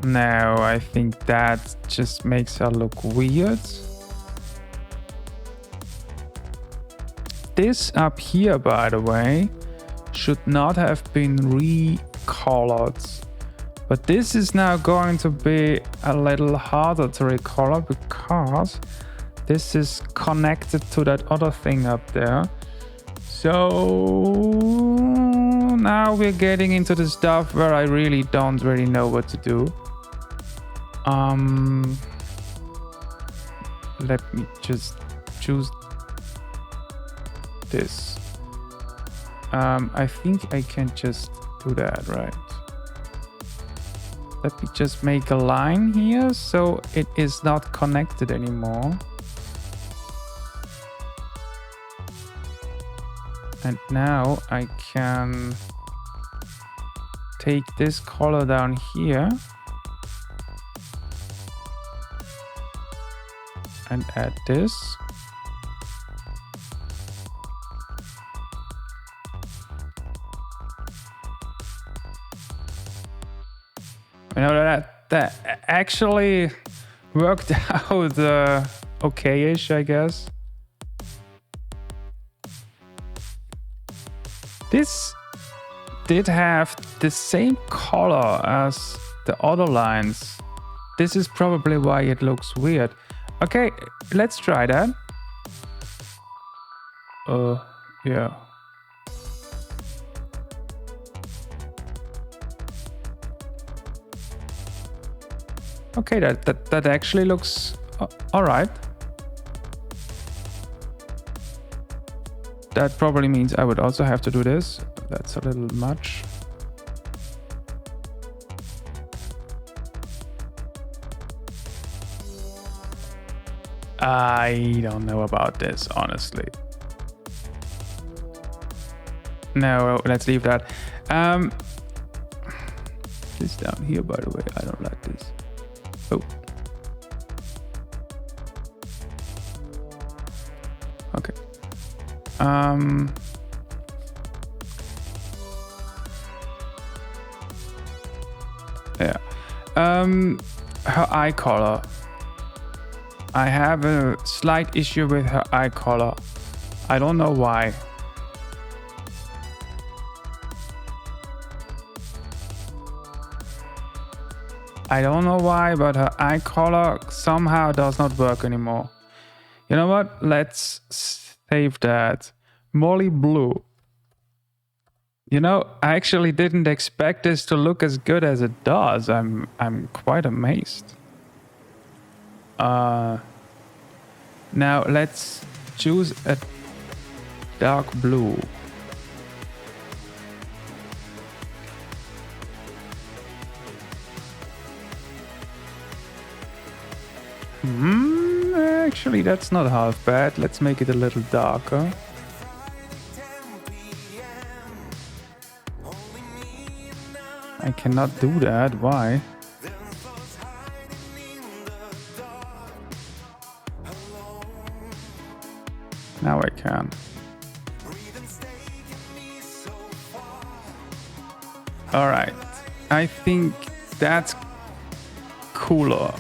No, I think that just makes her look weird. This up here, by the way, should not have been recolored. But this is now going to be a little harder to recolor because this is connected to that other thing up there. So now we're getting into the stuff where I really don't know what to do. Let me just choose this. I think I can just do that, right? Let me just make a line here so it is not connected anymore. And now I can take this color down here and add this. You know, that actually worked out okay-ish, I guess. This did have the same color as the other lines. This is probably why it looks weird. Okay, let's try that. Yeah. Okay, that actually looks all right. That probably means I would also have to do this. That's a little much. I don't know about this, honestly. No, let's leave that. This down here, by the way, I don't like this. Oh. Okay. Yeah. Her eye color. I have a slight issue with her eye color. I don't know why. I don't know why, but her eye color somehow does not work anymore. You know what? Let's save that. Molly blue. You know, I actually didn't expect this to look as good as it does. I'm quite amazed. Now let's choose a dark blue. Actually, that's not half bad. Let's make it a little darker. I cannot do that. Why? Now I can. All right. I think that's cooler.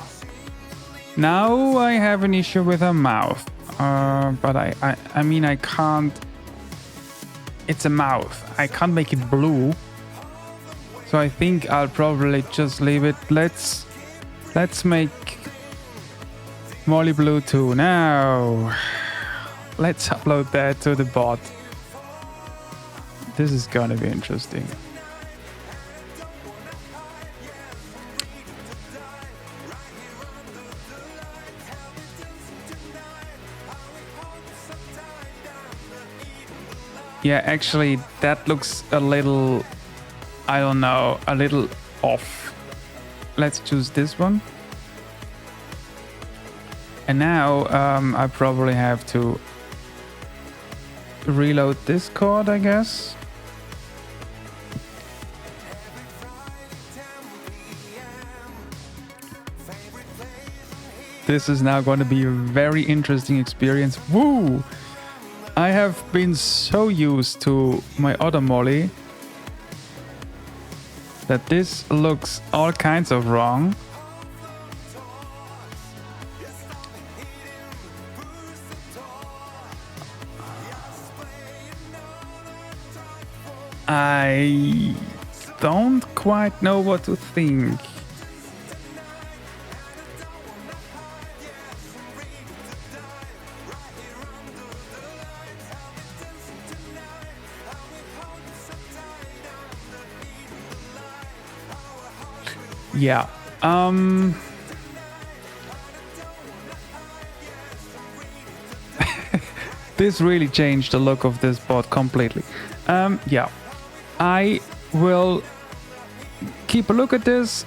Now I have an issue with her mouth. But I mean, I can't. It's a mouth. I can't make it blue. So I think I'll probably just leave it. Let's make Molly blue too. Now let's upload that to the bot. This is gonna be interesting. Yeah, actually, that looks a little, I don't know, a little off. Let's choose this one. And now I probably have to reload this code, I guess. This is now going to be a very interesting experience. Woo! I have been so used to my other Molly that this looks all kinds of wrong. I don't quite know what to think. Yeah. this really changed the look of this bot completely. Yeah, I will keep a look at this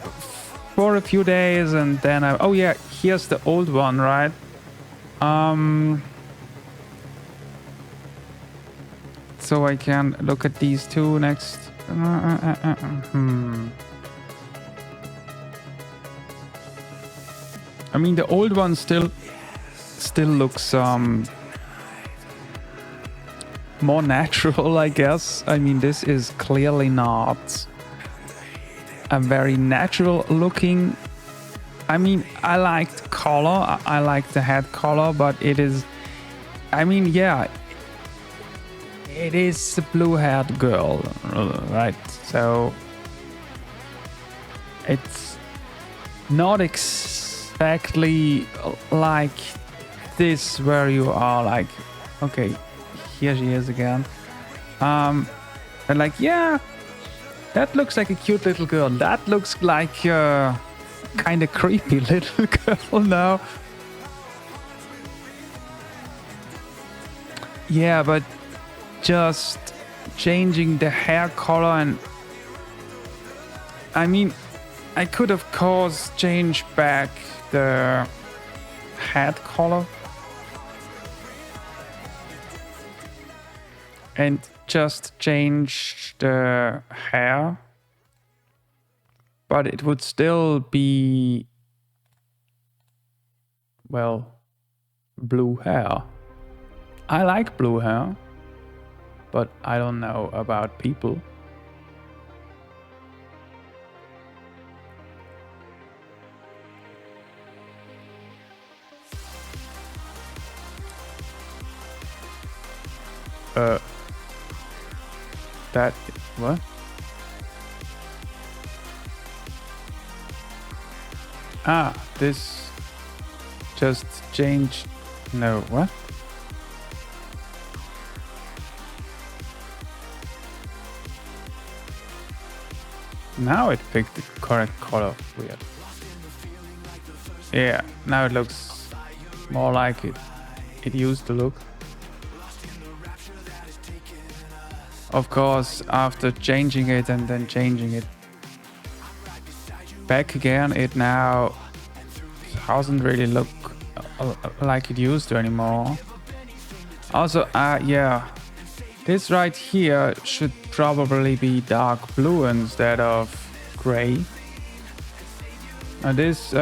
for a few days, and then oh yeah, here's the old one, right? So I can look at these two next. I mean, the old one still looks more natural, I guess. I mean, this is clearly not a very natural looking. I mean, I liked color. I like the head color, but it is. I mean, yeah, it is a blue-haired girl, right? So it's not exactly like this, where you are like, okay, here she is again. And like, yeah, that looks like a cute little girl. That looks like a kind of creepy little girl now. Yeah, but just changing the hair color, and I mean, I could of course change back the head color and just change the hair, but it would still be, well, blue hair. I like blue hair, but I don't know about people. That, what? Ah, this just changed. No, what? Now it picked the correct color. Weird. Yeah, now it looks more like it used to look. Of course, after changing it and then changing it back again, it now doesn't really look like it used to anymore. Also, yeah, this right here should probably be dark blue instead of gray. Now this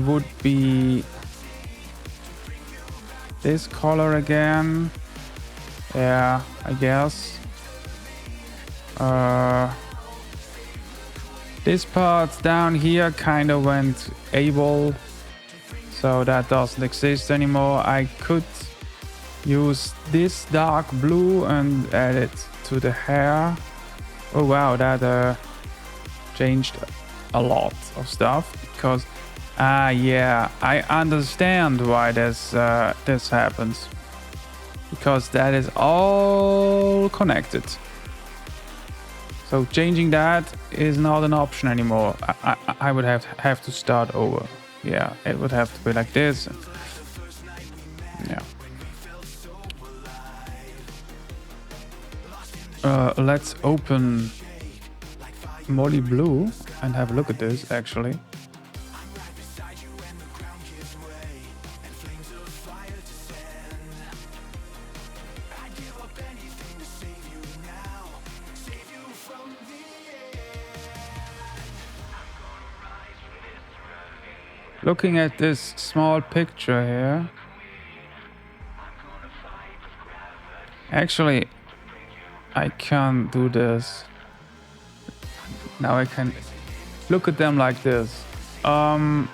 would be this color again. Yeah, I guess. This part down here kind of went AWOL, so that doesn't exist anymore. I could use this dark blue and add it to the hair. Oh wow, that changed a lot of stuff, because yeah, I understand why this happens, because that is all connected. So changing that is not an option anymore. I would have to start over. Yeah, it would have to be like this. Yeah. Let's open Molly Blue and have a look at this actually. Looking at this small picture here, actually I can't do this. Now I can look at them like this. I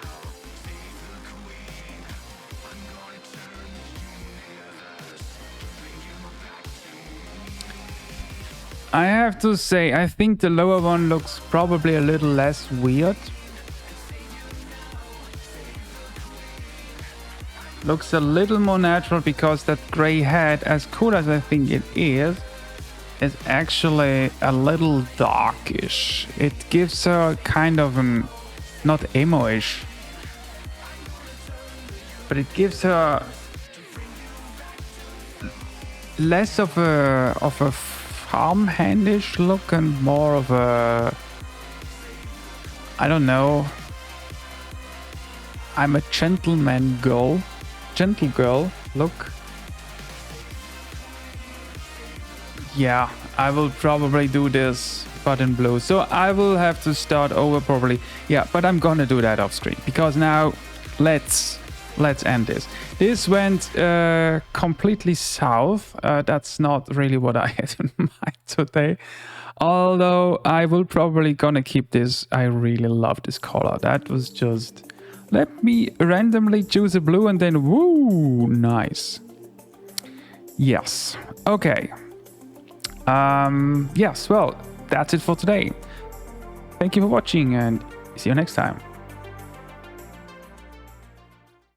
have to say, I think the lower one looks probably a little less weird. Looks a little more natural, because that gray head, as cool as I think it is actually a little darkish. It gives her kind of not emo-ish, but it gives her less of a farmhandish look and more of a, I don't know. I'm a gentle girl look. Yeah, I will probably do this but in blue. So I will have to start over probably. Yeah, but I'm gonna do that off screen because now let's end this. This went completely south. That's not really what I had in mind today. Although I will probably gonna keep this. I really love this color. That was just... Let me randomly choose a blue and then woo, nice. Yes. Okay. Yes, well, that's it for today. Thank you for watching and see you next time.